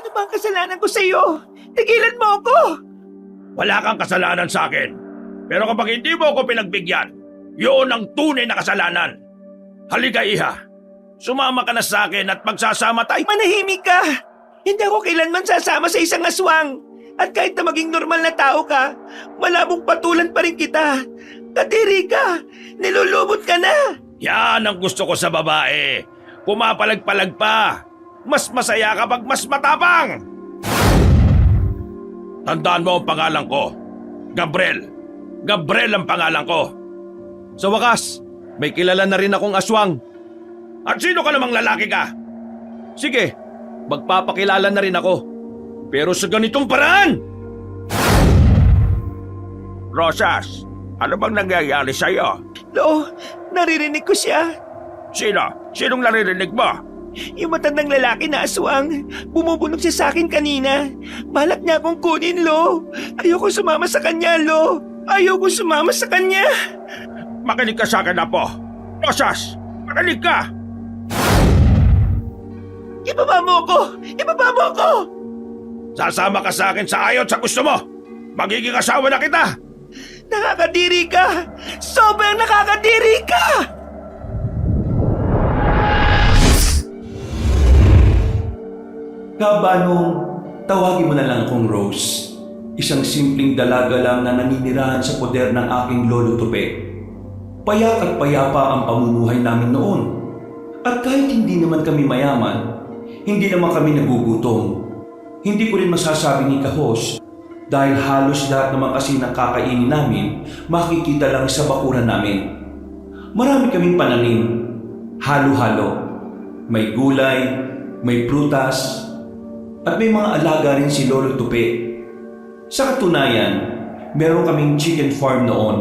Ano ba ang kasalanan ko sa'yo? Tigilan mo ako! Wala kang kasalanan sa akin. Pero kapag hindi mo ako pinagbigyan, yun ang tunay na kasalanan. Halika, Iha. Sumama ka na sa akin at magsasama tayo. Manahimik ka! Hindi ako kailanman sasama sa isang aswang. At kahit na maging normal na tao ka, malabong patulan pa rin kita. Kadiri ka! Nilulubot ka na! Yan ang gusto ko sa babae. Pumapalag-palag pa. Mas masaya kapag mas matapang. Tandaan mo ang pangalan ko. Gabriel. Gabriel ang pangalan ko. Sa wakas, may kilala na rin akong aswang. At sino ka namang lalaki ka? Sige, magpapakilala na rin ako. Pero sa ganitong paraan! Rosas, ano bang nangyayari sa'yo? Lo, naririnig ko siya. Sino? Sinong naririnig mo? Yung matandang lalaki na aswang, bumubulong siya sa akin kanina. Balak niya akong kunin, Lo. Ayoko sumama sa kanya, Lo. Ayoko sumama sa kanya. Makinig ka sa akin, Apo. Rosas, makinig ka! Ibaba mo ako! Ibaba mo ako! Sasama ka sa akin sa ayaw at sa gusto mo. Magiging asawa na kita. Nakakadiri ka! Sobrang nakakadiri ka! Kabanong, tawagin mo na lang akong Rose. Isang simpleng dalaga lang na naninirahan sa poder ng aking lolo Tupe. Payak at payapa ang pamumuhay namin noon. At kahit hindi naman kami mayaman, hindi naman kami nagugutom. Hindi ko rin masasabi ni Kahos dahil halos lahat naman kasi ng kakainin namin makikita lang sa bakuran namin. Marami kaming pananim, halo-halo. May gulay, may prutas, at may mga alaga rin si Lolo Tupe. Sa katunayan, meron kaming chicken farm noon.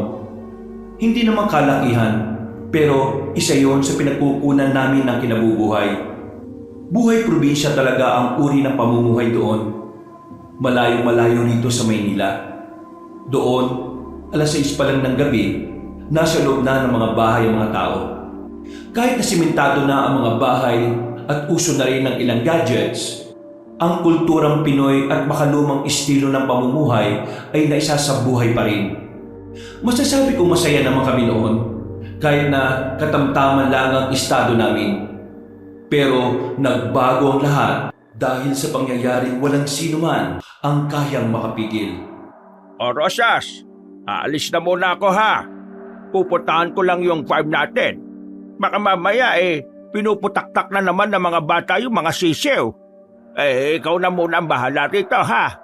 Hindi naman kalakihan, pero isa yon sa pinagkukunan namin ng kinabubuhay. Buhay probinsya talaga ang uri ng pamumuhay doon. Malayong-malayo rito sa Maynila. Doon, alas 6 pa lang ng gabi, nasa loob na ng mga bahay ang mga tao. Kahit na simentado na ang mga bahay at uso na rin ng ilang gadgets, ang kulturang Pinoy at makalumang estilo ng pamumuhay ay naisasabuhay pa rin. Masasabi kong masaya naman kami noon, kahit na katamtaman lang ang estado namin. Pero nagbago ang lahat dahil sa pangyayaring walang sino man ang kayang makapigil. O Rosas, aalis na muna ako ha. Pupuntahan ko lang yung farm natin. Baka mamaya pinuputaktak na naman ng mga bata yung mga sisiw. Ikaw na muna ang bahala rito ha.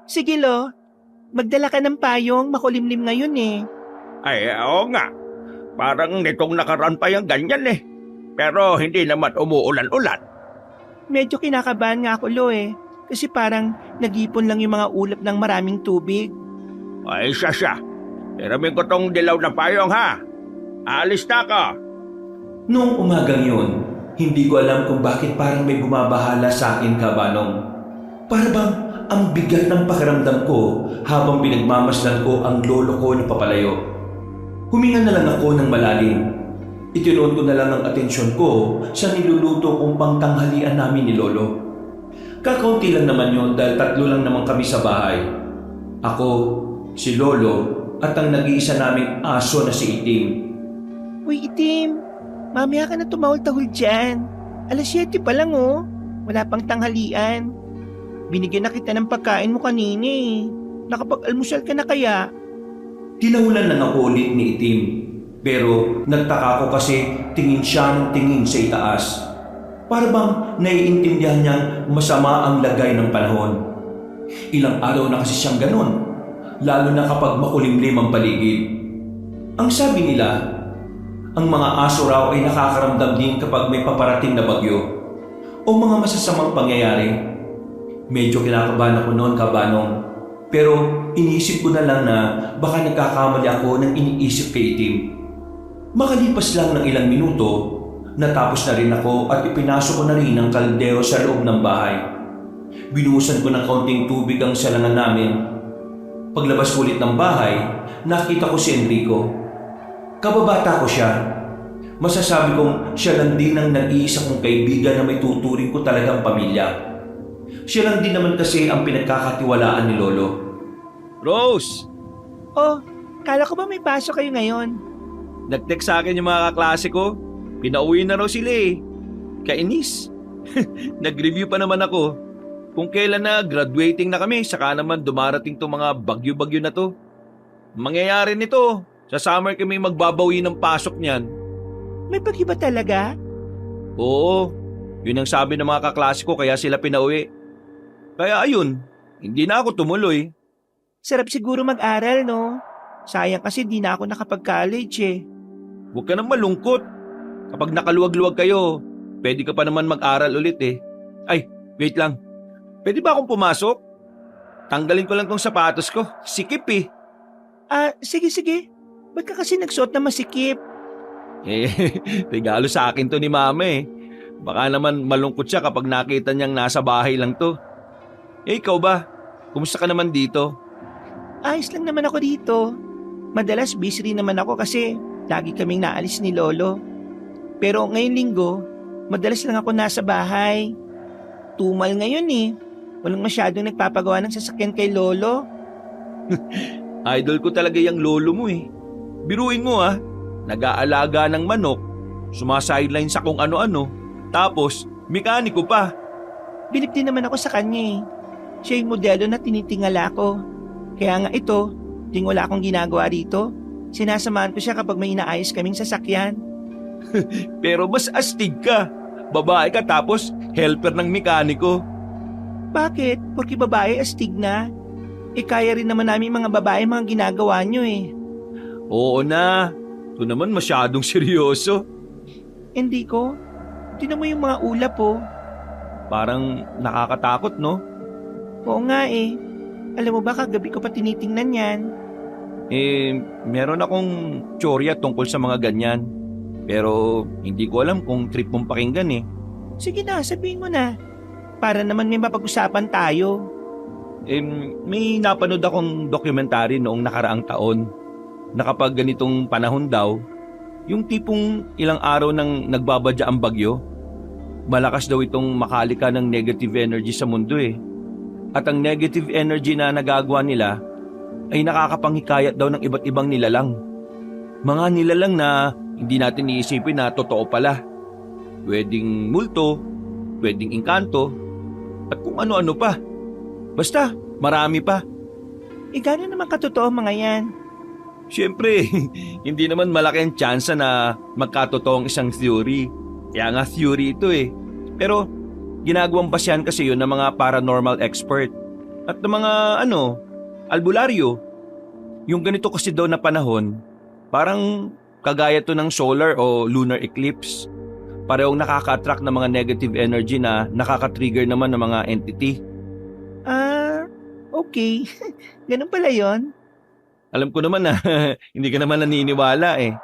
Sige, Lo. Magdala ka ng payong, makulimlim ngayon eh. Oo nga. Parang nitong nakaraan pa yung ganyan eh. Pero hindi naman umuulan-ulan. Medyo kinakabahan nga ako, Lo eh. Kasi parang nag-ipon lang yung mga ulap ng maraming tubig. Ay, siya. Tiramin ko tong dilaw na payong ha. Alis na ako. Noong umagang yun, hindi ko alam kung bakit parang may bumabahala sa akin, Kabanong. Para bang ang bigat ng pakiramdam ko habang pinagmamasdan ko ang lolo ko na papalayo. Huminga na lang ako ng malalim. Itinuon ko na lang ang atensyon ko sa niluluto kong pangtanghalian namin ni Lolo. Kakaunti lang naman yun dahil 3 lang naman kami sa bahay. Ako, si Lolo, at ang nag-iisa naming aso na si Itim. Uy, Itim. Mamaya ka na tumahol-tahol dyan. Alas 7 pa lang oh. Wala pang tanghalian. Binigyan na kita ng pagkain mo kanina eh. Nakapag-almusal ka na kaya? Tinahulan lang ako ulit ni Itim. Pero nagtaka ko kasi tingin siya ng tingin sa itaas. Para bang naiintindihan niyang masama ang lagay ng panahon. Ilang araw na kasi siyang ganon. Lalo na kapag makulimlim ang paligid. Ang sabi nila, ang mga aso raw ay nakakaramdam din kapag may paparating na bagyo o mga masasamang pangyayari. Medyo kinakabahan ako noon, Kabanong. Pero iniisip ko na lang na baka nagkakamali ako ng iniisip kay Itim. Makalipas lang ng ilang minuto, natapos na rin ako at ipinasok ko na rin ang kaldero sa loob ng bahay. Binuhusan ko ng kaunting tubig ang salangan namin. Paglabas ko ulit ng bahay, nakita ko si Enrico. Kababata ko siya. Masasabi kong siya lang din ang nag-iisa kong kaibigan na may tuturing ko talagang pamilya. Siya lang din naman kasi ang pinagkakatiwalaan ni Lolo. Rose! Oh, kala ko ba may pasok kayo ngayon? Nag-text sa akin yung mga kaklase ko. Pinauwi na raw sila eh. Kainis. Nag-review pa naman ako. Kung kailan na graduating na kami, saka naman dumarating tong mga bagyo-bagyo na to. Mangyayari nito, sa summer kami magbabawi ng pasok niyan. May bagyo ba talaga? Oo, yun ang sabi ng mga kaklase ko kaya sila pinauwi. Kaya ayun, hindi na ako tumuloy. Sarap siguro mag-aral, no? Sayang kasi di na ako nakapag-college eh. Huwag ka nang malungkot. Kapag nakaluwag-luwag kayo, pwede ka pa naman mag-aral ulit eh. Ay, wait lang. Pwede ba akong pumasok? Tanggalin ko lang tong sapatos ko. Sikip eh. Sige. Ba't ka kasi nagsuot na masikip? Eh, regalo sa akin to ni mama eh. Baka naman malungkot siya kapag nakita niyang nasa bahay lang to. Eh, ikaw ba? Kumusta ka naman dito? Ayos lang naman ako dito. Madalas busy rin naman ako kasi lagi kaming naalis ni Lolo. Pero ngayong linggo, madalas lang ako nasa bahay. Tumal ngayon eh. Walang masyadong nagpapagawa ng sasakyan kay Lolo. Idol ko talaga yung lolo mo eh. Biruin mo ah, nag-aalaga ng manok, sumasideline sa kung ano-ano, tapos mekaniko pa. Bilib din naman ako sa kanya eh. Siya yung modelo na tinitingala ko. Kaya nga ito, ting wala akong ginagawa rito, sinasamahan ko siya kapag may inaayos kaming sasakyan. Pero mas astig ka. Babae ka tapos helper ng mekaniko. Bakit? Porque babae astig na. Kaya rin naman namin mga babae mga ginagawa nyo eh. Oo na, ito naman masyadong seryoso. Hindi ko. Tinan mo yung mga ulap oh. Parang nakakatakot no? Oo nga eh. Alam mo ba kagabi ko pa tinitingnan yan. Eh, meron akong tsorya tungkol sa mga ganyan. Pero hindi ko alam kung trip mong pakinggan eh. Sige na, sabihin mo na. Para naman may mapag-usapan tayo. May napanood akong dokumentary noong nakaraang taon na kapag ganitong panahon daw, yung tipong ilang araw nang nagbabadya ang bagyo, malakas daw itong makalika ng negative energy sa mundo eh. At ang negative energy na nagagawa nila ay nakakapanghikayat daw ng iba't ibang nilalang. Mga nilalang na hindi natin iisipin na totoo pala. Pwedeng multo, pwedeng engkanto, at kung ano-ano pa. Basta, marami pa. Gano'n naman katotoo mga yan? Siyempre, hindi naman malaki ang tsansa na magkatotoo ang isang theory. Kaya nga theory ito eh. Pero, ginagawang basyan kasi yun ng mga paranormal expert. At ng mga, albularyo. Yung ganito kasi daw na panahon, parang kagaya to ng solar o lunar eclipse. Parehong nakaka-attract ng mga negative energy na nakaka-trigger naman ng mga entity. Okay. Ganun pala yon. Alam ko naman na hindi ka naman naniniwala eh.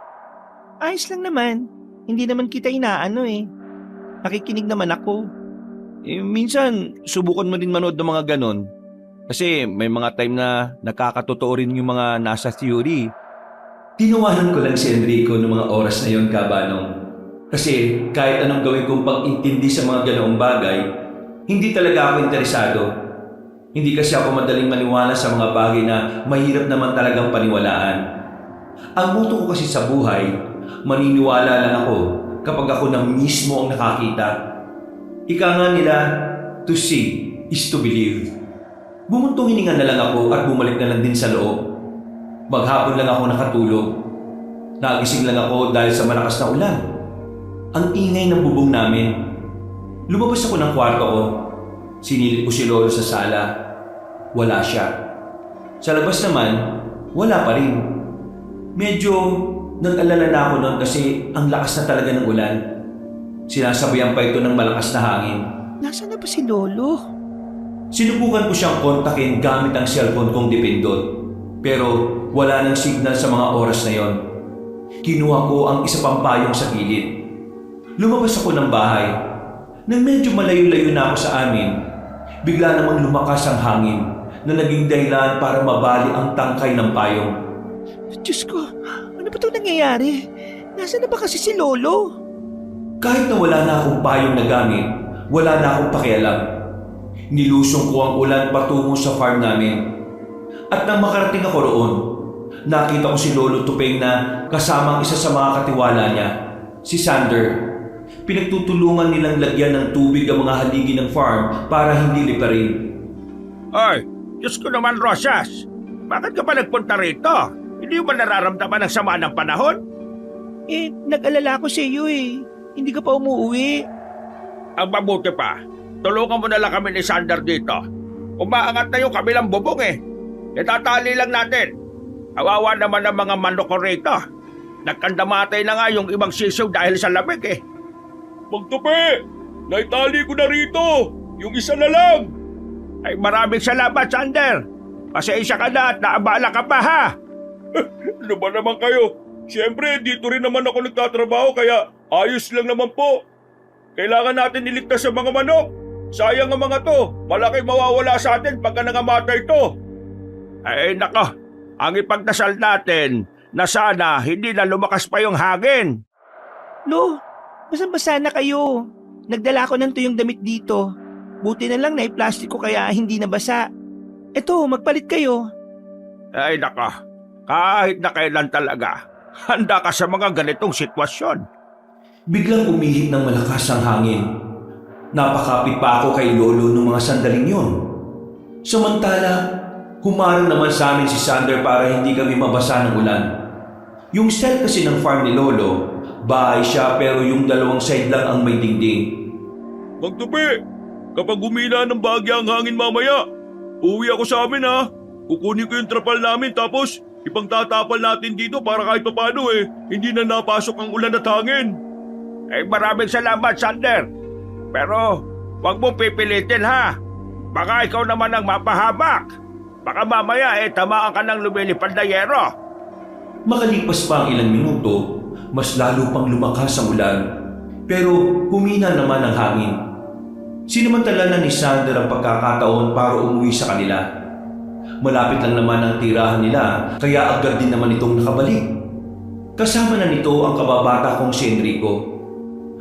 Ayos lang naman. Hindi naman kita inaano eh. Nakikinig naman ako. Minsan, subukan mo din manood ng mga ganon. Kasi may mga time na nakakatotoo rin yung mga nasa theory. Tinawanan ko lang si Enrico noong mga oras na yon, Kabanong. Kasi kahit anong gawin kong pag-intindi sa mga ganoong bagay, hindi talaga ako interesado. Hindi kasi ako madaling maniwala sa mga bagay na mahirap naman talagang paniwalaan. Ang muto ko kasi sa buhay, maniniwala lang ako kapag ako na mismo ang nakakita. Ika nga nila, to see is to believe. Bumuntong hininga na lang ako at bumalik na lang din sa loob. Maghapon lang ako nakatulog. Nagising lang ako dahil sa malakas na ulan. Ang ingay ng bubong namin. Lumabas ako ng kwarto ko. Sinilip ko si Lolo sa sala. Wala siya. Sa labas naman, wala pa rin. Medyo nag-alala na ako noon kasi ang lakas na talaga ng ulan. Sinasabayan pa ito ng malakas na hangin. Nasaan na ba si Lolo? Sinubukan ko siyang kontakin gamit ang cellphone kong dipindot. Pero wala nang signal sa mga oras na yon. Kinuha ko ang isa pang payong sa gilid. Lumabas ako ng bahay. Nang medyo malayo-layo na ako sa amin, bigla namang lumakas ang hangin na naging dahilan para mabali ang tangkay ng payong. Diyos ko, ano ba itong nangyayari? Nasaan na ba kasi si Lolo? Kahit na wala na akong payong na gamit, wala na akong pakialam. Nilusong ko ang ulan patungo sa farm namin. At nang makarating ako roon, nakita ko si Lolo Tupeng na kasamang isa sa mga katiwala niya, si Sander. Pinagtutulungan nilang lagyan ng tubig ang mga haligi ng farm para hindi liparin. Ay, Diyos ko naman, Rosas. Bakit ka pa nagpunta rito? Hindi mo ba nararamdaman ang sama ng panahon? Nag-alala ko sa iyo eh. Hindi ka pa umuwi. Ang mabuti pa, tulungan mo na lang kami ni Sander dito. Umaangat na yung kabilang bubong eh. Itatali lang natin. Kawawa naman ang mga manok ko rito. Nagkandamatay na nga yung ibang sisiw dahil sa lamig eh. Magtupi! Naitali ko na rito! Yung isa na lang! Ay maraming salamat, Sander. Pasensya ka na at naabala ka pa ha. Ano ba naman kayo? Siyempre, dito rin naman ako nagtatrabaho kaya ayos lang naman po. Kailangan natin iligtas sa mga manok. Sayang ang mga to. Malaki mawawala sa atin pagka nangamatay to. Ay nako, ang ipagdasal natin na sana hindi na lumakas pa yung hangin. Lo, basang-basa na kayo. Nagdala ko ng tuyong damit dito. Buti na lang na i-plastic ko kaya hindi nabasa. Eto, magpalit kayo. Ay nako, kahit na kailan talaga, handa ka sa mga ganitong sitwasyon. Biglang umihip ng malakas ang hangin. Napakapit pa ako kay Lolo noong mga sandaling yon. Samantala, humarang naman sa amin si Sander para hindi kami mabasa ng ulan. Yung style kasi ng farm ni Lolo, bahay siya pero yung dalawang side lang ang may dingding. Magtupi! Kapag humina ng bahagya ang hangin mamaya, uwi ako sa amin ha. Kukunin ko yung trapal namin tapos ipang tatapal natin dito para kahit paano hindi na napasok ang ulan at hangin. Ay maraming salamat, Sander. Pero wag mong pipilitin ha. Baka ikaw naman ang mapahabak. Baka mamaya tamaan ka ng lumilipad na yero. Makalipas pa ang ilang minuto, mas lalo pang lumakas ang ulan. Pero humina naman ang hangin. Sinamantala na ni Sander ang pagkakataon para umuwi sa kanila. Malapit lang naman ang tirahan nila kaya agad din naman itong nakabalik. Kasama na nito ang kababata kong si Enrico.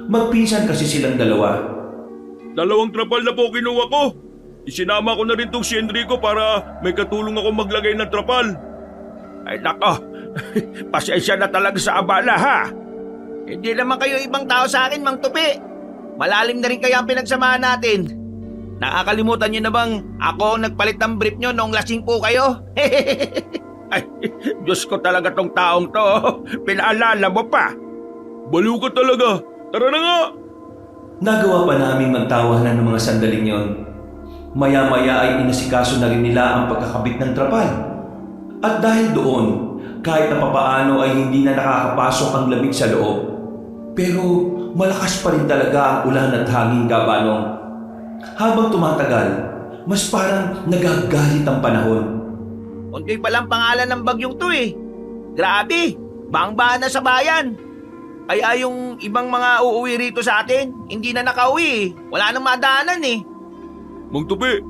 Magpinsan kasi silang dalawa. Dalawang trapal na po kinuha ko. Isinama ko na rin tong si Enrico para may katulong ako maglagay ng trapal. Ay nako, pasensya na talaga sa abala ha. Hindi naman kayo ibang tao sa akin, Mang Tupi. Malalim na rin kaya ang pinagsamahan natin. Nakakalimutan niyo na bang ako ang nagpalit ng brief niyo noong lasing po kayo? Ay, Diyos ko talaga tong taong to. Pinaalala mo pa. Baliw ka talaga. Tara na nga! Nagawa pa namin magtawanan ng mga sandaling yon. Maya-maya ay inasikaso na rin nila ang pagkakabit ng trapal. At dahil doon, kahit na papaano ay hindi na nakakapasok ang lamig sa loob. Pero malakas pa rin talaga ang ulan at hangin, Gabanong. Habang tumatagal, mas parang nagagalit ang panahon. Unti pa lang pangalan ng bagyong to eh. Grabe, bang-bahan na sa bayan. Kaya yung ibang mga uuwi rito sa atin, hindi na nakauwi eh. Wala nang madaanan eh. Mang Tupi,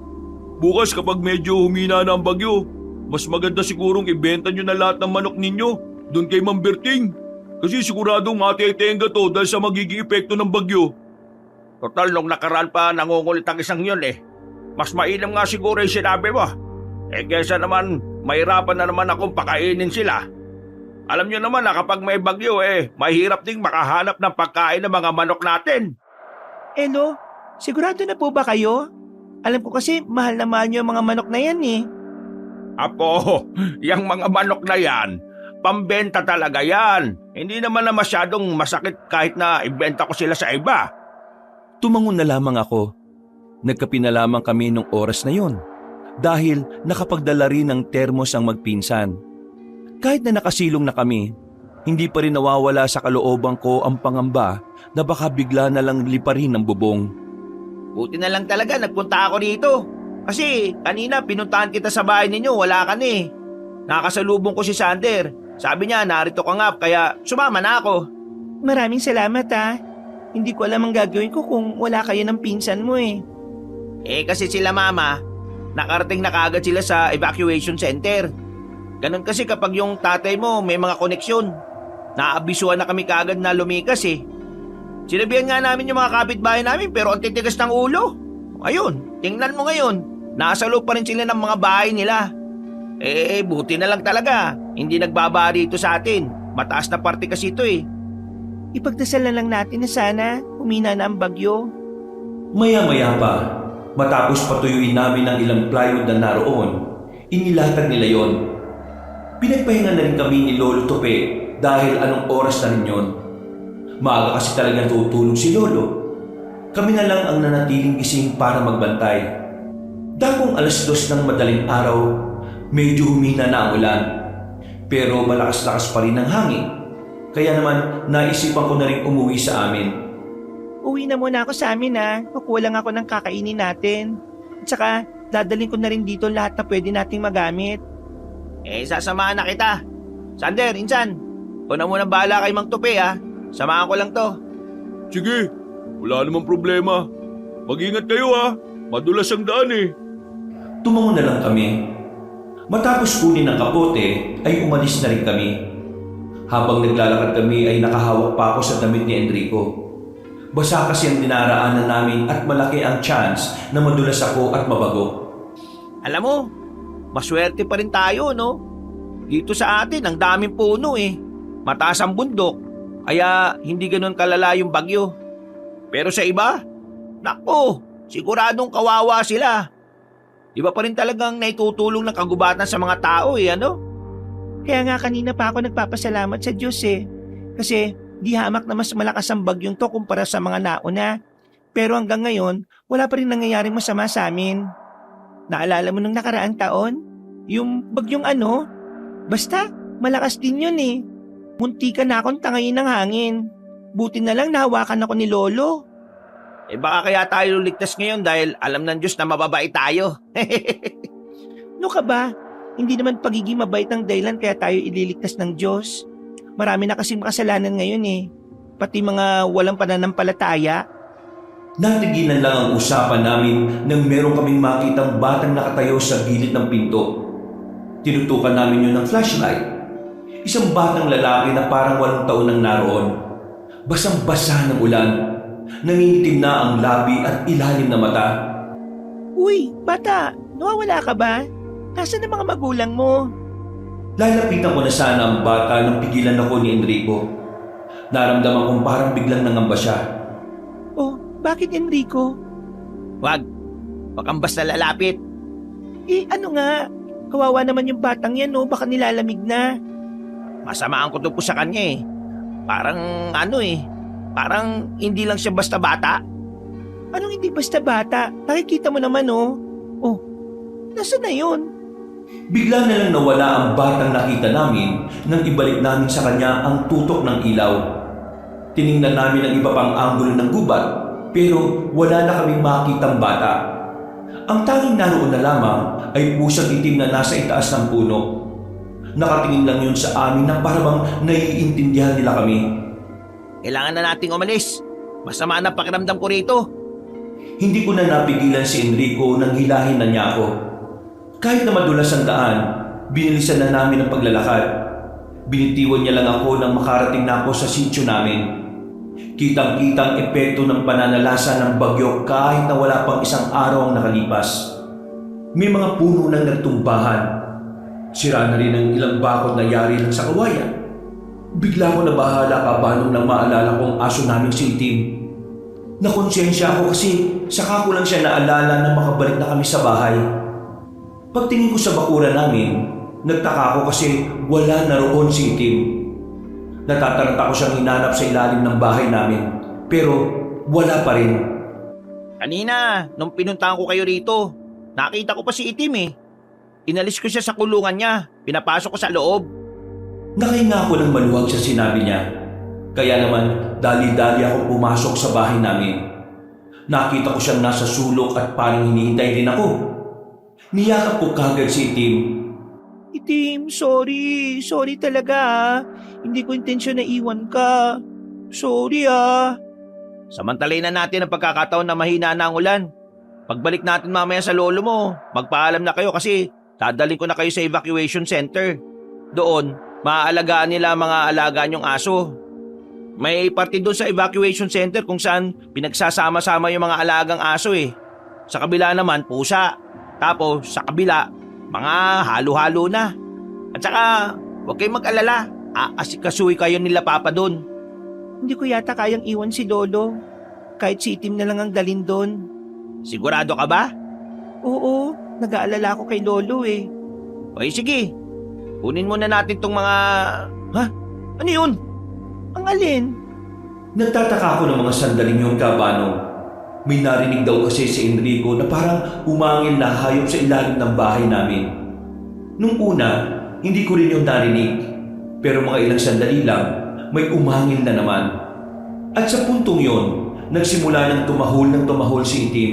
bukas kapag medyo humina na ang bagyo, mas maganda sigurong ibenta nyo na lahat ng manok ninyo doon kay Mang Berting. Kasi siguradong matitenga to dahil sa magiging epekto ng bagyo. Total, nung nakaraan pa nangungulit ang isang yun eh. Mas mainam nga siguro yung sinabi mo. Kesa naman, mahirapan na naman akong pakainin sila. Alam nyo naman na kapag may bagyo mahirap ding makahanap ng pagkain ng mga manok natin. Lo, sigurado na po ba kayo? Alam ko kasi mahal na mahal niyo ang mga manok na yan eh. Apo, yung mga manok na yan, pambenta talaga yan. Hindi naman na masyadong masakit kahit na ibenta ko sila sa iba. Tumangon na lamang ako. Nagkape na lamang kami nung oras na yon dahil nakapagdala rin ng termos ang magpinsan. Kahit na nakasilong na kami, hindi pa rin nawawala sa kalooban ko ang pangamba na baka bigla na lang liparin ng bubong. Buti na lang talaga nagpunta ako dito. Kasi kanina pinuntahan kita sa bahay ninyo, wala ka na eh. Nakasalubong ko si Sander. Sabi niya narito ka nga kaya sumama na ako. Maraming salamat ha. Hindi ko alam ang gagawin ko kung wala kayo ng pinsan mo eh. Kasi sila mama, nakarating na kaagad sila sa evacuation center. Ganun kasi kapag yung tatay mo may mga koneksyon. Naabisuhan na kami kaagad na lumikas eh. Sinabihan nga namin yung mga kapitbahay namin pero ang titigas ng ulo. Ayun, Tingnan mo ngayon, nasa loob pa rin sila ng mga bahay nila. Buti na lang talaga. Hindi nagbaba dito sa atin. Mataas na parte kasi ito eh. Ipagdasal na lang natin na sana humina na ang bagyo. Maya-maya pa, matapos patuyuin namin ang ilang plywood na naroon, inilatag nila yon. Pinagpahinga na rin kami ni Lolo Tope dahil anong oras na rin yon. Maaga kasi talagang tutulog si Lolo. Kami na lang ang nanatiling gising para magbantay. Dakong 2:00 ng madaling araw, medyo humina na ang ulan. Pero malakas-lakas pa rin ang hangin. Kaya naman naisipan ko na rin umuwi sa amin. Uwi na muna ako sa amin Kukuha lang ako ng kakainin natin. At saka dadalhin ko na rin dito lahat na pwede nating magamit. Sasamahan na kita. Sander, Insan, ikaw na muna bahala kay Mang Tupi ha. Samahan ko lang to. Sige, wala namang problema. Mag-ingat kayo ha. Madulas ang daan eh. Tumango na lang kami. Matapos kunin ang kapote ay umalis na rin kami. Habang naglalakad kami ay nakahawak pa ako sa damit ni Enrico. Basa kasi ang dinaraanan namin at malaki ang chance na madulas ako at mabago. Alam mo, maswerte pa rin tayo, no? Dito sa atin, ang daming puno eh. Mataas ang bundok, kaya hindi ganun kalala yung bagyo. Pero sa iba, nako, siguradong kawawa sila. Iba pa rin talagang naitutulong ng kagubatan sa mga tao eh, ano? Kaya nga kanina pa ako nagpapasalamat sa Diyos eh. Kasi di hamak na mas malakas ang bagyong to kumpara sa mga nauna. Pero hanggang ngayon, wala pa rin nangyayaring masama sa amin. Naalala mo nung nakaraang taon? Yung bagyong ano? Basta, malakas din yun eh. Muntikan na akong tangayin ng hangin. Buti na lang nahawakan ako ni Lolo. Baka kaya tayo luligtas ngayon dahil alam ng Diyos na mababait tayo. No ka ba? Hindi naman pagiging mabait ang dahilan kaya tayo ililigtas ng Diyos. Marami na kasing makasalanan ngayon eh. Pati mga walang pananampalataya. Natigilan lang ang usapan namin nang meron kaming makitang batang nakatayo sa gilid ng pinto. Tinutukan namin yun ng flashlight. Isang batang lalaki na parang 8 taon nang naroon. Basang-basa ng ulan. Nangingitim na ang labi at ilalim na mata. Uy, bata, nawawala ka ba? Nasaan ang mga magulang mo? Lalapitan ko na sana ang bata nang pigilan ako ni Enrico. Naramdaman kong parang biglang nangamba siya. Oh, bakit Enrico? Wag kang basta lalapit. Ano nga? Kawawa naman yung batang yan baka nilalamig na. Masamaan ko to po sa kanya eh. Parang hindi lang siya basta bata. Anong hindi basta bata? Nakikita mo naman Oh, nasaan na yun? Bigla na lang nawala ang batang nakita namin nang ibalik namin sa kanya ang tutok ng ilaw. Tiningnan namin ang iba pang anggulo ng gubat pero wala na kaming makitang bata. Ang tanging naroon na lamang ay pusang itim na nasa itaas ng puno. Nakatingin lang yun sa amin na parang naiintindihan nila kami. Kailangan na nating umalis. Masama na pakiramdam ko rito. Hindi ko na napigilan si Enrico nang hilahin na niya ako. Kahit na madulas ang daan, binilisan na namin ang paglalakad. Binitiwan niya lang ako nang makarating na ako sa sitio namin. Kitang-kitang epekto ng pananalasa ng bagyo kahit na wala pang isang araw ang nakalipas. May mga puno nang nagtumbahan. Sira na rin ang ilang bakod na yari lang sa kawayan. Bigla ko nabahala kabanong nang maalala kong aso naming si Itim. Nakonsensya ako kasi saka ko lang siya naalala na makabalik na kami sa bahay. Pagtingin ko sa bakura namin, nagtaka ako kasi wala na roon si Itim. Natataranta ko siyang hinanap sa ilalim ng bahay namin, pero wala pa rin. Kanina, nung pinuntahan ko kayo rito, nakita ko pa si Itim eh. Inalis ko siya sa kulungan niya, pinapasok ko sa loob. Nakahinga ako ng maluwag sa sinabi niya. Kaya naman, dali-dali ako pumasok sa bahay namin. Nakita ko siyang nasa sulok at parang hinihintay din ako. Niyakap ko kagad si Itim. Itim, sorry. Sorry talaga Hindi ko intensyon na iwan ka. Sorry Samantalay na natin ang pagkakataon na mahina na ang ulan. Pagbalik natin mamaya sa lolo mo, magpaalam na kayo kasi dadalhin ko na kayo sa evacuation center. Doon, maaalagaan nila mga alagaan yung aso. May party doon sa evacuation center kung saan pinagsasama-sama yung mga alagang aso eh. Sa kabila naman, pusa. Tapos sa kabila, mga halo-halo na. At saka, huwag kayong mag-alala. Aasikasuhin kayo nila Papa doon. Hindi ko yata kayang iwan si Lolo. Kahit si Itim na lang ang dalin doon. Sigurado ka ba? Oo, nag-aalala ako kay Lolo eh. O sige, kunin muna natin tong mga... Ha? Ano yun? Ang alin? Nagtataka ako ng mga sandaling yun, Kabanong. May narinig daw kasi si Enrico na parang umangil na hayop sa ilalim ng bahay namin. Nung una, hindi ko rin yung narinig. Pero mga ilang sandali lang, may umangil na naman. At sa puntong yon, nagsimula ng tumahol si Itim.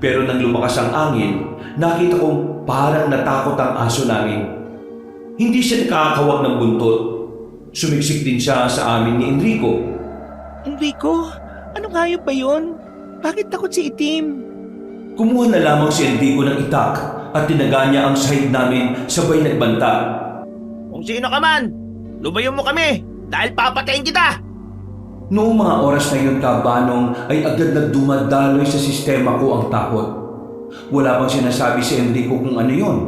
Pero nang lumakas ang angin, nakita kong parang natakot ang aso namin. Hindi siya nakakawag ng buntot. Sumiksik din siya sa amin ni Enrico. Enrico, anong hayop ba yun? Bakit takot si Itim? Kumuha na lamang si Enrico ng itak at tinaga niya ang sahig namin sabay nagbanta. Kung sino ka man, lumayo mo kami dahil papatayin kita! Noong mga oras na yun, Kabanong, ay agad na dumadaloy sa sistema ko ang takot. Wala pang sinasabi si Enrico kung ano yon.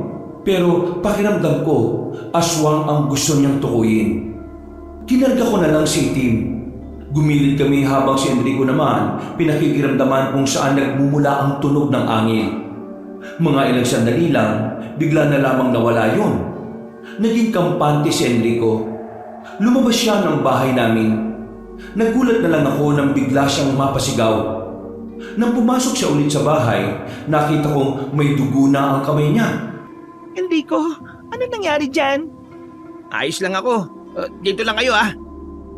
Pero pakiramdam ko, aswang ang gusto niyang tukuyin. Kinarga ko na lang si Itim. Gumilid kami habang si Enrico naman pinakikiramdaman kung saan nagmumula ang tunog ng angin. Mga ilang sandali lang, bigla na lamang nawala yun. Naging kampante si Enrico. Lumabas siya ng bahay namin. Nagulat na lang ako nang bigla siyang mapasigaw. Nang pumasok siya ulit sa bahay, nakita kong may dugo na ang kamay niya. Enrico, ano nangyari dyan? Ayos lang ako. Dito lang kayo ah.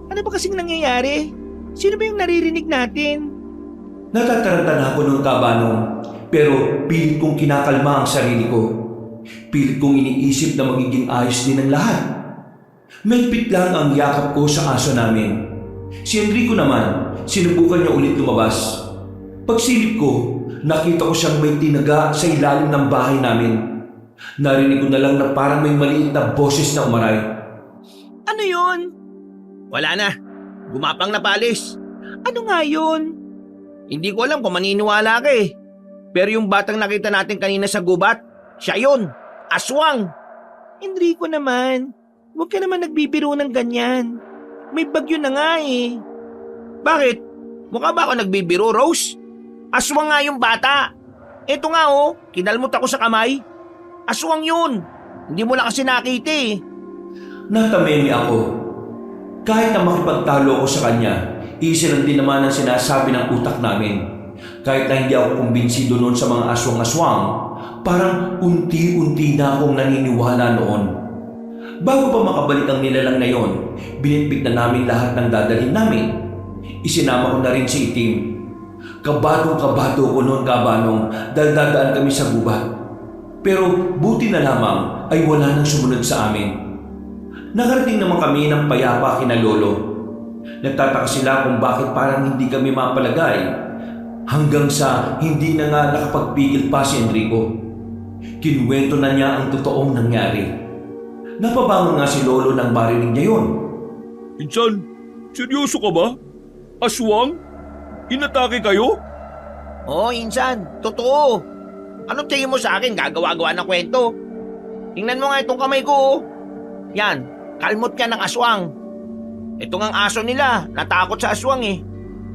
Ano ba kasing nangyayari? Sino ba yung naririnig natin? Natataranta na ako noong, Kabanong, pero pilit kong kinakalma ang sarili ko. Pilit kong iniisip na magiging ayos din ang lahat. Mahigpit lang ang yakap ko sa aso namin. Si Enrico naman, sinubukan niya ulit lumabas. Pagsilip ko, nakita ko siyang may tinaga sa ilalim ng bahay namin. Narinig ko na lang na parang may maliit na boses na umaray. Ano yun? Wala na. Gumapang na palis. Ano nga yun? Hindi ko alam kung maniniwala ka eh. Pero yung batang nakita natin kanina sa gubat, siya yun. Aswang. Enrico naman, huwag ka naman nagbibiro ng ganyan. May bagyo na nga eh. Bakit? Mukha ba ako nagbibiro, Rose? Aswang nga yung bata. Eto nga oh, kinalmot ako sa kamay. Aswang yun. Hindi mo lang kasi nakita eh. Natamemi ako. Kahit na makipagtalo ako sa kanya, isa lang din naman ang sinasabi ng utak namin. Kahit na hindi ako kumbinsido noon sa mga aswang-aswang, parang unti-unti na akong naniniwala noon. Bago pa makabalik ang nilalang na yon, binitbit na namin lahat ng dadalhin namin. Isinama ko na rin si Itim. Kabadong-kabado ko noon, Kabanong, dahil dadaan kami sa gubat. Pero buti na lamang ay wala nang sumunod sa amin. Nakarating naman kami ng payapa kina Lolo. Nagtataka sila kung bakit parang hindi kami mapalagay. Hanggang sa hindi na nga nakapagpigil pa si Enrico. Kinuwento na niya ang totoong nangyari. Napabangon nga si Lolo nang marinig niya yun. Insan, seryoso ka ba? Aswang? Inatake kayo? Oo, insan. Totoo. Anong tingin mo sa akin? Gagawa-gawa ng kwento. Tingnan mo nga itong kamay ko. Yan. Kalmot ka ng aswang. Ito ngang aso nila, natakot sa aswang eh.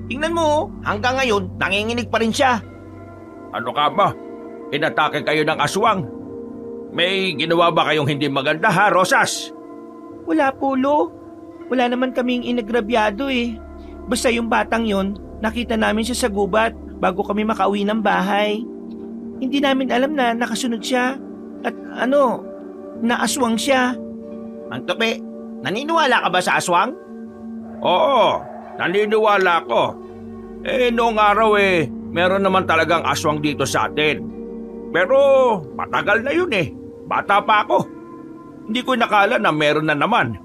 Tingnan mo, hanggang ngayon, nanginginig pa rin siya. Ano ka ba? Inatake kayo ng aswang? May ginawa ba kayong hindi maganda ha, Rosas? Wala po, Lo. Wala naman kaming inagrabyado eh. Basta yung batang yon, nakita namin siya sa gubat bago kami makauwi ng bahay. Hindi namin alam na nakasunod siya. At naaswang siya. Ang tope, naniniwala ka ba sa aswang? Oo, naniniwala ko. Noong araw meron naman talagang aswang dito sa atin. Pero matagal na yun eh. Bata pa ako. Hindi ko nakala na meron na naman.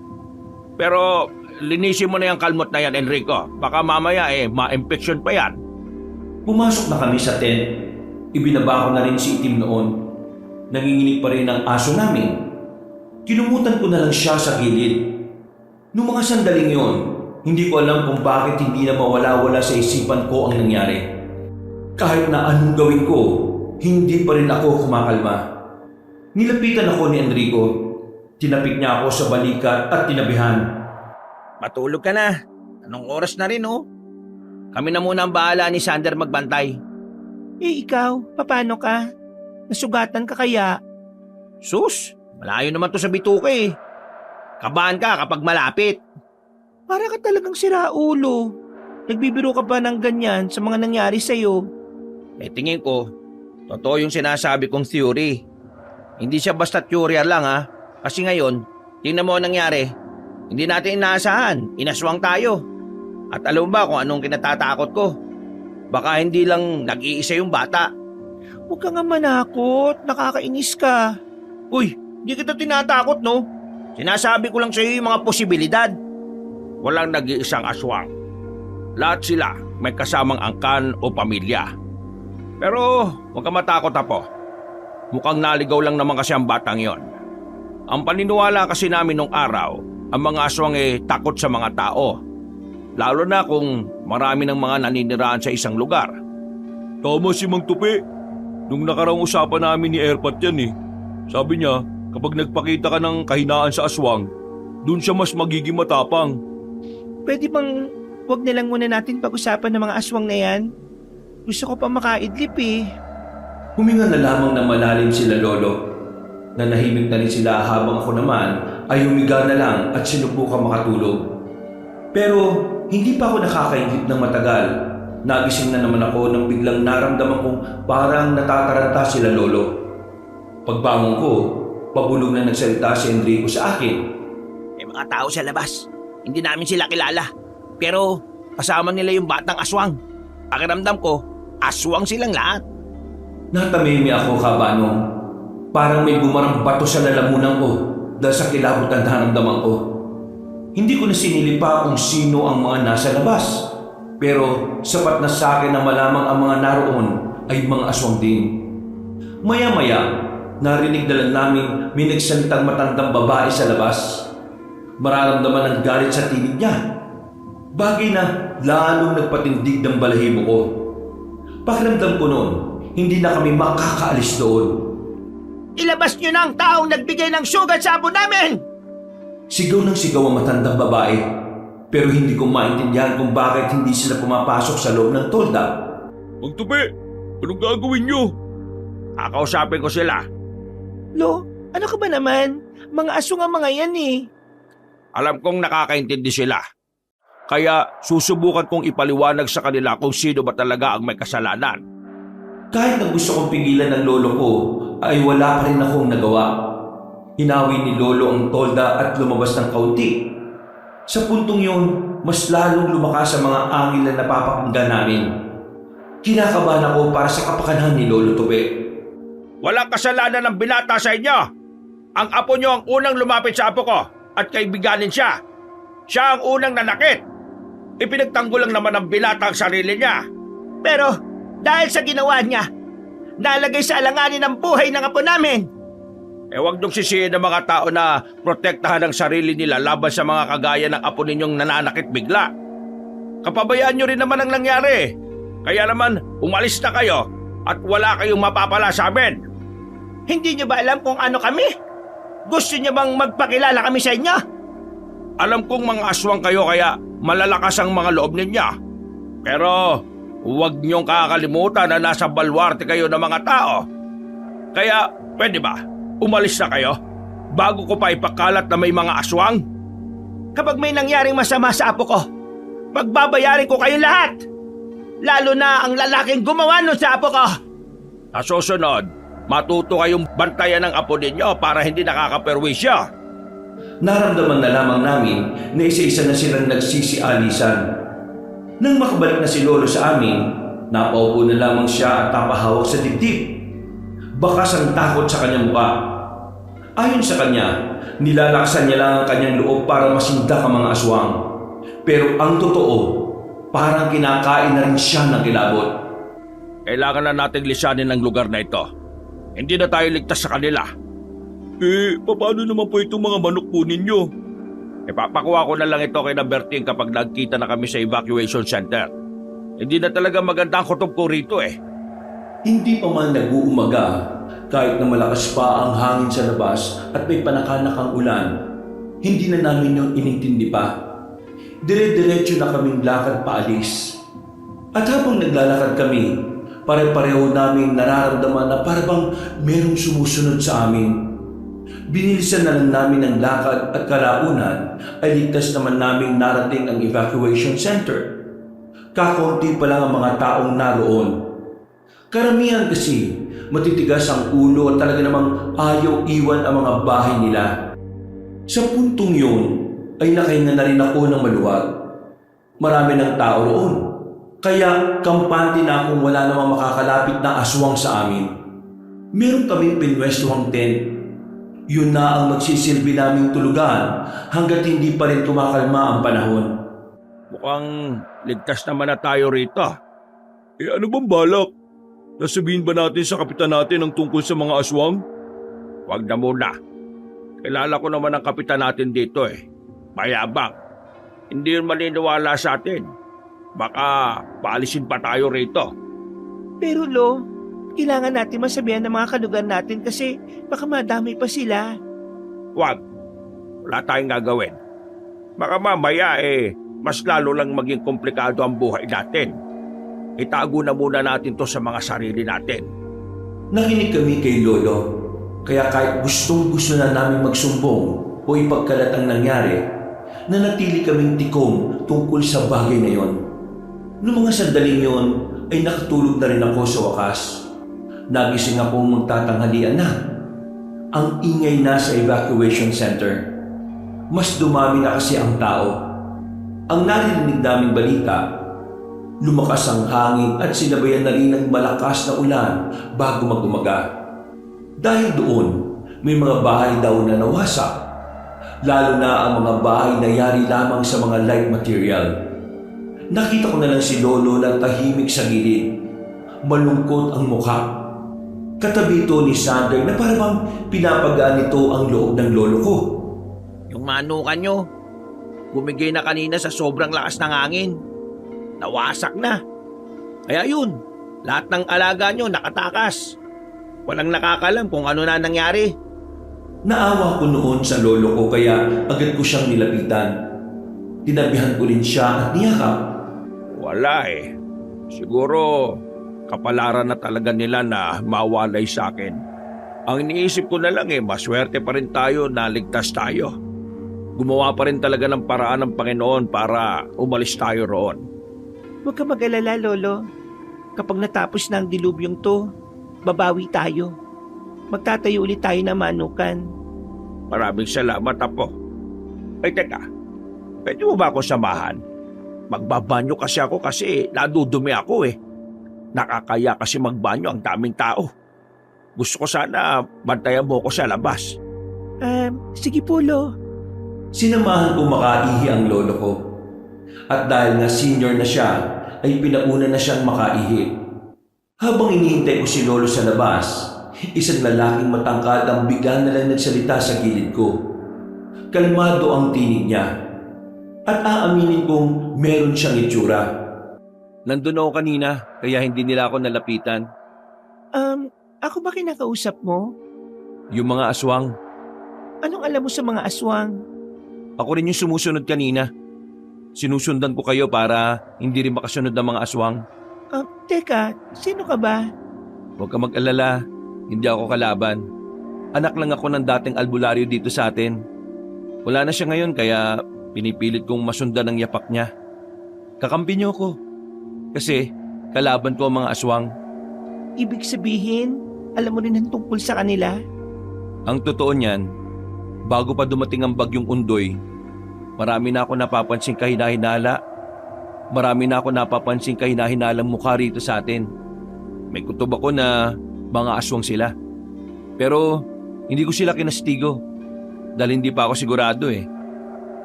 Pero linisin mo na yung kalmot na yan, Enrico. Baka mamaya ma-infection pa yan. Pumasok na kami sa tent. Ibinaba ko na rin si Itim noon. Nanginginig pa rin ang aso namin. Kinumutan ko na lang siya sa gilid. Noong mga sandaling yon, hindi ko alam kung bakit hindi na mawala-wala sa isipan ko ang nangyari. Kahit na anong gawin ko, hindi pa rin ako kumakalma. Nilapitan ako ni Enrico. Tinapik niya ako sa balikat at tinabihan. Matulog ka na. Anong oras na rin, oh? Kami na muna ang bahala ni Sander magbantay. Ikaw, paano ka? Nasugatan ka kaya? Sus, malayo naman to sa bituka eh. Kabahan ka kapag malapit. Para ka talagang siraulo. Nagbibiro ka pa ng ganyan sa mga nangyari sa'yo. Tingin ko, totoo yung sinasabi kong theory. Hindi siya basta teorya lang ha. Kasi ngayon, tingnan mo ang nangyari. Hindi natin inaasahan, inaswang tayo. At alam ba kung anong kinatatakot ko? Baka hindi lang nag-iisa yung bata. Huwag ka nga manakot, nakakainis ka. Uy, hindi kita tinatakot no? Sinasabi ko lang sa iyo yung mga posibilidad. Walang nag-iisang aswang. Lahat sila may kasamang angkan o pamilya. Pero huwag ka matakot, Apo. Mukhang naligaw lang naman kasi ang batang yon. Ang paniniwala kasi namin nung araw, ang mga aswang takot sa mga tao. Lalo na kung marami ng mga naniniraan sa isang lugar. Tama si Mang Tupi. Nung nakaraang usapan namin ni Erpat yan Sabi niya, kapag nagpakita ka ng kahinaan sa aswang, dun siya mas magiging matapang. Pwede bang wag na lang muna natin pag-usapan ng mga aswang na yan? Gusto ko pa makaidlip Huminga na lamang ng malalim sila lolo. Nanahimik na rin sila habang ako naman ay humiga na lang at sinubukan makatulog. Pero hindi pa ako nakakaingit ng matagal. Nagising na naman ako nang biglang naramdaman kong parang natataranta sila lolo. Pagbangon ko, pabulong na nagsalita si Enrico sa akin. May mga tao sa labas. Hindi namin sila kilala. Pero kasama nila yung batang aswang. Pakiramdam ko, aswang silang lahat. Natamimi ako, Kabanong. Parang may bumarang bato sa lalamunan ko dahil sa kilabot ang naramdaman ko. Hindi ko na sinili pa kung sino ang mga nasa labas. Pero sapat na sa akin na malamang ang mga naroon ay mga aswang din. Maya-maya, narinig na lang namin may nagsalitang matandang babae sa labas. Mararamdaman ang galit sa tinig niya. Bagay na lalong nagpatindig ng balahibo ko. Pakiramdam ko noon, hindi na kami makakaalis doon. Ilabas niyo na ang taong nagbigay ng sugat sa apo namin! Sigaw ng sigaw ang matandang babae. Pero hindi ko maintindihan kung bakit hindi sila pumapasok sa loob ng tolda. Mang Tupi, anong gagawin niyo? Kakausapin ko sila. Lo, ano ka ba naman? Mga aswang ang mga yan Alam kong nakakaintindi sila. Kaya susubukan kong ipaliwanag sa kanila kung sino ba talaga ang may kasalanan. Kahit na gusto kong pigilan ng lolo ko, ay wala pa rin akong nagawa. Hinawi ni lolo ang tolda at lumabas ng kaunti. Sa puntong yun, mas lalong lumakas ang mga angil na napapakinggan namin. Kinakabahan ako para sa kapakanan ni Lolo Tupi. Walang kasalanan ng binata sa inyo. Ang apo nyo ang unang lumapit sa apo ko at kaibiganin siya. Siya ang unang nanakit. Ipinagtanggol lang naman ng binata ang sarili niya. Pero dahil sa ginawa niya, nalagay sa alanganin ang buhay ng apo namin. Huwag niyong sisihin ng mga tao na protektahan ang sarili nila laban sa mga kagaya ng apo ninyong nananakit bigla. Kapabayaan niyo rin naman ang nangyari. Kaya naman, umalis na kayo at wala kayong mapapala sa amin. Hindi niyo ba alam kung ano kami? Gusto niyo bang magpakilala kami sa inyo? Alam kong mga aswang kayo kaya malalakas ang mga loob ninyo. Pero huwag niyong kakalimutan na nasa balwarte kayo ng mga tao. Kaya pwede ba? Umalis na kayo bago ko pa ipakalat na may mga aswang? Kapag may nangyaring masama sa apo ko, pagbabayarin ko kayo lahat. Lalo na ang lalaking gumawa nun sa apo ko. Sa susunod, matuto kayong bantayan ng apo ninyo para hindi nakakaperwisyo. Naramdaman na lamang namin na isa-isa na silang nagsisialisan. Nang makabalik na si Lolo sa amin, napaupo na lamang siya at napahawak sa dibdib. Bakas ang takot sa kanyang mukha. Ayon sa kanya, nilalakasan niya lang ang kanyang loob para masindak ang mga aswang. Pero ang totoo, parang kinakain na rin siya ng kilabot. Kailangan na nating lisanin ang lugar na ito. Hindi na tayo ligtas sa kanila. Paano naman po itong mga manok po ninyo? Ipapakuha ko na lang ito kay Berting kapag nagkita na kami sa evacuation center. Hindi na talaga maganda ang kutob ko rito eh. Hindi pa man nag-uumaga, kahit na malakas pa ang hangin sa labas at may panakanakang ulan, hindi na namin yun inintindi pa. Dire-diretso na kaming lakad paalis. At habang naglalakad kami, pare-pareho naming nararamdaman na parang merong sumusunod sa amin. Binilisan na lang namin ang lakad at kalaunan ay ligtas naman naming narating ang evacuation center. Kakaunti pa lang ang mga taong naroon. Karamihan kasi matitigas ang ulo at talaga namang ayaw iwan ang mga bahay nila. Sa puntong yun ay nakahinga na rin ako ng maluwag. Marami ng tao roon. Kaya kampante na akong wala namang makakalapit na aswang sa amin. Meron kaming pinwestuhang tent. Yun na ang magsisilbi naming tulugan hanggat hindi pa rin kumakalma ang panahon. Mukhang ligtas naman na tayo rito. Ano bang balak? Nasabihin ba natin sa kapitan natin ang tungkol sa mga aswang? Huwag na muna. Kilala ko naman ang kapitan natin dito eh. Mayabang. Hindi yun maniniwala sa atin. Baka paalisin pa tayo rito. Pero Lo, kailangan natin masabihan ng mga kalugar natin kasi baka madamay pa sila. Huwag. Wala tayong gagawin. Baka mamaya mas lalo lang maging komplikado ang buhay natin. Itago na muna natin to sa mga sarili natin. Nakinig kami kay Lolo. Kaya kahit gustong-gusto na namin magsumbong o ipagkalat ang nangyari, nanatili kaming tikom tungkol sa bagay na yon. Noong mga sandaling yon ay nakatulog na rin ako sa wakas. Nagising akong magtatanghalian na. Ang ingay na sa evacuation center. Mas dumami na kasi ang tao. Ang narinig naming balita, lumakas ang hangin at sinabayan na rin ng malakas na ulan bago mag-umaga. Dahil doon, may mga bahay daw na nawasak, lalo na ang mga bahay na yari lamang sa mga light material. Nakita ko na lang si Lolo na tahimik sa gilid. Malungkot ang mukha. Katabi ito ni Sander na parang pinapagaan nito ang loob ng lolo ko. Yung manukan nyo, bumigay na kanina sa sobrang lakas ng hangin. Nawasak na. Kaya yun, lahat ng alaga nyo nakatakas. Walang nakakalam kung ano na nangyari. Naawa ko noon sa lolo ko kaya agad ko siyang nilapitan. Tinabihan ko rin siya at niyakap. Wala eh. Siguro kapalaran na talaga nila na mawalay sa akin. Ang iniisip ko na lang maswerte pa rin tayo na ligtas tayo. Gumawa pa rin talaga ng paraan ng Panginoon para umalis tayo roon. Huwag ka mag-alala, Lolo. Kapag natapos na ang dilubyong to, babawi tayo. Magtatayo ulit tayo na manukan. Maraming salamat, Apo. Ay, teka. Pwede mo ba ako samahan? Magbabanyo kasi ako kasi nadudumi ako eh. Nakakaya kasi magbanyo ang daming tao. Gusto ko sana bantayan mo ko sa labas. Sige po, Lo. Sinamahan ko makaihi ang lolo ko. At dahil nga senior na siya, ay pinauna na siyang makaihi. Habang inihintay ko si Lolo sa labas, isang lalaking matangkad ang bigla na lang nagsalita sa gilid ko. Kalmado ang tinig niya. At aaminin kong meron siyang itsura. Nandun ako kanina, kaya hindi nila ako nalapitan. Ako ba kinakausap mo? Yung mga aswang, Anong alam mo sa mga aswang? ako rin yung sumusunod kanina. Sinusundan ko kayo para hindi rin makasunod ng mga aswang. Teka, sino ka ba? Huwag ka mag-alala, hindi ako kalaban. Anak lang ako ng dating albularyo dito sa atin. Wala na siya ngayon kaya pinipilit kong masundan ang yapak niya. Kakampi niyo ako. Kasi kalaban ko ang mga aswang. Ibig sabihin, alam mo rin ang tungkol sa kanila? Ang totoo niyan, bago pa dumating ang bagyong Undoy, marami na ako napapansing kahinahinala. Marami na ako napapansing kahinahinala mukha rito sa atin. May kutob ako na mga aswang sila. Pero hindi ko sila kinastigo dahil hindi pa ako sigurado eh.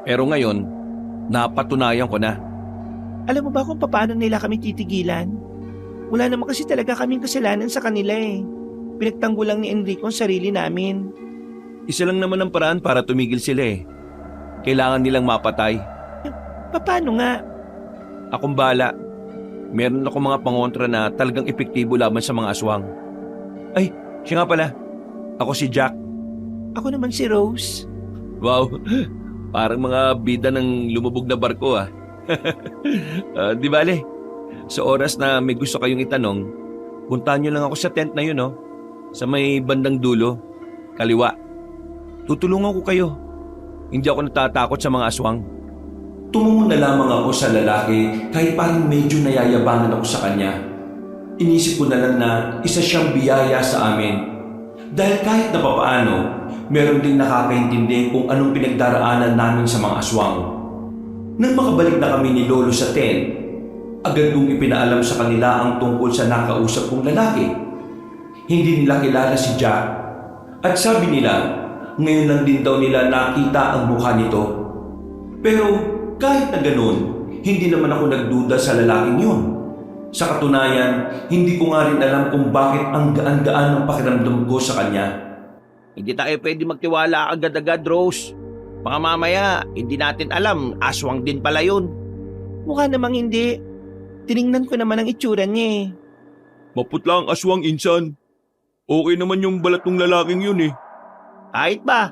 Pero ngayon, napatunayan ko na. Alam mo ba kung paano nila kami titigilan? Wala naman kasi talaga kaming kasalanan sa kanila eh. Pinagtanggol lang ni Enrico ang sarili namin. Isa lang naman ang paraan para tumigil sila eh. Kailangan nilang mapatay. Paano nga? Akong bala. meron ako mga pangontra na talagang epektibo laban sa mga aswang. Ay, siya nga pala. Ako si Jack. Ako naman si Rose. Wow, parang mga bida ng lumubog na barko ah. Di bale, sa oras na may gusto kayong itanong, puntahan nyo lang ako sa tent na yun, no? Sa may bandang dulo, kaliwa. Tutulungan ko kayo. Hindi ako natatakot sa mga aswang. Tumungo na lamang ako sa lalaki kahit parang medyo nayayabangan ako sa kanya. Inisip ko na lang na isa siyang biyaya sa amin. Dahil kahit na papaano, meron ding nakakaintindi kung anong pinagdaraanan namin sa mga aswang. Nang makabalik na kami ni Lolo sa tent, agad kong ipinaalam sa kanila ang tungkol sa nakausap kong lalaki. Hindi nila kilala si Jack. At sabi nila, ngayon lang din daw nila nakita ang mukha nito. Pero kahit na ganun, hindi naman ako nagduda sa lalaking yun. Sa katunayan, hindi ko nga rin alam kung bakit ang gaan-gaan ng pakiramdam ko sa kanya. Hindi tayo pwede magtiwala agad-agad, Rose. Baka mamaya, hindi natin alam, aswang din pala yun. Mukha namang hindi. Tiningnan ko naman ang itsura niya eh. Maputla ang aswang, insan. Okay naman yung balat ng lalaking yun eh. Kahit ba,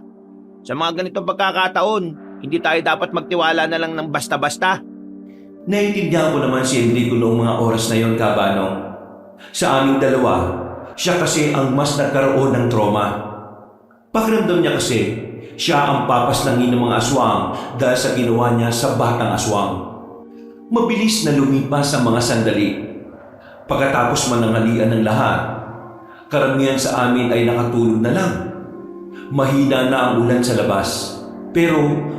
sa mga ganitong pagkakataon, hindi tayo dapat magtiwala na lang ng basta-basta. Naiintindihan ko naman si Enrico noong mga oras na yon, Kabanong. Sa aming dalawa, siya kasi ang mas nagkaroon ng trauma. Pakiramdam niya kasi, siya ang papaslangin ng mga aswang dahil sa ginawa niya sa batang aswang. Mabilis na lumipas ang mga sandali. Pagkatapos mananghalian ng lahat, karamihan sa amin ay nakatulog na lang. Mahina na ang ulan sa labas, pero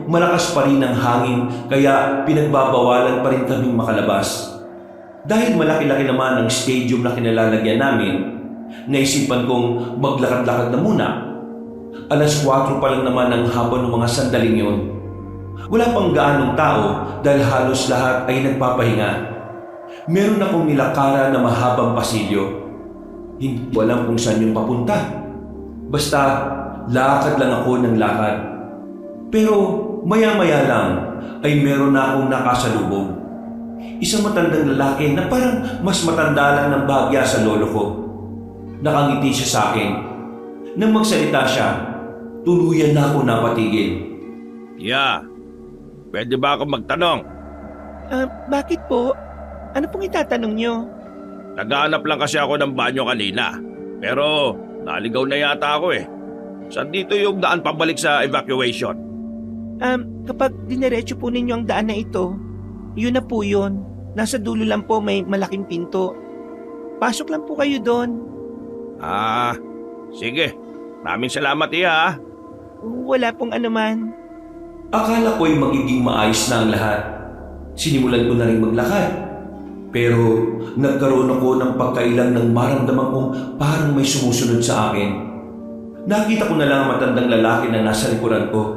malakas pa rin ang hangin kaya pinagbabawalan pa rin kaming makalabas. Dahil malaki-laki naman ang stadium na kinalalagyan namin, naisipan kong maglakad-lakad na muna. 4:00 pa lang naman ang hapon ng mga sandaling yun. Wala pang gaanong tao dahil halos lahat ay nagpapahinga. Meron akong nilakara na mahabang pasilyo. Hindi ko alam kung saan yung papunta. Basta lakad lang ako ng lakad. Pero maya-maya lang ay meron na akong nakasalubong. Isang matandang lalaki na parang mas matanda lang ng bahagya sa lolo ko. Nakangiti siya sa akin. Nang magsalita siya, tuluyan na ako napatigil. Yeah, pwede ba ako magtanong? Bakit po? Ano pong itatanong niyo? Naghahanap lang kasi ako ng banyo kanina. Pero naligaw na yata ako eh. Saan dito yung daan pabalik sa evacuation? Kapag dinerecho po ninyo ang daan na ito, yun na po yun. Nasa dulo lang po may malaking pinto. Pasok lang po kayo doon. Sige. Maraming salamat ha. Wala pong anuman. Akala ko'y magiging maayos na ang lahat. Sinimulan ko na rin maglakad. Pero nagkaroon ako ng pagkailang ng maramdaman kong parang may sumusunod sa akin. Nakita ko na lang ang matandang lalaki na nasa likuran ko.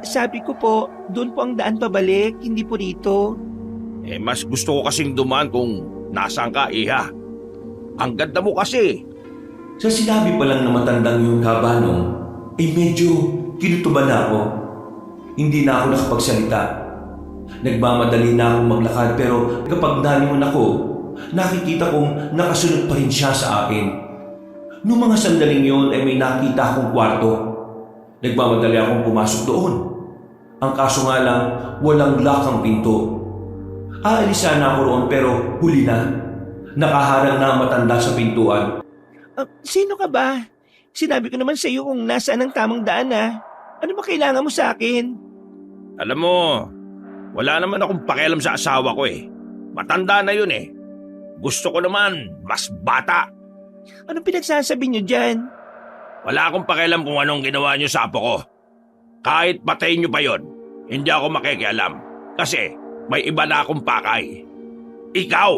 Sabi ko po, doon po ang daan pabalik, hindi po dito. Mas gusto ko kasing dumaan kung nasaan ka, iha. Ang ganda mo kasi. Sa sinabi pa lang na matandang yung Kabanong, ay medyo kinutuban na ako. Hindi na ako nakapagsalita. Nagmamadali na akong maglakad pero kapag nalingon ako, nakikita kong nakasunod pa rin siya sa akin. Noong mga sandaling yun ay may nakita akong kwarto. Nagmamadali akong pumasok doon. Ang kaso nga lang, walang lock ang pinto. Aalis sana ako roon pero huli na. Nakaharang na ang matanda sa pintuan. Sino ka ba? Sinabi ko naman sa iyo kung nasaan ang tamang daan Ano ba kailangan mo sa akin? Alam mo, wala naman akong pakialam sa asawa ko eh. Matanda na yun eh. Gusto ko naman, mas bata. Anong pinagsasabi niyo dyan? Wala akong pakialam kung anong ginawa niyo sa apo ko. Kahit patayin niyo pa yon, hindi ako makikialam. Kasi may iba na akong pakay. Ikaw!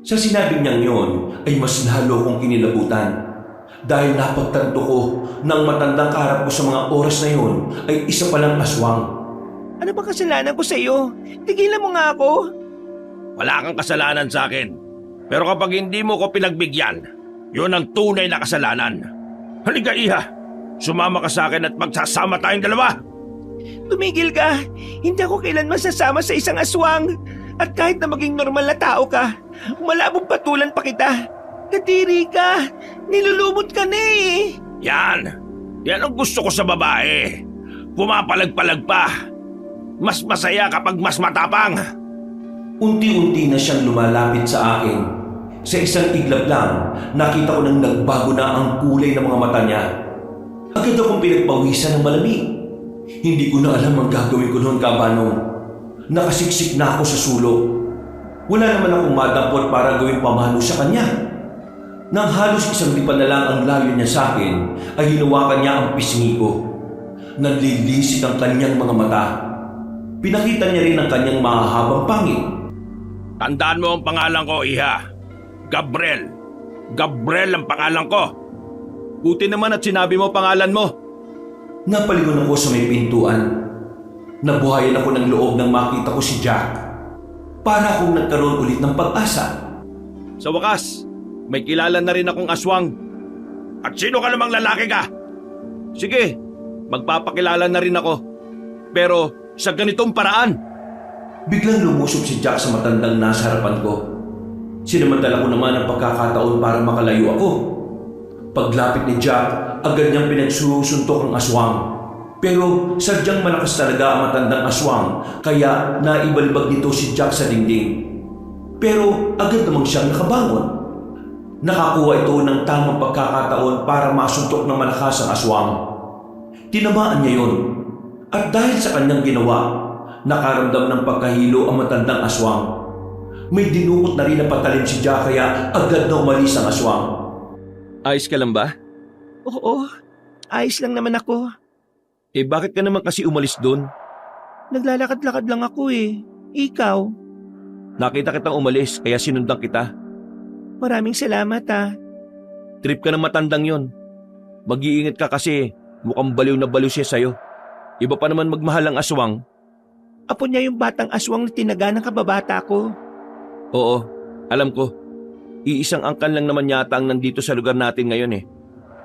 Sa sinabi niyang yon ay mas lalo kong kinilabutan. Dahil napagtanto ko ng matandang kaharap ko sa mga oras na yon ay isa palang aswang. Ano ba kasalanan ko sa iyo? Tigilan mo nga ako. Wala kang kasalanan sa akin. Pero kapag hindi mo ko pinagbigyan, yun ang tunay na kasalanan. Halika, iha. Sumama ka sa akin at magsasama tayong dalawa. Tumigil ka. Hindi ako kailan masasama sa isang aswang. At kahit na maging normal na tao ka, malabong patulan pa kita. Katiri ka, nilulumot ka na eh. Yan! Yan ang gusto ko sa babae. Pumapalag-palag pa. Mas masaya kapag mas matapang. Unti-unti na siyang lumalapit sa akin. Sa isang iglap lang, nakita ko nang nagbago na ang kulay ng mga mata niya. Agad akong pinagpawisan ng malamig. Hindi ko na alam ang gagawin ko noon, Kabanong. Nakasiksik na ako sa sulok. Wala naman akong madampot para gawing pamano sa kanya. Nang halos isang lipa na lang ang layo niya sa akin, ay hinawakan niya ang pisngi ko. Nanlilisit ang kanyang mga mata. Pinakita niya rin ang kanyang mahahabang pangit. Tandaan mo ang pangalan ko, Iha. Gabriel. Gabriel ang pangalan ko. Buti naman at sinabi mo pangalan mo. Napalingon ako sa may pintuan. Nabuhayan ako ng loob nang makita ko si Jack. Para akong nagkaroon ulit ng pag-asa. Sa wakas, may kilala na rin akong aswang. At sino ka namang lalaki ka? Sige, magpapakilala na rin ako. Pero sa ganitong paraan. Biglang lumusob si Jack sa matandang nasa harapan ko. Sinamantala ko naman ang pagkakataon para makalayo ako. Paglapit ni Jack, agad niyang pinagsusuntok ang aswang. Pero sadyang malakas talaga ang matandang aswang, kaya naibalibag nito si Jack sa dingding. Pero agad namang siyang nakabangon. Nakakuha ito ng tamang pagkakataon para masuntok ng malakas ang aswang. Tinamaan niya yun. At dahil sa kanyang ginawa, nakaramdam ng pagkahilo ang matandang aswang. May dinukot na rin na patalim si Jack kaya agad na umalis ang aswang. Ayos ka lang ba? Oo, ayos lang naman ako. Eh bakit ka naman kasi umalis doon? Naglalakad-lakad lang ako eh. Ikaw, Nakita kitang umalis kaya sinundan kita. maraming salamat ah. Trip ka ng matandang yon. Mag-iingat ka kasi mukhang baliw na baliw siya sa'yo. Iba pa naman magmahal ang aswang. Apo niya yung batang aswang na tinaga ng kababata ko. Oo, alam ko. Iisang angkan lang naman yata ang nandito sa lugar natin ngayon eh.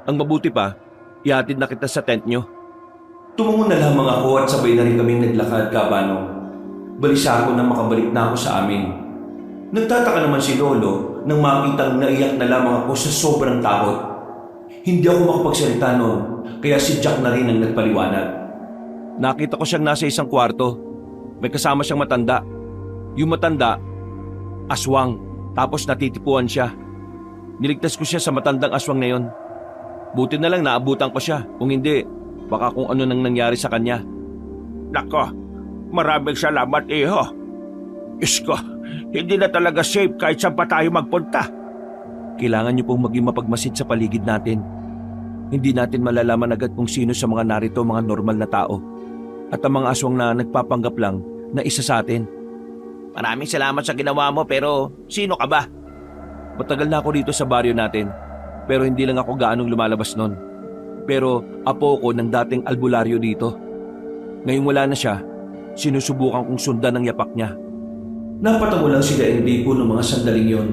Ang mabuti pa, ihatid na kita sa tent nyo. Tumungo na lamang ako at sabay na rin kaming naglakad, Kabanong. Balisa ako nang makabalik na ako sa amin. Nagtataka naman si Lolo nang makitang naiyak na lamang ako sa sobrang takot. Hindi ako makapagsalita noon, kaya si Jack na rin ang nagpaliwanag. Nakita ko siyang nasa isang kwarto. May kasama siyang matanda. Yung matanda, aswang, tapos natitipuan siya. Niligtas ko siya sa matandang aswang na yon. Buti na lang naabutan ko siya. Kung hindi, baka kung ano nang nangyari sa kanya. Nako, maraming salamat, Iho. Diyos ko, hindi na talaga safe kahit saan pa tayo magpunta. Kailangan niyo pong maging mapagmasid sa paligid natin. Hindi natin malalaman agad kung sino sa mga narito mga normal na tao. At ang mga aswang na nagpapanggap lang na isa sa atin. Maraming salamat sa ginawa mo pero sino ka ba? Matagal na ako dito sa baryo natin, pero hindi lang ako gaanong lumalabas nun. Pero apo ko ng dating albularyo dito. Ngayong wala na siya, sinusubukan kong sundan ang yapak niya. Napatago lang sila Enrico ng mga sandaling yon.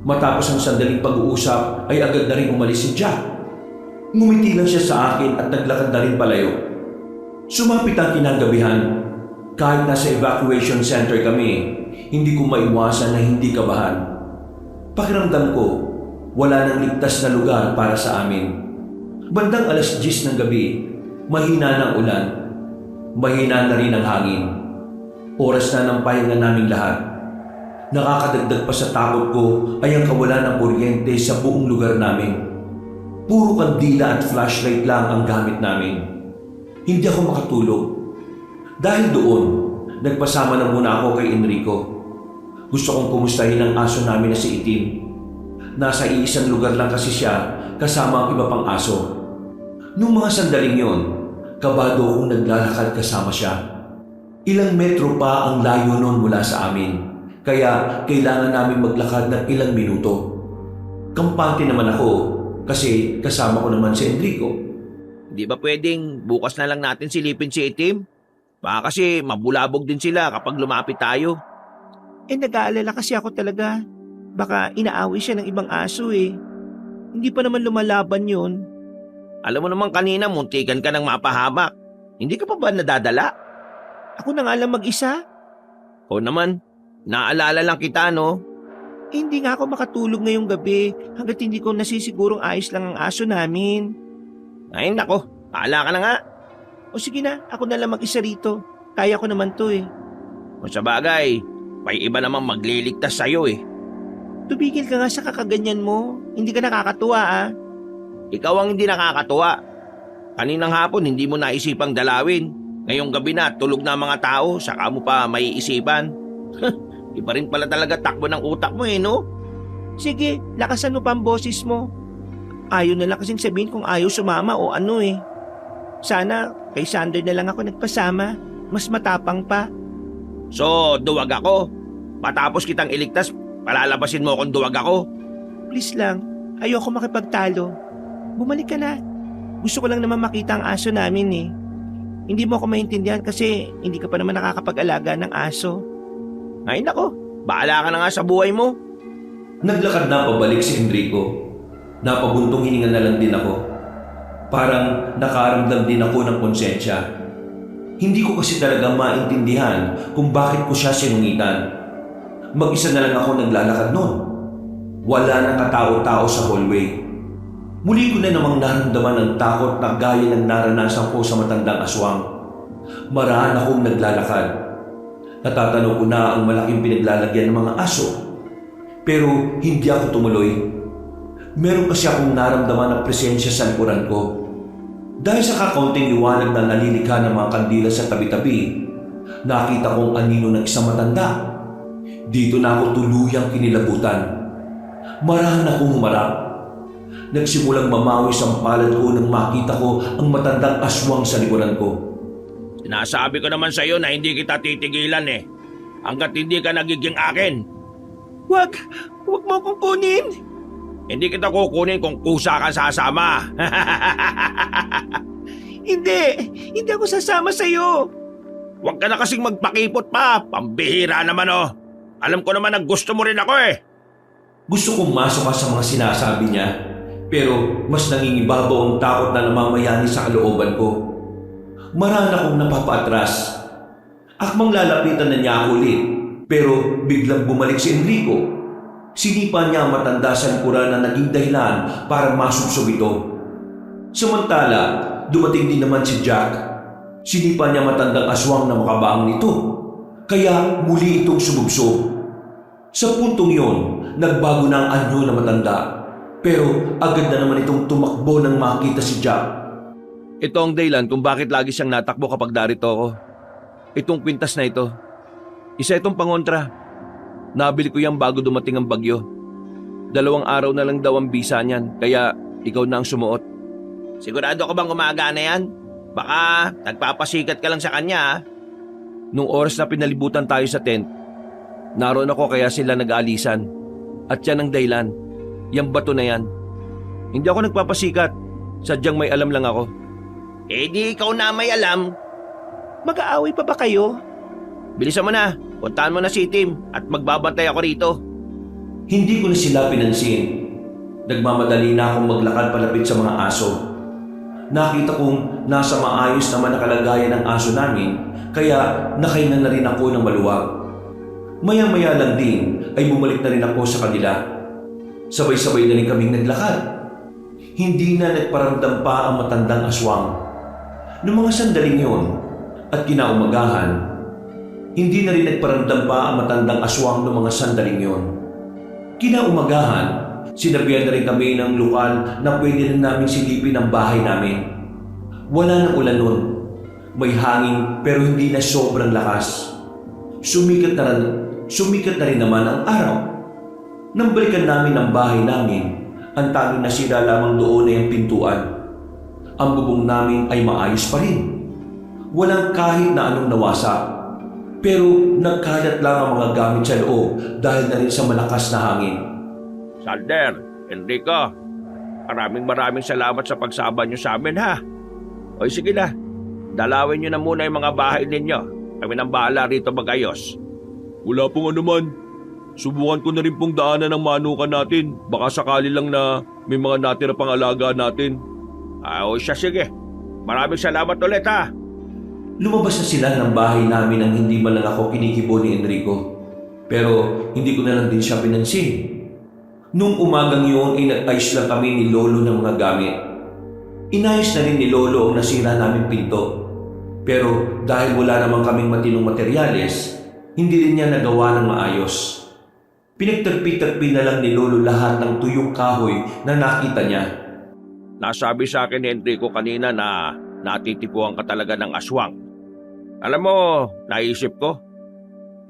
Matapos ang sandaling pag-uusap ay agad na rin umalis si Jack. Ngumiti lang siya sa akin at naglakad na rin palayo. Sumapit ang kinagabihan. Kahit nasa evacuation center kami, hindi ko maiwasan na hindi kabahan. Pakiramdam ko, wala nang ligtas na lugar para sa amin. Bandang 10:00 ng gabi, mahina ng ulan. Mahina na rin ang hangin. Oras na ng pahinga naming lahat. Nakakadagdag pa sa takot ko ay ang kawalan ng kuryente sa buong lugar namin. Puro kandila at flashlight lang ang gamit namin. Hindi ako makatulog. Dahil doon, nagpasama na muna ako kay Enrico. Gusto kong kumustahin ang aso namin na si Itim. Nasa iisang lugar lang kasi siya kasama ang iba pang aso. Nung mga sandaling yon, kabado akong naglalakad kasama siya. Ilang metro pa ang layo noon mula sa amin, kaya kailangan namin maglakad ng ilang minuto. Kampante naman ako kasi kasama ko naman si Enrico. Di ba pwedeng bukas na lang natin silipin si Itim? Baka kasi mabulabog din sila kapag lumapit tayo. Nag-aalala kasi ako talaga. Baka inaaway siya ng ibang aso eh. Hindi pa naman lumalaban yun. Alam mo naman kanina muntikan ka ng mapahamak. Hindi ka pa ba nadadala? Ako na nga lang mag-isa. O naman, Naalala lang kita, no? Hindi nga ako makatulog ngayong gabi hanggat hindi ko nasisigurong ayos lang ang aso namin. Ay, nako. Paala ka na nga. O sige na, ako na lang mag-isa rito. Kaya ko naman to eh. Kung sa bagay, may iba namang magliligtas sa'yo eh. Tumigil ka nga sa kakaganyan mo. Hindi ka nakakatuwa ah. Ikaw ang hindi nakakatuwa. Kaninang hapon hindi mo naisipang dalawin. Ngayong gabi na tulog na ang mga tao, saka mo pa maiisipan. Iba rin pala talaga takbo ng utak mo eh, no? Sige, lakasan mo pa ang boses mo. Ayaw na lang kasing sabihin kung ayaw sumama o ano eh. Sana kay Sander na lang ako nagpasama. Mas matapang pa. So, duwag ako. Matapos kitang iligtas, palalabasin mo kung duwag ako. Please lang, ayoko makipagtalo. Bumalik ka na. Gusto ko lang naman makita ang aso namin eh. Hindi mo ako maintindihan kasi hindi ka pa naman nakakapag-alaga ng aso. Ay nako, bahala ka na nga sa buhay mo. Naglakad na pabalik si Enrico. Napabuntong hininga na lang din ako. Parang nakaramdam din ako ng konsensya. Hindi ko kasi talaga maintindihan kung bakit ko siya sinungitan. Mag-isa na lang ako naglalakad noon. Wala nang katao-tao sa hallway. Muli ko na namang naramdaman ang takot na gaya ng naranasan ko sa matandang aswang. Maraan akong naglalakad. Natatanaw ko na ang malaking pinaglalagyan ng mga aso. Pero hindi ako tumuloy. Meron kasi akong naramdaman na presensya sa likuran ko. Dahil sa kakaunting liwanag na nalilikha ng mga kandila sa tabi-tabi, nakita kong anino ng isang matanda. Dito na ako tuluyang kinilabutan. Marahan akong humarap. Nagsimulang mamawis ang palad ko nang makita ko ang matandang aswang sa likuran ko. Sinasabi ko naman sa'yo na hindi kita titigilan eh. Hanggat hindi ka nagiging akin. Wag mo akong kunin. Hindi kita kukunin kung kusa ka sasama. Hindi ako sasama sa'yo. Huwag ka na kasing magpakipot pa. Pambihira naman oh. Alam ko naman na gusto mo rin ako eh. Gusto kong masok sa mga sinasabi niya, pero mas nangingibabaw ang takot na namamayani sa kalooban ko. Marami akong napapaatras. Akmang lalapitan na niya ako ulit, pero biglang bumalik si Enrico. Sinipa niya ang matanda sa likuran na naging dahilan para masubsob ito. Samantala, dumating din naman si Jack. Sinipa niya matandang aswang na makabaang nito, kaya muli itong sumubsob. Sa puntong yon, nagbago na ang anyo na matanda, pero agad na naman itong tumakbo nang makita si Jack. Ito ang dahilan kung bakit lagi siyang natakbo kapag darito ako. Itong kwintas na ito. Isa itong pangontra. Nabili ko yan bago dumating ang bagyo. 2 araw na lang daw ang bisa niyan, kaya ikaw na ang sumuot. Sigurado ka bang gumagana yan? Baka nagpapasikat ka lang sa kanya ah. Nung oras na pinalibutan tayo sa tent, naroon ako kaya sila nag-aalisan. At yan ang dahilan. Yang bato na yan. Hindi ako nagpapasikat. Sadyang may alam lang ako. Eh di ikaw na may alam. Mag-aaway pa ba kayo? Bilisan mo na. Puntahan mo na si Tim at magbabantay ako rito. Hindi ko na sila pinansin. Nagmamadali na akong maglakad palapit sa mga aso. Nakita kong nasa maayos naman na kalagayan ng aso namin, kaya nakahinga na rin ako ng maluwag. Maya-maya lang din ay bumalik na rin ako sa kanila. Sabay-sabay na rin kaming naglakad. Hindi na nagparamdam pa ang matandang aswang. Noong mga sandaling yun at kinaumagahan, hindi na rin nagparamdam pa ang matandang aswang noong mga sandaling yun. Kinaumagahan, sinabihan na rin kami ng lokal na pwede rin namin silipin ang bahay namin. Wala nang ulan nun. May hangin pero hindi na sobrang lakas. Sumikat na rin naman ang araw. Nang balikan namin ang bahay namin, ang tanging nasira lamang doon ay ang pintuan. Ang bubong namin ay maayos pa rin. Walang kahit na anong nawasak. Pero nagkalat lang ang mga gamit sa loob dahil na rin sa malakas na hangin. Sander, Enrico, maraming salamat sa pagsama niyo sa amin ha. O sige na, dalawin niyo na muna yung mga bahay ninyo. Kami nang bahala rito mag-ayos. Wala pong anuman. Subukan ko na rin pong daanan ng manukan natin. Baka sakali lang na may mga natira pang alaga natin. O siya sige. Maraming salamat ulit ha. Lumabas na sila ng bahay namin nang hindi man lang ako kinikibo ni Enrico. Pero hindi ko na lang din siya pinansin. Nung umagang yun ay nag-ayos lang kami ni Lolo ng mga gamit. Inayos na rin ni Lolo ang nasira naming pinto. Pero dahil wala naman kaming matinong materyales, hindi rin niya nagawa ng maayos. Pinagtagpi-tagpi na lang ni Lolo lahat ng tuyong kahoy na nakita niya. Nasabi sa akin ni Enrico kanina na natitipuan ka talaga ng aswang. Alam mo, naisip ko,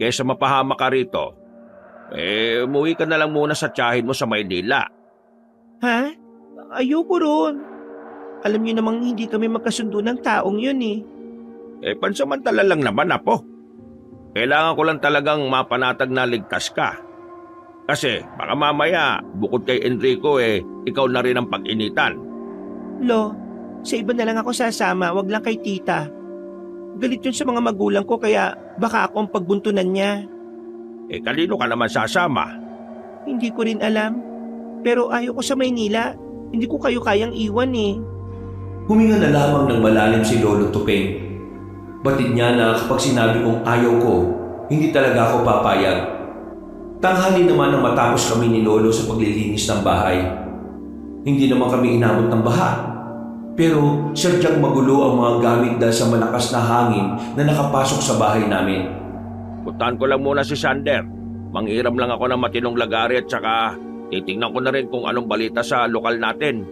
kesa mapahama ka rito, umuwi ka na lang muna sa tiyahin mo sa Maynila. Ha? Ayoko ron. Alam niyo namang hindi kami magkasundo ng taong yun eh. Pansamantala lang naman, Apo. Kailangan ko lang talagang mapanatag na ligtas ka. Kasi baka mamaya, bukod kay Enrico ikaw na rin ang pag-initan. Lo, sa iba na lang ako sasama, wag lang kay tita. Galit yun sa mga magulang ko kaya baka ako ang pagbuntunan niya. Kanino ka naman sasama? Hindi ko rin alam. Pero ayaw ko sa Maynila. Hindi ko kayo kayang iwan eh. Huminga na lamang ng malalim si Lolo Tupeng. Batid niya na kapag sinabi kong ayaw ko, hindi talaga ako papayag. Tanghali naman nang matapos kami ni Lolo sa paglilinis ng bahay. Hindi naman kami inabot ng baha. Pero sadyang magulo ang mga gamit dahil sa malakas na hangin na nakapasok sa bahay namin. Puntahan ko lang muna si Sander. Manghiram lang ako ng matinong lagari at saka titingnan ko na rin kung anong balita sa lokal natin.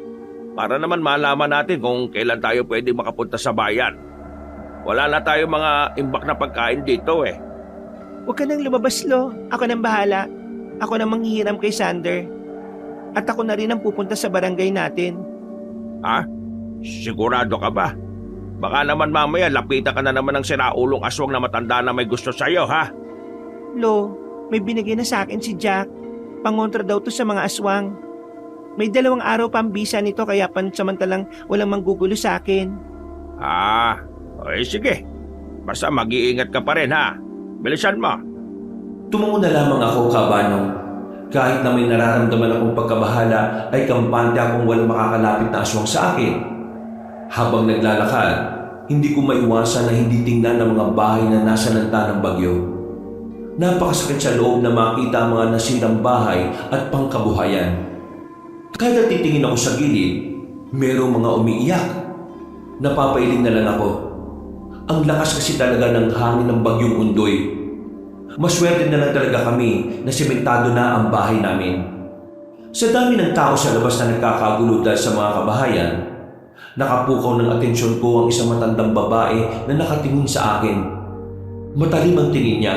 Para naman malaman natin kung kailan tayo pwede makapunta sa bayan. Wala na tayo mga imbak na pagkain dito eh. Huwag ka nang lumabas, Lo. Ako nang bahala. Ako nang manghihiram kay Sander. At ako na rin ang pupunta sa barangay natin. Ha? Sigurado ka ba? Baka naman mamaya lapitan ka na naman ng sinaulong aswang na matanda na may gusto sa'yo, ha? Lo, may binigay na sa akin si Jack. Pangontra daw to sa mga aswang. May 2 araw pang bisa nito kaya pansamantalang walang manggugulo sa akin. Sige. Basta mag-iingat ka pa rin, ha? Bilisan mo. Tumungo na lamang ako, Kabanong. Kahit na may nararamdaman akong pagkabahala ay kampante akong walang makakalapit na aswang sa akin. Habang naglalakad, hindi ko maiwasan na hindi tingnan ng mga bahay na nasa lanta ng bagyo. Napakasakit sa loob na makita ang mga nasirang bahay at pangkabuhayan. Kada titingin ako sa gilid, merong mga umiiyak. Napapailing na lang ako. Ang lakas kasi talaga ng hangin ng bagyong Undoy. Maswerte na lang talaga kami na sementado na ang bahay namin. Sa dami ng tao sa labas na nagkakagulo dahil sa mga kabahayan, nakapukaw ng atensyon ko ang isang matandang babae na nakatingin sa akin. Matalim ang tingin niya.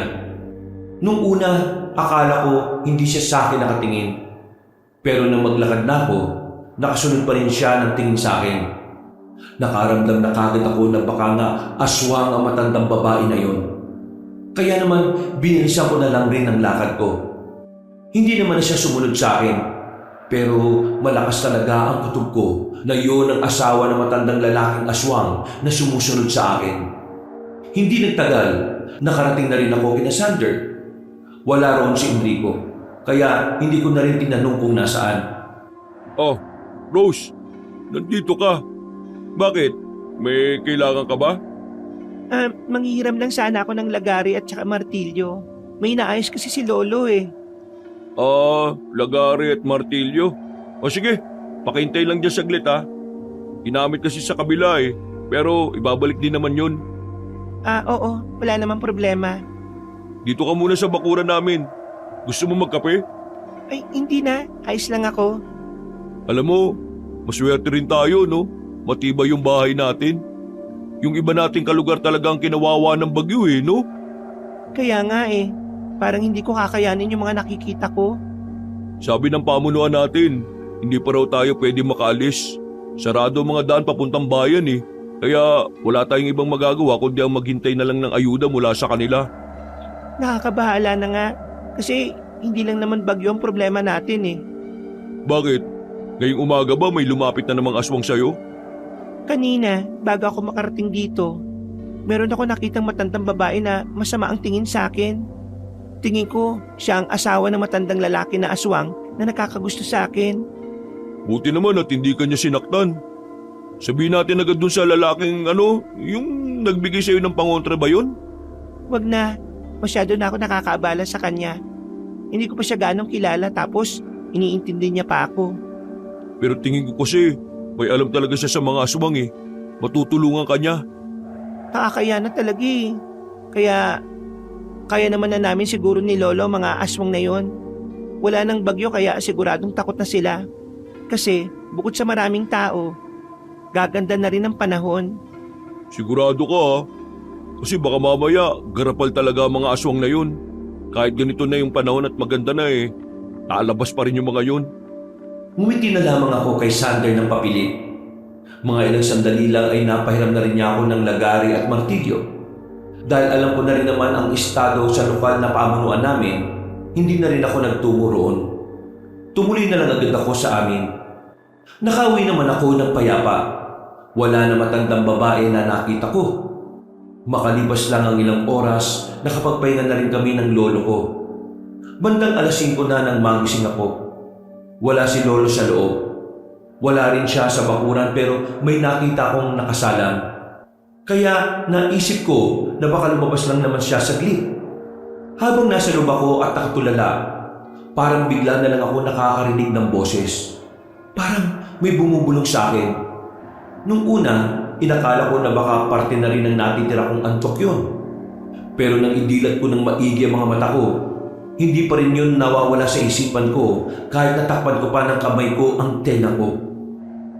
Nung una, akala ko hindi siya sa akin nakatingin. Pero nang maglakad na ako, nakasunod pa rin siya ng tingin sa akin. Nakaramdam na kagad ako na baka nga aswang ang matandang babae na yon. Kaya naman, binilisan ko na lang rin ang lakad ko. Hindi naman na siya sumunod sa akin. Pero malakas talaga ang kutob ko na yun ang asawa ng matandang lalaking aswang na sumusunod sa akin. Hindi nagtagal, nakarating na rin ako kina Sander. Wala roon si Enrico, kaya hindi ko na rin tinanong kung nasaan. Oh, Rose, nandito ka. Bakit? May kailangan ka ba? Manghihiram lang sana ako ng lagari at saka martilyo. May inaayos kasi si Lolo eh. Lagari at martilyo. O sige, pakintay lang dyan saglit ha. Ginamit kasi sa kabila eh, pero ibabalik din naman yun. Oo, wala namang problema. Dito ka muna sa bakuran namin. Gusto mo magkape? Ay, hindi na. Ayos lang ako. Alam mo, maswerte rin tayo no? Matibay yung bahay natin. Yung iba nating kalugar talagang kinawawa ng bagyo eh, no? Kaya nga eh, parang hindi ko kakayanin yung mga nakikita ko. Sabi ng pamunuan natin, hindi pa raw tayo pwede makaalis. Sarado ang mga daan papuntang bayan eh. Kaya wala tayong ibang magagawa kundi ang maghintay na lang ng ayuda mula sa kanila. Nakakabahala na nga. Kasi hindi lang naman bagyo ang problema natin eh. Bakit? Ngayong umaga ba may lumapit na namang aswang sa'yo? Kanina, bago ako makarating dito, meron ako nakitang matandang babae na masama ang tingin sa akin. Tingin ko, siya ang asawa ng matandang lalaki na aswang na nakakagusto sa akin. Buti naman at hindi ka niya sinaktan. Sabihin natin agad dun sa lalaking yung nagbigay sa'yo ng pangontra ba yun? Wag na, masyado na ako nakakaabala sa kanya. Hindi ko pa siya ganong kilala tapos iniintindi niya pa ako. Pero tingin ko kasi, may alam talaga siya sa mga aswang eh. Matutulungan ka niya. Nakakaya na talaga eh. Kaya naman na namin siguro ni Lolo mga aswang na yon. Wala nang bagyo kaya siguradong takot na sila. Kasi bukod sa maraming tao, gaganda na rin ang panahon. Sigurado ka ha? Kasi baka mamaya, garapal talaga ang mga aswang na yun. Kahit ganito na yung panahon at maganda na eh, lalabas pa rin yung mga yun. Ngumiti na lamang ako kay Sander ng papilit. Mga ilang sandali lang ay napahiram na rin niya ako ng lagari at martilyo. Dahil alam ko na rin naman ang estado sa lokal na pamunuan namin, hindi na rin ako nagtungo roon. Tumuloy na lang agad ako sa amin. Nakauwi naman ako ng payapa. Wala na matandang babae na nakita ko. Makalipas lang ang ilang oras, nakapagpahinga na rin kami ng lolo ko. Bandang 5:00 na nang magising ako. Wala si lolo sa loob. Wala rin siya sa bakuran pero may nakita akong nakasalang. Kaya naisip ko na baka lumabas lang naman siya saglit. Habang nasa loob ako at nakatulala, parang bigla na lang ako nakakarinig ng boses. Parang may bumubulong sa akin. Nung una, inakala ko na baka parte na rin ng natitira kong antok yun. Pero nang idilat ko ng maigi ang mga mata ko, hindi pa rin yun nawawala sa isipan ko kahit natakpan ko pa ng kamay ko ang tenga ko.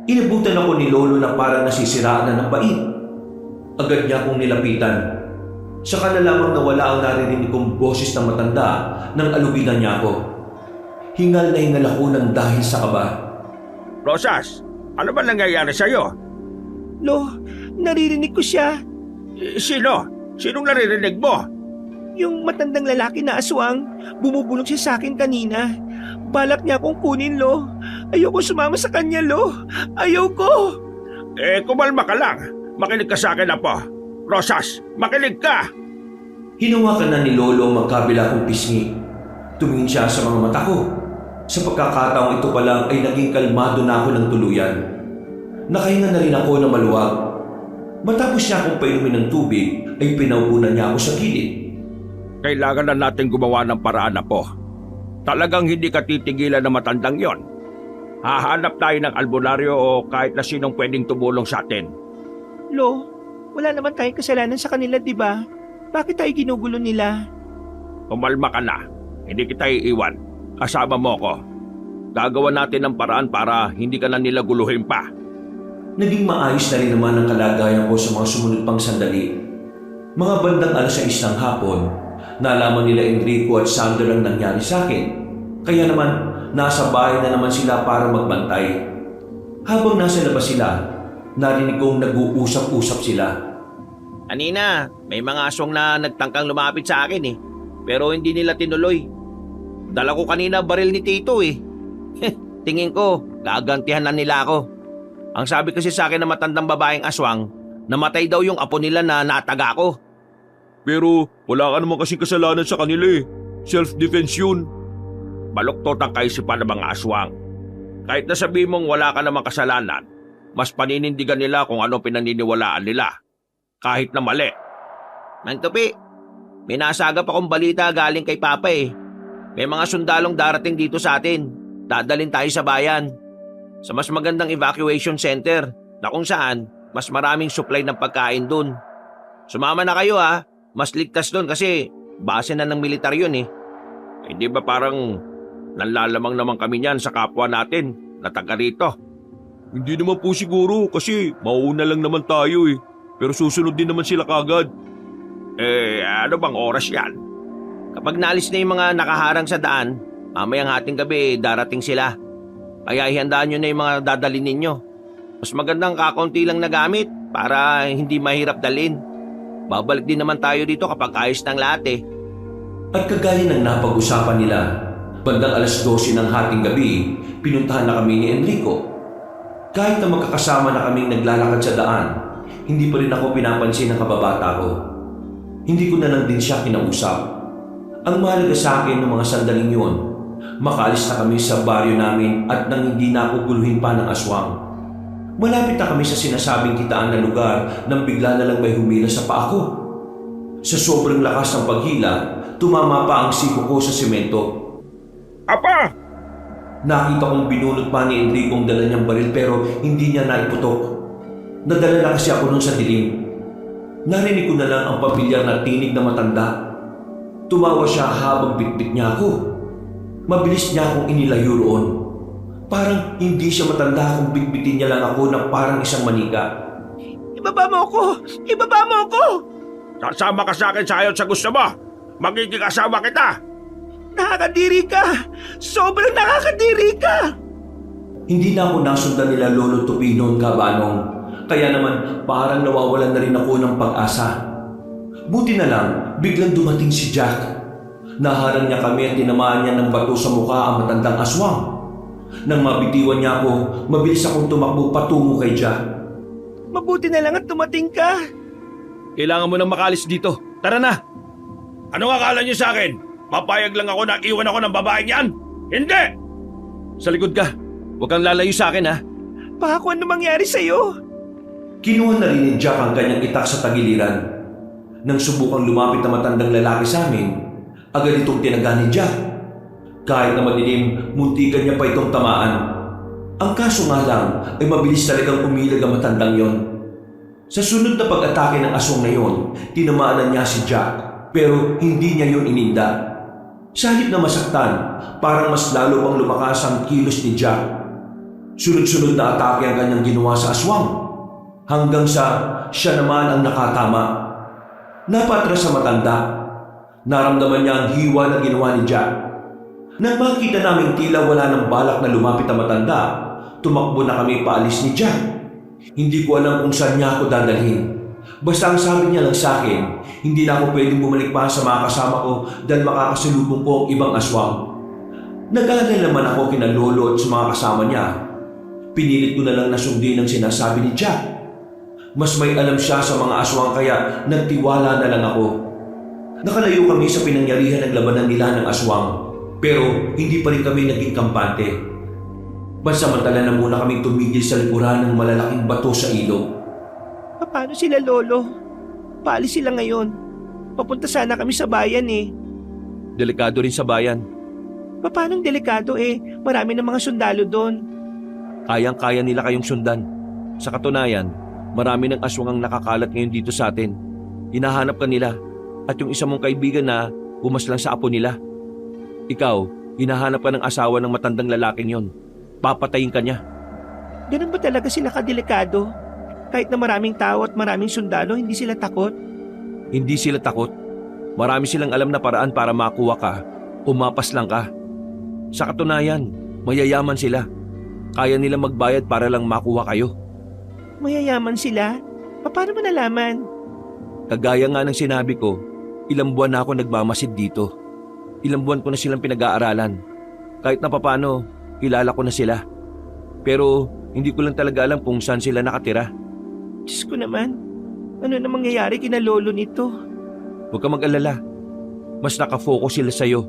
Inabutan ako ni Lolo na parang nasisiraan na ng bait. Agad niya akong nilapitan. Saka na lamang nawala ang naririnig kong boses ng matanda nang alubinan niya ako. Hingal na hingal ako ng dahil sa kaba. Rosas, ano ba nangyayari sa'yo? Lo, naririnig ko siya. Sino? Sinong naririnig mo? Yung matandang lalaki na aswang, bumubulong siya sa akin kanina. Balak niya akong kunin, Lo. Ayoko sumama sa kanya, Lo. Ayoko. Kumalma ka lang. Makinig ka sa akin, Apo. Rosas, makinig ka! Hinawakan na ni Lolo ang magkabila kong pisngi. Tumingin siya sa mga mata ko. Sa pagkakataong ito pa lang ay naging kalmado na ako ng tuluyan. Nakahinga na rin ako ng maluwag. Matapos niya akong painumin ng tubig, ay pinaupunan niya ako sa gilid. Kailangan na natin gumawa ng paraan, Apo. Talagang hindi ka titigilan na matandang yon. Hahanap tayo ng albularyo o kahit na sinong pwedeng tumulong sa atin. Lo, wala naman tayong kasalanan sa kanila, di ba? Bakit tayo ginugulo nila? Kumalma ka na. Hindi kita iiwan. Kasama mo ko. Gagawa natin ng paraan para hindi ka na nila guluhin pa. Naging maayos na rin naman ang kalagayan ko sa mga sumunod pang sandali. Mga bandang 6:00 ng hapon, nalaman nila Enrico at Sander ang nangyari sa akin. Kaya naman, nasa bahay na naman sila para magbantay. Habang nasa labas sila, narinig kong nag-uusap-usap sila. Kanina, may mga aswang na nagtangkang lumapit sa akin eh. Pero hindi nila tinuloy. Dala ko kanina baril ni Tito eh. Tingin ko, gagantihan na nila ako. Ang sabi kasi sa akin ng matandang babaeng aswang, namatay daw yung apo nila na nataga ko. Pero wala ka naman kasing kasalanan sa kanila eh. Self-defense yun. Baluktot ang kaisipan ng mga aswang. Kahit nasabihin mong wala ka namang kasalanan, mas paninindigan nila kung ano pinaniniwalaan nila. Kahit na mali. Mang Tupi, may nasagap akong balita galing kay Papa eh. May mga sundalong darating dito sa atin. Dadalhin tayo sa bayan. Sa mas magandang evacuation center na kung saan mas maraming supply ng pagkain dun. Sumama na kayo ha. Mas ligtas dun kasi base na ng militar yun eh. Hindi ba parang nanlalamang naman kami niyan sa kapwa natin na taga rito? Hindi naman po siguro kasi mauuna lang naman tayo eh. Pero susunod din naman sila kagad. Ano bang oras yan? Kapag naalis na yung mga nakaharang sa daan, mamayang hating gabi darating sila. Kaya ihandaan nyo na yung mga dadalhin ninyo. Mas magandang kakaunti lang na gamit para hindi mahirap dalhin. Babalik din naman tayo dito kapag ayos ng lahat eh. At kagaya ng napag-usapan nila, bandang 12:00 ng hating gabi, pinuntahan na kami ni Enrico. Kahit na magkakasama na kaming naglalakad sa daan, hindi pa rin ako pinapansin ng kababata ko. Hindi ko na lang din siya kinausap. Ang mahalaga sa akin ng mga sandaling yun, makaalis na kami sa baryo namin at nang hindi na ako guluhin pa ng aswang. Malapit na kami sa sinasabing kitaan na lugar nang bigla na lang may humila sa paa ko. Sa sobrang lakas ng paghila, tumama pa ang siko ko sa semento. Apa! Nakita kong binunot pa ni Enrico ang dala niyang baril pero hindi niya naiputok. Nadala na kasi ako nun sa dilim. Narinig ko na lang ang pamilyar na tinig na matanda. Tumawa siya habang bitbit niya ako. Mabilis niya akong inilayo roon. Parang hindi siya matanda kung bitbitin niya lang ako na parang isang manika. Ibaba mo ako! Ibaba mo ako! Sasama ka sa akin sa ayaw sa gusto mo. Magiging asawa kita. Nakakadiri ka! Sobrang nakakadiri ka! Hindi na ako nasundan nila Lolo Tupi noon, Kabanong. Kaya naman parang nawawalan na rin ako ng pag-asa. Buti na lang, biglang dumating si Jack. Naharang niya kami at tinamaan niya ng bato sa mukha ang matandang aswang. Nang mabitiwan niya ako, mabilis akong tumakbo patungo kay Jack. Mabuti na lang at dumating ka. Kailangan mo nang makalis dito. Tara na! Anong akala niyo sa akin? Papayag lang ako na iwan ako ng babaeng yan? Hindi! Sa likod ka. Huwag kang lalayo sa akin, ha? Paco, ano mangyari sa'yo? Kinuha na rin ni Jack ang kanyang itak sa tagiliran. Nang subukang lumapit na matandang lalaki sa amin, agad itong tinaga ni Jack. Kahit na madilim, muntikan niya pa itong tamaan. Ang kaso nga lang ay mabilis talagang umilag ang matandang yon. Sa sunod na pag-atake ng aswang na yon, tinamaan niya si Jack pero hindi niya yon ininda. Sa halip na masaktan, parang mas lalo pang lumakas ang kilos ni Jack. Sunod-sunod na atake ang kanyang ginawa sa aswang. Hanggang sa siya naman ang nakatama. Napatras sa matanda. Naramdaman niya ang hiwa na ginawa ni Jack. Nang makita naming tila wala ng balak na lumapit ang matanda, tumakbo na kami paalis ni Jack. Hindi ko alam kung saan niya ako dadalhin. Basta ang sabi niya lang sa akin, hindi na ako pwedeng bumalik pa sa mga kasama ko dahil makakasalubong ko ang ibang aswang. Nag-alala naman ako kina Lolo at sa mga kasama niya. Pinilit ko na lang na sundin ang sinasabi ni Jack. Mas may alam siya sa mga aswang kaya nagtiwala na lang ako. Nakalayo kami sa pinangyarihan ng labanan nila ng aswang. Pero hindi pa rin kami naging kampante. Pansamantala na muna kaming tumigil sa likuran ng malalaking bato sa ilog. Paano sila, Lolo? Paalis sila ngayon. Papunta sana kami sa bayan eh. Delikado rin sa bayan. Paanong delikado eh? Marami ng mga sundalo doon. Kayang-kaya nila kayong sundan. Sa katunayan, marami ng aswang ang nakakalat ngayon dito sa atin. Hinahanap ka nila at yung isa mong kaibigan na umaslang sa apo nila. Ikaw, hinahanap ka ng asawa ng matandang lalaking yon. Papatayin ka niya. Ganun ba talaga sila kadelikado? Kahit na maraming tao at maraming sundalo, hindi sila takot? Hindi sila takot. Marami silang alam na paraan para makuha ka. Umapas lang ka. Sa katunayan, mayayaman sila. Kaya nila magbayad para lang makuha kayo. Mayayaman sila? Paano mo nalaman? Kagaya nga ng sinabi ko, ilang buwan na ako nagmamasid dito. Ilang buwan ko na silang pinag-aaralan. Kahit na papano, kilala ko na sila. Pero hindi ko lang talaga alam kung saan sila nakatira. Diyos ko naman, ano na mangyayari kina Lolo nito? Huwag ka mag-alala. Mas nakafocus sila sa'yo.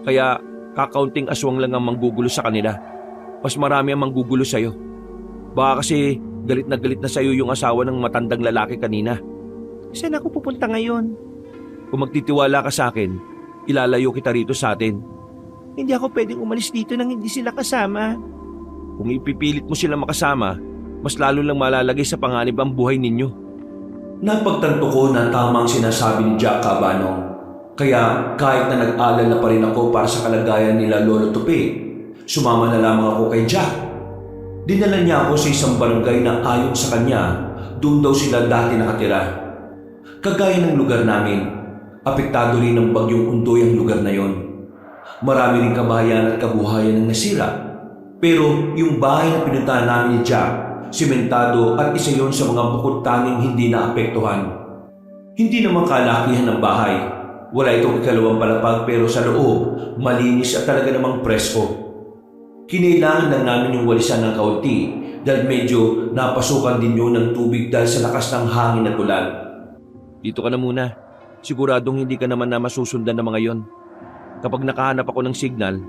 Kaya kakaunting aswang lang ang manggugulo sa kanila. Mas marami ang manggugulo sa'yo. Baka kasi galit na sa'yo yung asawa ng matandang lalaki kanina. Saan ako pupunta ngayon? Kung magtitiwala ka sa akin, ilalayo kita rito sa atin. Hindi ako pwedeng umalis dito nang hindi sila kasama. Kung ipipilit mo sila makasama, mas lalo lang malalagay sa panganib ang buhay ninyo. Napagtanto ko na tamang sinasabi ni Jack, Kabanong. Kaya kahit na nag-alala pa rin ako para sa kalagayan nila Lolo Tupi, sumama na lamang ako kay Jack. Dinala niya ako sa isang barangay na ayon sa kanya, doon daw sila dati nakatira. Kagaya ng lugar namin, apektado rin ng bagyong Undoy ang lugar na yon. Marami rin kabahayan at kabuhayan ang nasira. Pero yung bahay na pinuntahan namin ni Jack, simentado at isa yon sa mga bukod tanging hindi naapektuhan. Hindi naman kalakihan ng bahay. Wala itong ikalawang palapag pero sa loob, malinis at talaga namang presko. Kinailangan lang namin yung walisan ng kaunti dahil medyo napasukan din yun ng tubig dahil sa lakas ng hangin at ulan. Dito ka na muna. Siguradong hindi ka naman na masusundan ng mga yon. Kapag nakahanap ako ng signal,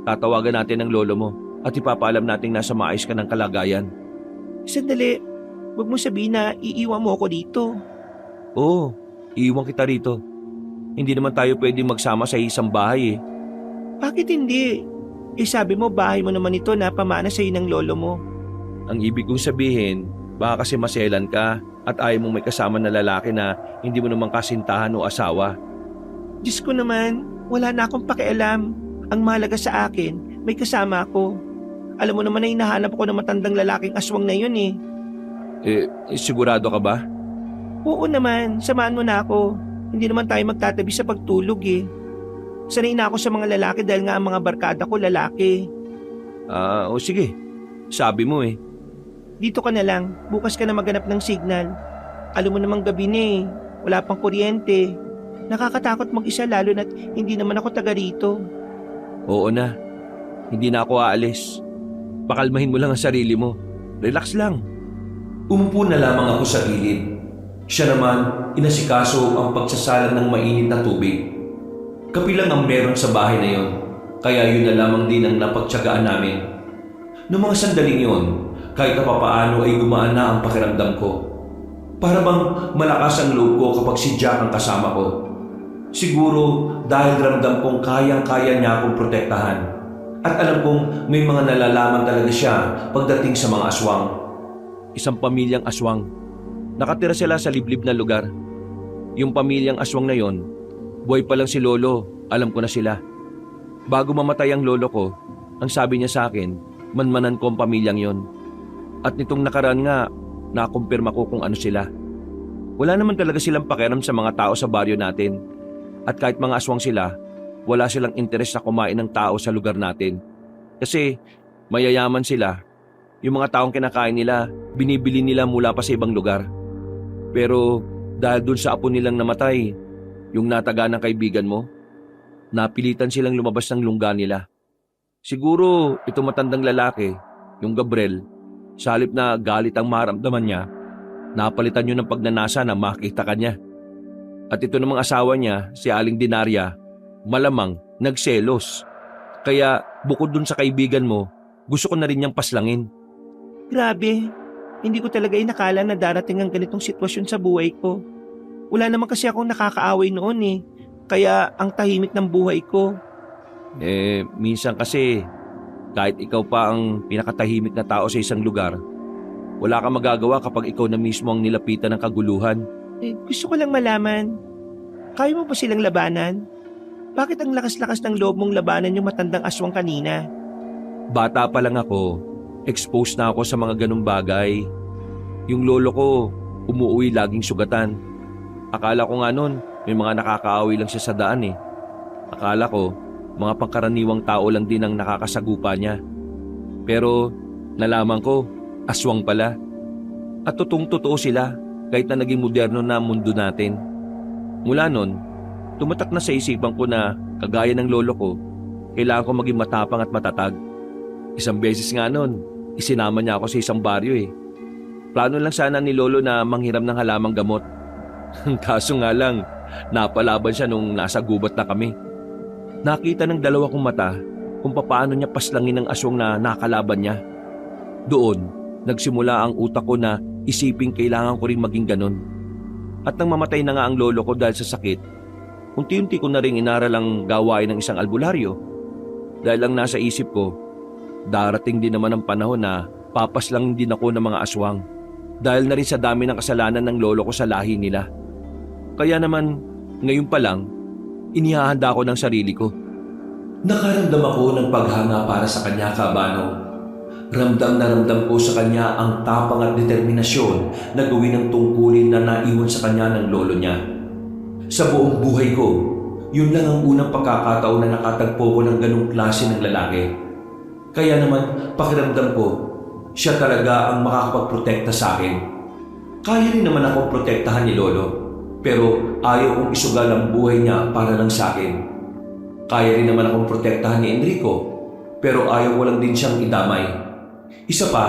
tatawagan natin ng lolo mo at ipapaalam natin nasa maayos ka ng kalagayan. Sandali, huwag mo sabihin na iiwan mo ako dito. Oo, iiwan kita rito. Hindi naman tayo pwedeng magsama sa isang bahay eh. Bakit hindi? Sabi mo bahay mo naman ito na pamana sa ng lolo mo. Ang ibig kong sabihin, baka kasi maselan ka at ayaw mong may kasama na lalaki na hindi mo naman kasintahan o asawa. Diyos ko naman, wala na akong pakialam. Ang mahalaga sa akin, may kasama ako. Alam mo naman na hinahanap ko ng matandang lalaking aswang na yun eh. Sigurado ka ba? Oo naman, samahan mo na ako. Hindi naman tayo magtatabi sa pagtulog eh. Sanay na ako sa mga lalaki dahil nga ang mga barkada ko lalaki. O sige, sabi mo eh. Dito ka na lang, bukas ka na maghanap ng signal. Alam mo namang gabi na eh, wala pang kuryente. Nakakatakot mag-isa lalo na't hindi naman ako taga rito. Oo na, hindi na ako aalis. Pakalmahin mo lang ang sarili mo. Relax lang. Umupo na lamang ako sa gilid. Siya naman inasikaso ang pagsasalang ng mainit na tubig. Kape lang ang meron sa bahay na yon, kaya yun na lamang din ang napagtyagaan namin. Noong mga sandaling yon, kahit na papaano ay gumaan na ang pakiramdam ko. Para bang malakas ang loob ko kapag si Jack ang kasama ko. Siguro dahil ramdam kong kayang-kaya niya akong protektahan. At alam kong may mga nalalaman talaga siya pagdating sa mga aswang. Isang pamilyang aswang. Nakatira sila sa liblib na lugar. Yung pamilyang aswang na yon, buhay pa lang si lolo, alam ko na sila. Bago mamatay ang lolo ko, ang sabi niya sa akin, manmanan ko ang pamilyang yon. At nitong nakaraan nga, nakumpirma ko kung ano sila. Wala naman talaga silang pakialam sa mga tao sa baryo natin. At kahit mga aswang sila, wala silang interes na kumain ng tao sa lugar natin. Kasi mayayaman sila. Yung mga taong kinakain nila, binibili nila mula pa sa ibang lugar. Pero dahil dun sa apo nilang namatay, yung nataga ng kaibigan mo, napilitan silang lumabas ng lungga nila. Siguro ito matandang lalaki, yung Gabriel, sa halip na galit ang maramdaman niya, napalitan yun ng pagnanasa na makita ka niya. At ito namang asawa niya, si Aling Dinaria, malamang nagselos. Kaya bukod dun sa kaibigan mo, gusto ko na rin niyang paslangin. Grabe, hindi ko talaga inakala na darating ang ganitong sitwasyon sa buhay ko. Wala naman kasi akong nakakaaway noon eh, kaya ang tahimik ng buhay ko. Minsan kasi, kahit ikaw pa ang pinakatahimik na tao sa isang lugar, wala kang magagawa kapag ikaw na mismo ang nilapitan ng kaguluhan. Gusto ko lang malaman, kaya mo ba silang labanan? Bakit ang lakas-lakas ng loob mong labanan yung matandang aswang kanina? Bata pa lang ako, exposed na ako sa mga ganung bagay. Yung lolo ko, umuwi laging sugatan. Akala ko nga nun, may mga nakakaaway lang siya sa daan eh. Akala ko, mga pangkaraniwang tao lang din ang nakakasagupa niya. Pero nalaman ko, aswang pala. At totoo sila kahit na naging moderno na mundo natin. Mula nun, tumatak na sa isipan ko na kagaya ng lolo ko, kailangan ko maging matapang at matatag. Isang beses nga nun, isinama niya ako sa isang baryo eh. Plano lang sana ni lolo na manghiram ng halamang gamot. Kaso nga lang, napalaban siya nung nasa gubat na kami. Nakita ng dalawa kong mata kung papaano niya paslangin ang aswang na nakalaban niya. Doon, nagsimula ang utak ko na isiping kailangan ko rin maging ganon. At nang mamatay na nga ang lolo ko dahil sa sakit, unti-unti ko na rin inaral ang gawain ng isang albularyo. Dahil ang nasa isip ko, darating din naman ang panahon na papaslangin din ako ng mga aswang. Dahil na rin sa dami ng kasalanan ng lolo ko sa lahi nila. Kaya naman, ngayon pa lang, inihahanda ko ng sarili ko. Nakaramdam ako ng paghanga para sa kanya, Kabano. Ramdam na ramdam ko sa kanya ang tapang at determinasyon na gawin ang tungkulin na naiwan sa kanya ng lolo niya. Sa buong buhay ko, yun lang ang unang pagkakataon na nakatagpo ko ng ganong klase ng lalaki. Kaya naman, pakiramdam ko, siya talaga ang makakapagprotekta sa akin. Kaya rin naman akong protektahan ni lolo, pero ayaw kong isugal ang buhay niya para lang sa akin. Kaya rin naman akong protektahan ni Enrico, pero ayaw ko lang din siyang idamay. Isa pa,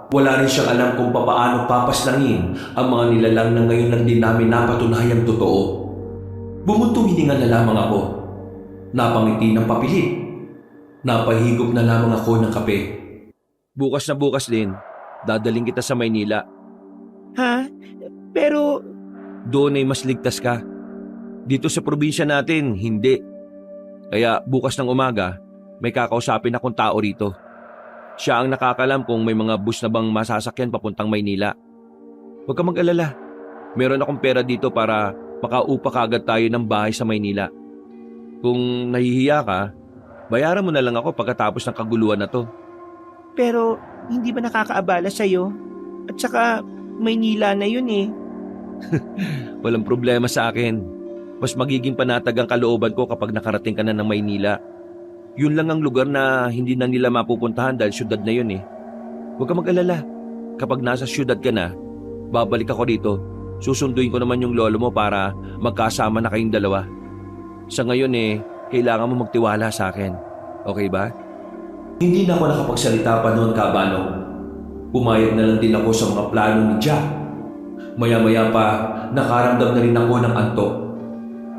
wala rin siyang alam kung papaano papaslangin ang mga nilalang na ngayon lang din namin napatunayang totoo. Bumuntong hininga na lamang ako. Napangiti ng papilit. Napahigop na lamang ako ng kape. Bukas na bukas din, dadaling kita sa Maynila. Ha? Pero doon ay mas ligtas ka. Dito sa probinsya natin, hindi. Kaya bukas ng umaga, may kakausapin akong tao rito. Siya ang nakakalam kung may mga bus na bang masasakyan papuntang Maynila. Huwag ka mag-alala. Meron akong pera dito para makaupa kaagad tayo ng bahay sa Maynila. Kung nahihiya ka, bayaran mo na lang ako pagkatapos ng kaguluhan na to. Pero hindi ba nakakaabala sa'yo? At saka Maynila na yun eh. Walang problema sa akin. Mas magiging panatag ang kalooban ko kapag nakarating ka na ng Maynila. Yun lang ang lugar na hindi na nila mapupuntahan dahil syudad na yun eh. Huwag ka mag-alala. Kapag nasa syudad ka na, babalik ako dito. Susunduin ko naman yung lolo mo para magkasama na kayong dalawa. Sa ngayon eh, kailangan mo magtiwala sa akin. Okay ba? Hindi na ako nakapagsalita pa noon, Kabano. Pumayag na lang din ako sa mga plano ni Jack. Maya-maya pa, nakaramdam na rin ako ng antok.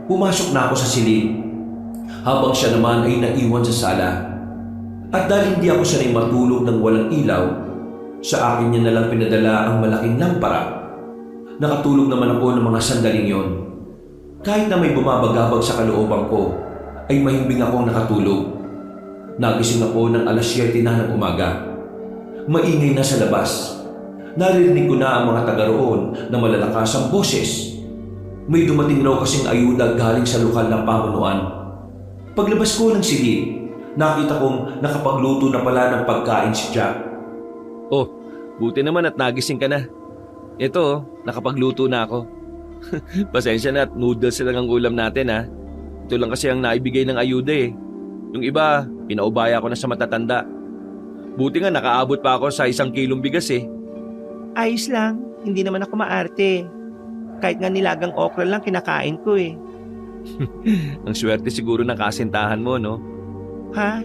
Pumasok na ako sa silid, habang siya naman ay naiwan sa sala. At dahil hindi ako sanay matulog ng walang ilaw, sa akin niya na lang pinadala ang malaking lampara. Nakatulog naman ako ng mga sandaling yon. Kahit na may bumabagabag sa kalooban ko, ay mahimbing akong nakatulog. Nagising ako ng alas 7 na ng umaga. Maingay na sa labas. Naririnig ko na ang mga taga roon na malalakas ang boses. May dumating raw kasing ayuda galing sa lokal na pamunuan. Paglabas ko ng silid, nakita kong nakapagluto na pala ng pagkain si Jack. Oh, buti naman at nagising ka na. Ito, nakapagluto na ako. Pasensya na at noodles lang ang ulam natin ha. Ito lang kasi ang naibigay ng ayuda eh. Yung iba, pinaubaya ko na sa matatanda. Buti nga nakaabot pa ako sa 1 kilong bigas eh. Ayos lang, hindi naman ako maarte. Kahit nga nilagang okra lang kinakain ko eh. Ang swerte siguro ng kasintahan mo, no? Ha?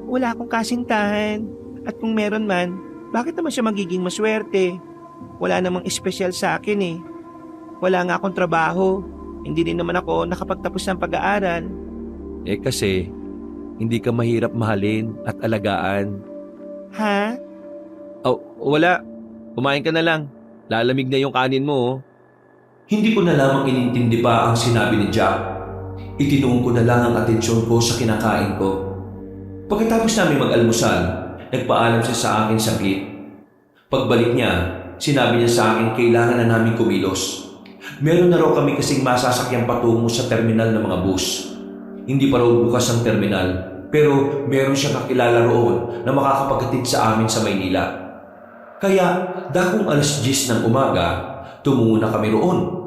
Wala akong kasintahan. At kung meron man, bakit naman siya magiging maswerte? Wala namang espesyal sa akin eh. Wala nga akong trabaho. Hindi din naman ako nakapagtapos ng pag-aaral. Eh kasi, hindi ka mahirap mahalin at alagaan. Ha? Oh, wala. Kumain ka na lang. Lalamig na yung kanin mo, oh. Hindi ko na lamang inintindi pa ang sinabi ni Jack. Itinuon ko na lang ang atensyon ko sa kinakain ko. Pagkatapos namin mag-almusal, nagpaalam siya sa akin saglit. Pagbalik niya, sinabi niya sa akin kailangan na namin kumilos. Meron na raw kami kasing masasakyang patungo sa terminal ng mga bus. Hindi pa raw bukas ang terminal, pero meron siyang kakilala roon na makakapaghatid sa amin sa Maynila. Kaya dakong alas 10 ng umaga, tumungo na kami roon.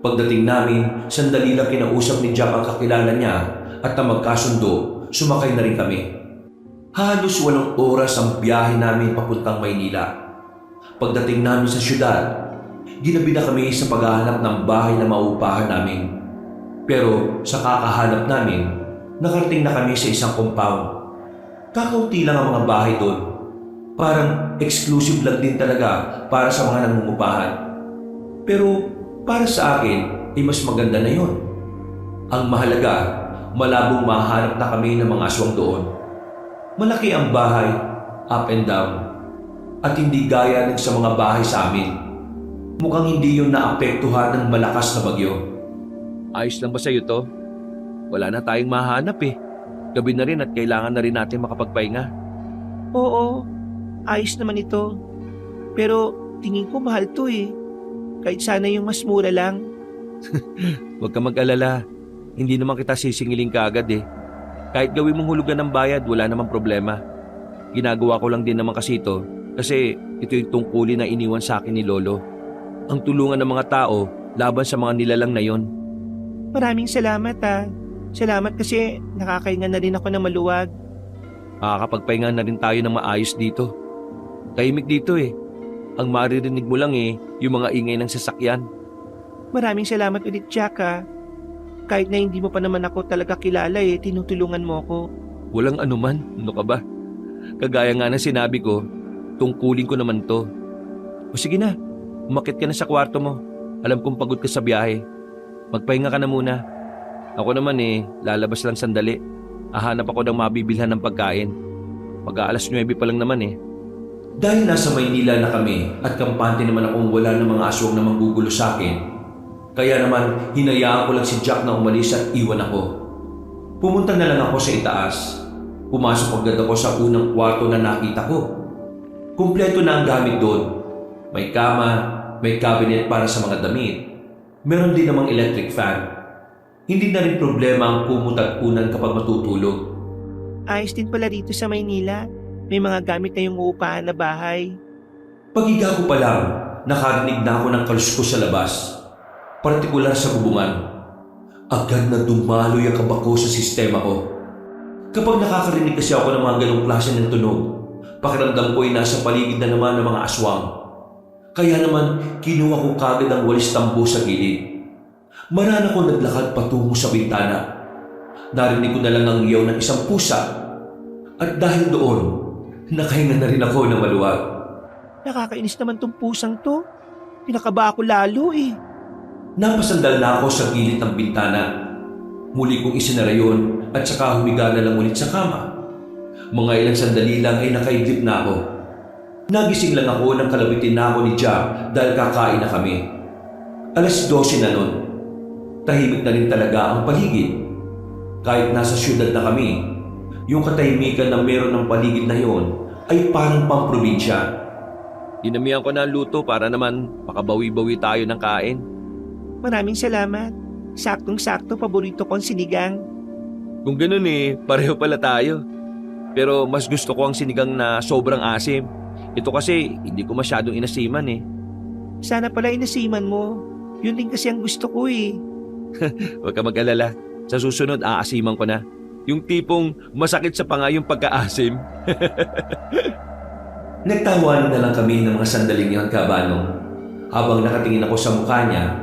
Pagdating namin, sandali lang kinausap ni Jack ang kakilala niya at na magkasundo, sumakay na rin kami. Halos 8 oras ang biyahe namin papuntang Maynila. Pagdating namin sa syudad, ginabi na kami sa paghahanap ng bahay na maupahan namin. Pero sa kakahanap namin, nakarating na kami sa isang compound. Kakaunti lang ang mga bahay doon. Parang exclusive lang din talaga para sa mga nangungupahan. Pero para sa akin ay mas maganda na yon. Ang mahalaga, malabong mahanap na kami ng mga aswang doon. Malaki ang bahay, up and down. At hindi gaya ng sa mga bahay sa amin. Mukhang hindi yun naapektuhan ng malakas na bagyo. Ayos lang ba sa'yo to? Wala na tayong mahanap eh. Gabi na rin at kailangan na rin natin makapagpahinga. Oo, ayos naman ito. Pero tingin ko mahal to eh. Kahit sana yung mas mura lang. Huwag ka mag-alala. Hindi naman kita sisingiling kaagad eh. Kahit gawin mong hulugan ng bayad, wala namang problema. Ginagawa ko lang din naman kasi ito kasi ito yung tungkulin na iniwan sa akin ni Lolo. Ang tulungan ng mga tao laban sa mga nilalang na yon. Maraming salamat ah. Salamat kasi nakakahinga na rin ako na maluwag. Makakapagpahinga na rin tayo ng maayos dito. Tahimik dito eh. Ang maririnig mo lang eh, yung mga ingay ng sasakyan. Maraming salamat ulit, Jack ah. Kahit na hindi mo pa naman ako talaga kilala eh, tinutulungan mo ako. Walang anuman, ano ka ba? Kagaya nga na sinabi ko, tungkulin ko naman to. O sige na, umakit ka na sa kwarto mo. Alam kong pagod ka sa biyahe. Magpahinga ka na muna. Ako naman eh, lalabas lang sandali. Hahanap ako ng mabibilhan ng pagkain. Mag-aalas 9 pa lang naman eh. Dahil nasa Maynila na kami at kampante naman akong wala ng mga aswang na manggugulo sa akin, Kaya naman hinayaan ko lang si Jack na umalis at iwan ako. Pumunta na lang ako sa itaas. Pumasok agad ako sa unang kwarto na nakita ko. Kumpleto na ang gamit doon. May kama, may cabinet para sa mga damit. Meron din namang electric fan. Hindi na rin problema ang kumot at unan kapag matutulog. Ayos din pala dito sa Maynila. May mga gamit na yung uupahan na bahay. Paghiga ko pa lang, nakarinig na ako ng kaluskos sa labas. Partikular sa bubungan. Agad na dumaloy ang kaba ko sa sistema ko. Kapag nakakarinig kasi ako ng mga ganong klase ng tunog, pakiramdam ko ay nasa paligid na naman ng mga aswang. Kaya naman, kinuha ko kagad ang walis tambo sa gilid. Marana ko naglakad patungo sa bintana. Narinig ko na lang ang iyaw ng isang pusa. At dahil doon, nakahinga na rin ako ng maluwag. Nakakainis naman tong pusang to. Pinakaba ako lalo eh. Napasandal na ako sa gilid ng bintana. Muli kong isinara yun at saka humiga na lang ulit sa kama. Mga ilang sandali lang ay nakaidlip na ako. Nagising lang ako nang kalabitin na ako ni Jack dahil kakain na kami. 12:00 na nun. Tahimik na rin talaga ang paligid. Kahit nasa syudad na kami, yung katahimikan na meron ng paligid na yon ay parang pamprobinsya. Dinamihan ko na ang luto para naman makabawi-bawi tayo ng kain. Maraming salamat. Saktong-sakto paborito kong sinigang. Kung ganun pareho pala tayo. Pero mas gusto ko ang sinigang na sobrang asim. Ito kasi hindi ko masyadong inasiman Sana pala inasiman mo. Yun din kasi ang gusto ko eh. Huwag ka mag-alala. Sa susunod aasiman ko na. Yung tipong masakit sa panga yung pagkaasim. Nagtawanan na lang kami ng mga sandaling yon, Kabanong. Habang nakatingin ako sa mukha niya,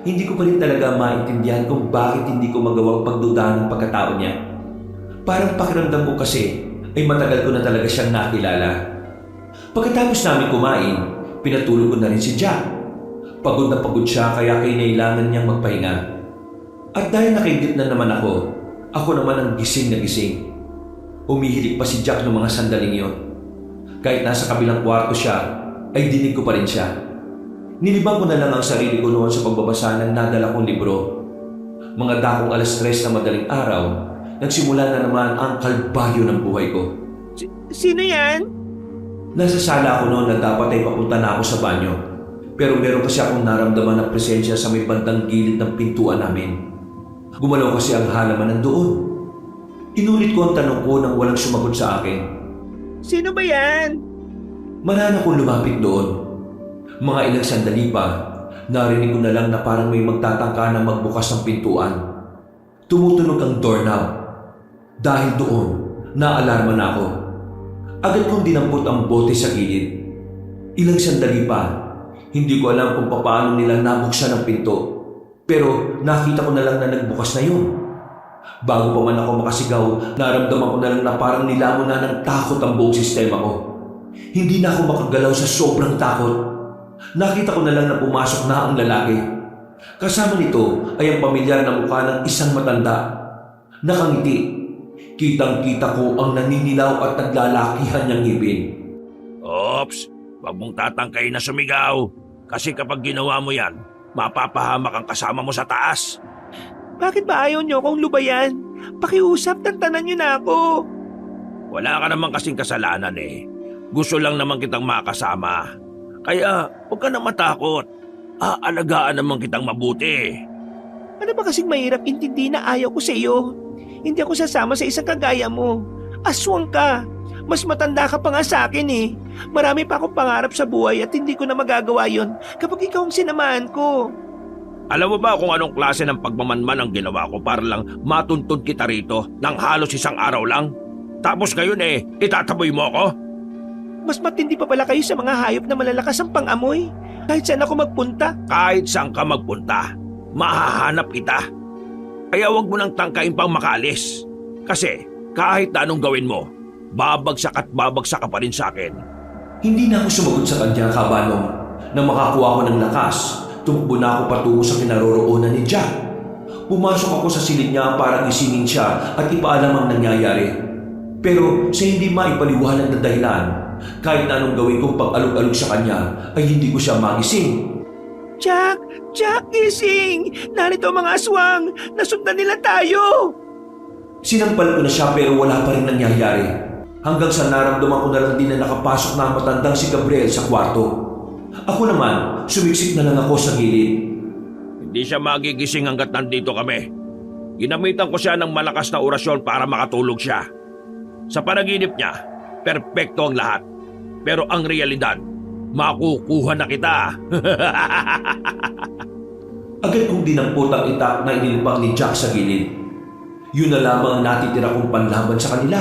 hindi ko pa rin talaga maintindihan kung bakit hindi ko magawang pagdudahan ng pagkatao niya. Parang pakiramdam ko kasi ay matagal ko na talaga siyang nakilala. Pagkatapos namin kumain, pinatulog ko na rin si Jack. Pagod na pagod siya kaya kailangan niyang magpahinga. At dahil nakaidlip na naman ako naman ang gising na gising. Umihilik pa si Jack ng mga sandaling yon. Kahit nasa kabilang kwarto siya, ay dinig ko pa rin siya. Nilibang ko na lang ang sarili ko noon sa pagbabasa ng nadala kong libro. Mga dakong 3:00 na madaling araw, nagsimula na naman ang kalbaryo ng buhay ko. Sino yan? Nasa sala ako noon na dapat ay papunta na ako sa banyo. Pero meron kasi akong naramdaman na presensya sa may bandang gilid ng pintuan namin. Gumalaw kasi ang halaman nandoon. Inulit ko ang tanong ko nang walang sumagot sa akin. Sino ba yan? Marana kong lumapit doon. Mga ilang sandali pa, narinig ko na lang na parang may magtatangka na magbukas ng pintuan. Tumutunog ang doorknob. Dahil doon, naalarma na ako. Agad kong dinampot ang bote sa gilid. Ilang sandali pa, hindi ko alam kung paano nila nabuksan ang pinto. Pero nakita ko na lang na nagbukas na yun. Bago pa man ako makasigaw, naramdaman ko na lang na parang nilamon na ng takot ang buong sistema ko. Hindi na ako makagalaw sa sobrang takot. Nakita ko na lang na pumasok na ang lalaki. Kasama nito ay ang pamilyar na mukha ng isang matanda. Nakangiti. Kitang-kita ko ang naninilaw at naglalakihan niyang ngipin. Ops, wag mong tatangkay na sumigaw. Kasi kapag ginawa mo yan, mapapahamak ang kasama mo sa taas. Bakit ba ayaw niyo akong lubayan? Pakiusap, tantanan niyo na ako. Wala ka naman kasing kasalanan Gusto lang naman kitang makasama. Kaya huwag ka na matakot. Aalagaan naman kitang mabuti. Ano ba kasing mahirap intindi na ayaw ko sa iyo? Hindi ako sasama sa isang kagaya mo. Aswang ka. Mas matanda ka pa nga sa akin Marami pa akong pangarap sa buhay at hindi ko na magagawa yon kapag ikaw ang sinamahan ko. Alam mo ba kung anong klase ng pagmamanman ang ginawa ko para lang matuntun kita rito ng halos isang araw lang? Tapos ngayon itataboy mo ako? Mas matindi pa pala kayo sa mga hayop na malalakas ang pang-amoy. Kahit saan ako magpunta. Kahit saan ka magpunta, mahahanap kita. Kaya wag mo nang tangkain pang makaalis. Kasi kahit na anong gawin mo, babagsak at babagsak ka pa rin sa akin. Hindi na ako sumagot sa kanya, Kabanong. Nang makakuha ko ng lakas, tumakbo na ako patungo sa kinaroroonan ni Jack. Pumasok ako sa silid niya para gisingin siya at ipaalam ang nangyayari. Pero sa hindi maipaliwanag na dahilan, kahit na anong gawin kong pag-alog-alog sa kanya, ay hindi ko siya magising. Jack! Jack, gising! Narito ang mga aswang! Nasundan nila tayo! Sinampal ko na siya pero wala pa rin nangyayari. Hanggang sa naramdaman ko na lang din na nakapasok na ang matandang si Gabriel sa kwarto. Ako naman, sumiksik na lang ako sa gilid. Hindi siya magigising hanggat nandito kami. Ginamitan ko siya ng malakas na orasyon para makatulog siya. Sa panaginip niya, perpekto ang lahat. Pero ang realidad, makukuha na kita. Agad kong dinampot ang itak na inilibang ni Jack sa gilid. Yun na lamang ang natitira kong panlaban sa kanila.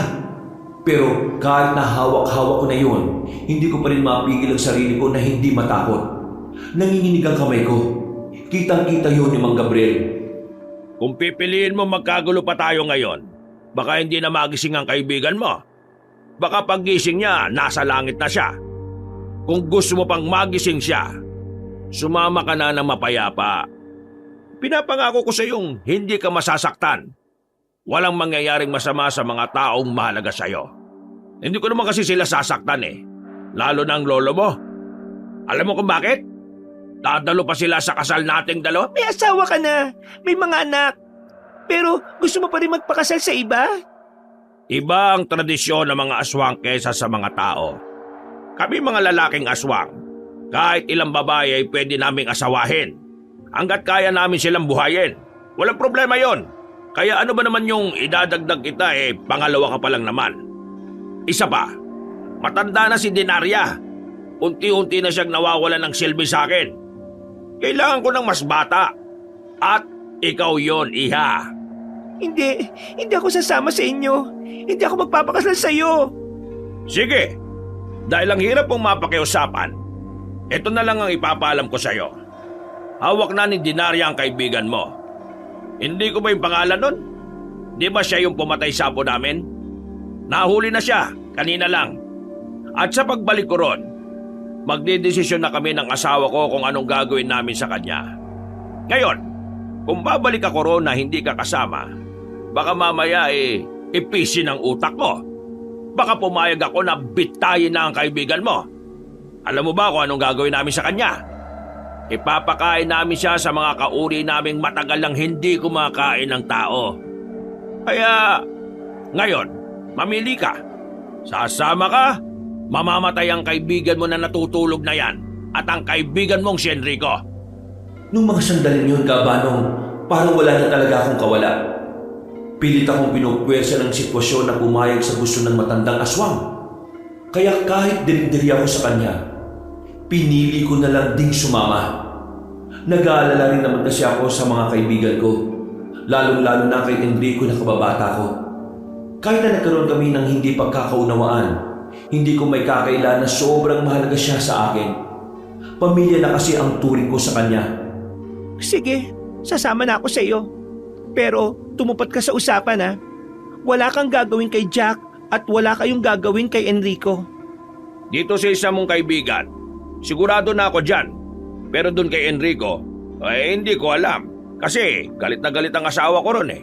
Pero kahit na hawak-hawak ko na yun, hindi ko pa rin mapigil ang sarili ko na hindi matakot. Nanginginig ang kamay ko. Kitang-kita yun ni Mang Gabriel. Kung pipiliin mo magkagulo pa tayo ngayon, baka hindi na magising ang kaibigan mo. Baka paggising niya, nasa langit na siya. Kung gusto mo pang magising siya, sumama ka na ng mapayapa. Pinapangako ko sa iyong hindi ka masasaktan. Walang mangyayaring masama sa mga taong mahalaga sa iyo. Hindi ko naman kasi sila sasaktan eh. Lalo na ang lolo mo. Alam mo kung bakit? Dadalo pa sila sa kasal nating dalawa. May asawa ka na, may mga anak. Pero gusto mo pa rin magpakasal sa iba? Iba ang tradisyon ng mga aswang kaysa sa mga tao. Kami mga lalaking aswang, kahit ilang babae ay pwede naming asawahin. Hanggat kaya namin silang buhayin. Walang problema yon. Kaya ano ba naman yung idadagdag kita pangalawa ka pa lang naman. Isa pa, matanda na si Denaria. Unti-unti na siyang nawawalan ng silbi sa akin. Kailangan ko ng mas bata. At ikaw yon, iha. Hindi ako sasama sa inyo. Hindi ako magpapakasal sa iyo. Sige, dahil ang hirap mong mapakiusapan, ito na lang ang ipapaalam ko sa iyo. Hawak na ni Denaria ang kaibigan mo. Hindi ko ba yung pangalan nun? Di ba siya yung pumatay sa apo namin? Nahuli na siya, kanina lang. At sa pagbalik ko ron, magdedesisyon na kami ng asawa ko kung anong gagawin namin sa kanya. Ngayon, kung babalik ako ron na hindi ka kasama, baka mamaya ipisin ang utak mo. Baka pumayag ako na bitayin na ang kaibigan mo. Alam mo ba kung anong gagawin namin sa kanya? Ipapakain namin siya sa mga kauri naming matagal nang hindi kumakain ng tao. Kaya, ngayon, mamili ka. Sasama ka, mamamatay ang kaibigan mo na natutulog na yan at ang kaibigan mong si Enrico. Nung mga sandaling yun, Kabanong, parang wala na talaga akong kawala. Pilit akong pinupwersa ng sitwasyon na pumayag sa gusto ng matandang aswang. Kaya kahit diri ako sa kanya, pinili ko na lang ding sumama. Nag-aalala rin naman kasi ako sa mga kaibigan ko, lalong-lalo na kay Enrico na kababata ko. Kahit na nagkaroon kami ng hindi pagkakaunawaan, hindi ko may kakaila na sobrang mahalaga siya sa akin. Pamilya na kasi ang turing ko sa kanya. Sige, sasama na ako sa iyo. Pero tumupad ka sa usapan ha. Wala kang gagawin kay Jack at wala kayong gagawin kay Enrico. Dito sa isa mong kaibigan, sigurado na ako dyan. Pero dun kay Enrico, hindi ko alam. Kasi galit na galit ang asawa ko ron eh.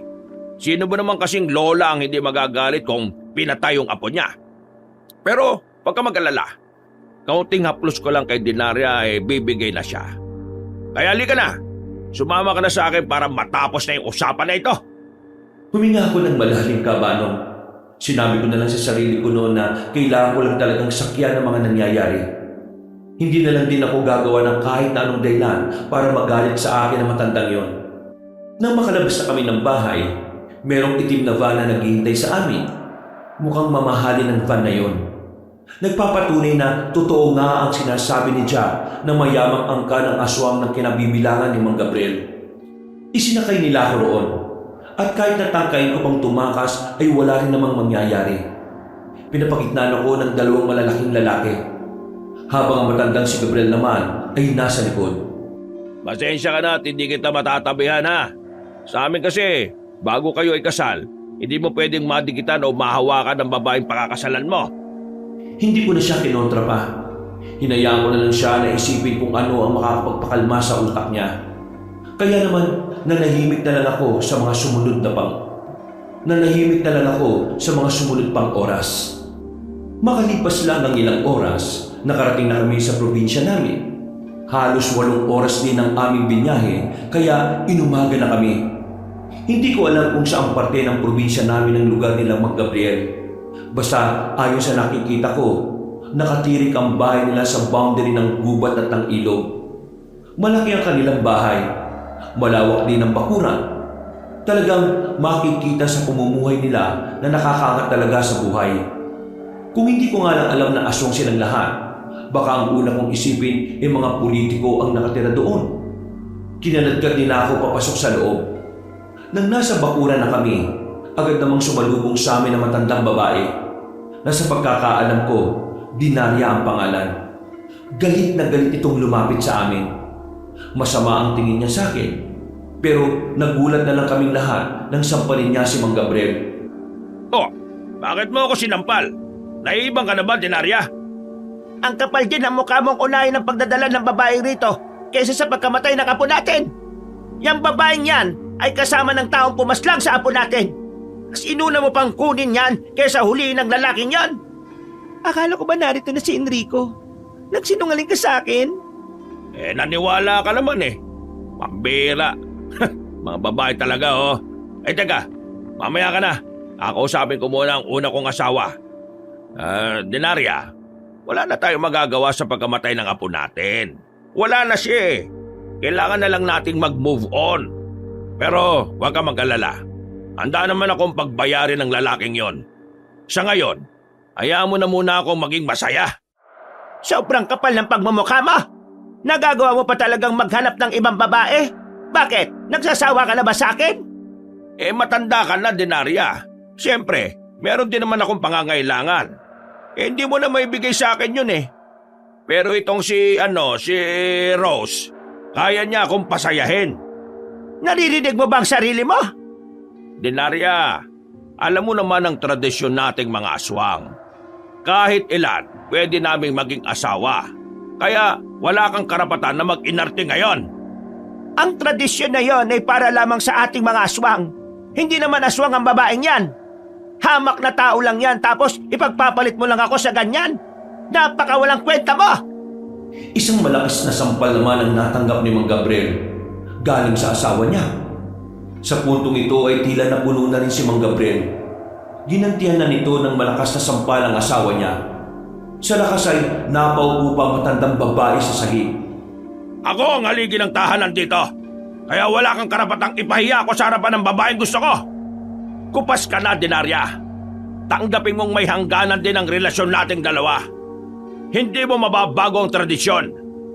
Sino ba naman kasing lola ang hindi magagalit kung pinatay yung apo niya? Pero pagka mag-alala, kaunting haplos ko lang kay Denaria bibigay na siya. Kaya halika na, sumama ka na sa akin para matapos na yung usapan na ito. Huminga ako ng malalim, Kabanong. Sinabi ko na lang sa sarili ko noon na kailangan ko lang talagang sakyan ng mga nangyayari. Hindi na lang din ako gagawa ng kahit na anong dahilan para magalit sa akin ang matandang yon. Nang makalabas na kami ng bahay, merong itim na van na naghihintay sa amin. Mukhang mamahalin ang van na yon. Nagpapatunay na totoo nga ang sinasabi ni Jack na mayamang angka ng aswang ng kinabibilangan ni Mang Gabriel. Isinakay nila ako roon. At kahit natangkain ko pang tumakas ay wala rin namang mangyayari. Pinapakitnaan ako ng dalawang malalaking lalaki. Habang ang matandang si Gabriel naman ay nasa likod. Pasensya ka na at hindi kita matatabihan ha. Sa amin kasi, bago kayo ikasal, hindi mo pwedeng madikitan o mahawakan ng babaeng pakakasalan mo. Hindi ko na siya kinontra pa. Hinayaan ko na lang siya na isipin kung ano ang makakapagpakalma sa utak niya. Kaya naman, nanahimik na lang ako sa mga sumunod pang oras. Makalipas lang ng ilang oras, nakarating na kami sa probinsya namin. Halos 8 oras din ang aming binyahe kaya inumaga na kami. Hindi ko alam kung saang parte ng probinsya namin ang lugar nila Mang Gabriel. Basta ayon sa nakikita ko, nakatirik ang bahay nila sa boundary ng gubat at ng ilog. Malaki ang kanilang bahay. Malawak din ang bakuran. Talagang makikita sa pamumuhay nila na nakakaangat talaga sa buhay. Kung hindi ko nga lang alam na aswang silang lahat, baka ang una kong isipin ay mga politiko ang nakatira doon. Kinaladkad din ako papasok sa loob. Nang nasa bakuran na kami, agad namang sumalubong sa amin ang matandang babae na sa pagkakaalam ko, Dinarya ang pangalan. Galit na galit itong lumapit sa amin. Masama ang tingin niya sa akin, pero nagulat na lang kaming lahat nang sampalin niya si Mang Gabriel. Oh, bakit mo ako sinampal? Naiibang ka na ba, Dinarya? Ang kapal din ang mukha mong unahin ng pagdadala ng babae rito kaysa sa pagkamatay ng apo natin. Yang babaeng yan ay kasama ng taong pumaslang sa apo natin. Mas inuna mo pang kunin yan kaysa huliin ng lalaking yan. Akala ko ba narito na si Enrico? Nagsinungaling ka sa akin? Naniwala ka naman eh. Pambira. Mga babae talaga oh. Teka, mamaya ka na. Kakausapin ko muna ang una kong asawa. Dinarya, wala na tayong magagawa sa pagkamatay ng apo natin. Wala na siya eh. Kailangan na lang nating mag-move on. Pero huwag ka mag-alala. Handa naman akong pagbayarin ng lalaking yon. Sa ngayon, hayaan mo na muna akong maging masaya. Sobrang kapal ng pagmumukha mo. Nagagawa mo pa talagang maghanap ng ibang babae? Bakit? Nagsasawa ka na ba sa akin? Matanda ka na, Dinarya. Siyempre, meron din naman akong pangangailangan. Hindi mo na maibigay sa akin yun eh. Pero itong si Rose, kaya niya akong pasayahin. Naririnig mo ba ang sarili mo? Dinarya, alam mo naman ang tradisyon nating mga aswang. Kahit ilan, pwede naming maging asawa. Kaya wala kang karapatan na mag-inarte ngayon. Ang tradisyon na yon ay para lamang sa ating mga aswang. Hindi naman aswang ang babaeng yan. Hamak na tao lang yan tapos ipagpapalit mo lang ako sa ganyan. Napakawalang kwenta mo! Isang malakas na sampal naman ang natanggap ni Mang Gabriel galing sa asawa niya. Sa puntong ito ay tila napuno na rin si Mang Gabriel. Ginantihan na nito ng malakas na sampal ang asawa niya. Sa lakas ay napaupo pa ang matandang babae sa sahig. Ako ang haligi ng tahanan dito. Kaya wala kang karapatang ipahiya ako sa harapan ng babaeng gusto ko. Kupas ka na, Dinarya. Tanggapin mong may hangganan din ang relasyon nating dalawa. Hindi mo mababago ang tradisyon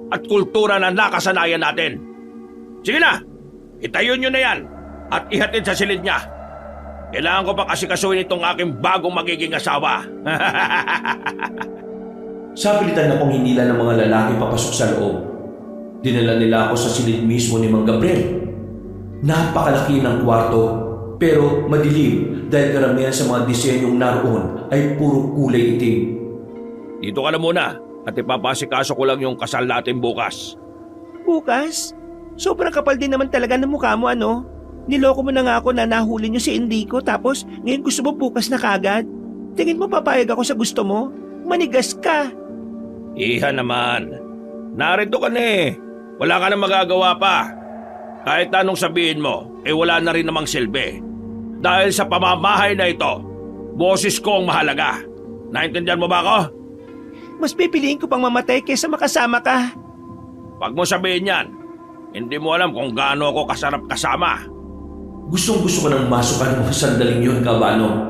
at kultura na nakasanayan natin. Sige na, itayo nyo na yan at ihatid sa silid niya. Kailangan ko pa kasi kasuhin itong aking bagong magiging asawa. Sapilitan akong hinila ng mga lalaki papasok sa loob. Dinala nila ako sa silid mismo ni Mang Gabriel. Napakalaki ng kwarto pero madilim dahil karamihan sa mga disenyong naroon ay puro kulay itim. Dito ka na muna at ipapasikaso ko lang yung kasal natin bukas. Bukas? Sobrang kapal din naman talaga ng mukha mo ano? Niloko mo na nga ako na nahuli niyo si Enrico tapos ngayon gusto mo bukas na kagad? Tingin mo papayag ako sa gusto mo? Manigas ka! Iha naman, narito ka na eh. Wala ka na magagawa pa. Kahit anong sabihin mo, wala na rin namang silbi. Dahil sa pamamahay na ito, boses ko ang mahalaga. Naintindihan mo ba ako? Mas pipiliin ko pang mamatay kaysa makasama ka. Pag mo sabihin yan, hindi mo alam kung gaano ako kasarap kasama. Gustong gusto ko nang masukan ng mga sandaling yun, Kabano.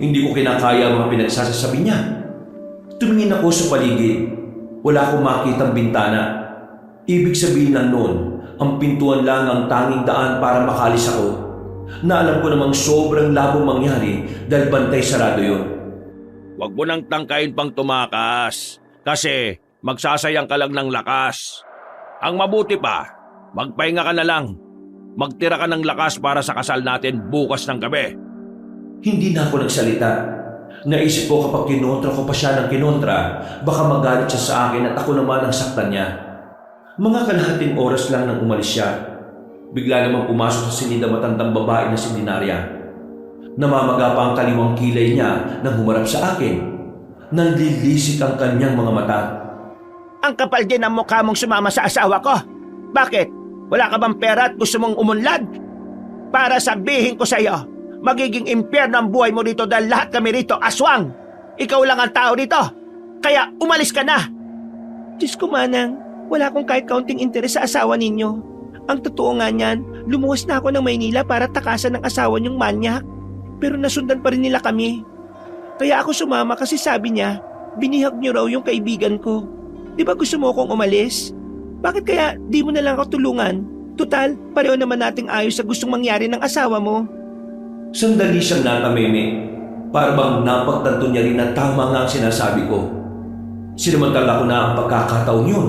Hindi ko kinakaya ang mga pinagsasasabi niya. Tumingin ako sa paligid. Wala akong makitang bintana. Ibig sabihin lang noon, ang pintuan lang ang tanging daan para makalis ako. Na alam ko namang sobrang labong mangyari dahil bantay sarado yun. Huwag mo nang tangkain pang tumakas kasi magsasayang ka lang ng lakas. Ang mabuti pa, magpahinga ka na lang. Magtira ka ng lakas para sa kasal natin bukas ng gabi. Hindi na ako nagsalita. Naisip ko kapag kinontra ko pa siya ng kinontra, baka magalit siya sa akin at ako naman ang saktan niya. Mga kalahating oras lang nang umalis siya. Bigla namang pumasok sa silid ang matandang babae na si Dinarya. Namamaga pa ang kaliwang kilay niya nang humarap sa akin. Nanlilisik ang kanyang mga mata. Ang kapal din ang mukha mong sumama sa asawa ko. Bakit? Wala ka bang pera at gusto mong umunlad? Para sabihin ko sa iyo, magiging impyerno ang buhay mo dito dahil lahat kami rito aswang. Ikaw lang ang tao dito. Kaya umalis ka na. Diyos ko, Manang, wala akong kahit kaunting interes sa asawa ninyo. Ang totoo nga niyan, lumuwas na ako ng Maynila para takasan ng asawa niyong manyak. Pero nasundan pa rin nila kami. Kaya ako sumama kasi sabi niya, binihag niyo raw yung kaibigan ko. Di ba gusto mo akong umalis? Bakit kaya di mo na lang ako tulungan? Tutal, pareho naman nating ayos sa gustong mangyari ng asawa mo. Sandali siyang natameme. Para bang napagtanto niya rin na tama nga ang sinasabi ko. Sinamantala ko na ang pagkakataon yun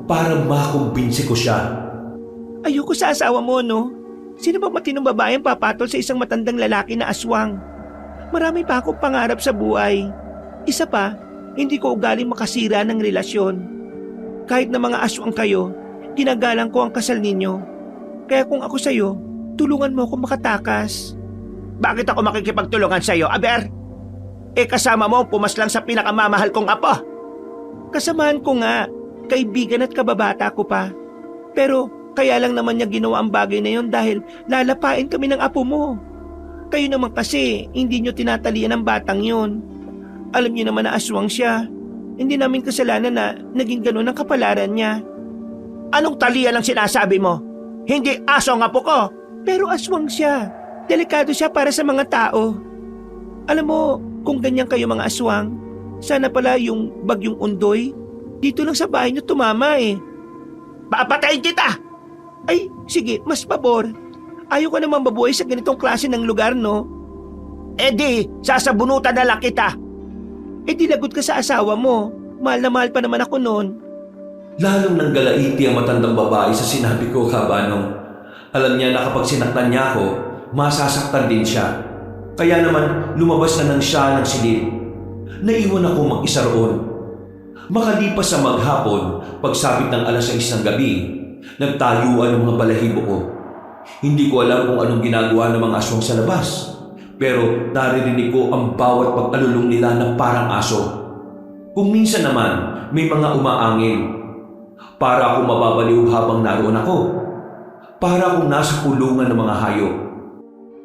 para makumbinsi ko siya. Ayoko sa asawa mo, no? Sino ba matinong babae ang papatol sa isang matandang lalaki na aswang? Marami pa akong pangarap sa buhay. Isa pa, hindi ko ugaling makasira ng relasyon. Kahit na mga aswang kayo, ginagalang ko ang kasal ninyo. Kaya kung ako sa'yo, tulungan mo ako makatakas. Bakit ako makikipagtulungan sa iyo, Aber? Kasama mo pumaslang sa pinakamamahal kong apo. Kasamahan ko nga, kaibigan at kababata ko pa. Pero kaya lang naman niya ginawa ang bagay na yon dahil lalapain kami ng apo mo. Kayo naman kasi hindi niyo tinatalian ang batang yon. Alam niyo naman na aswang siya. Hindi namin kasalanan na naging ganun ang kapalaran niya. Anong talian ang sinasabi mo? Hindi aso ang apo ko. Pero aswang siya. Delikado siya para sa mga tao. Alam mo, kung ganyan kayo mga aswang, sana pala yung bagyong Undoy, dito lang sa bahay niyo tumama eh. Papatayin kita! Ay, sige, mas pabor. Ayaw ka naman mabuhay sa ganitong klase ng lugar, no? Di, sasabunutan na lang kita. Di lagot ka sa asawa mo. Mahal na mahal pa naman ako noon. Lalong nanggalaiti ang matandang babae sa sinabi ko, Kabanong. Alam niya na kapag sinaktan niya ako, masasaktan din siya. Kaya naman lumabas na nang siya ng silid. Naiwan ako mag-isa roon. Makalipas sa maghapon, pagsapit ng 6:00 ng gabi, nagtayuan ang mga balahibo ko. Hindi ko alam kung anong ginagawa ng mga aswang sa labas. Pero naririnig ko ang bawat pag-alulong nila na parang aso. Kung minsan naman, may mga umaangin. Para akong mababaliw habang naroon ako. Para akong nasa kulungan ng mga hayop.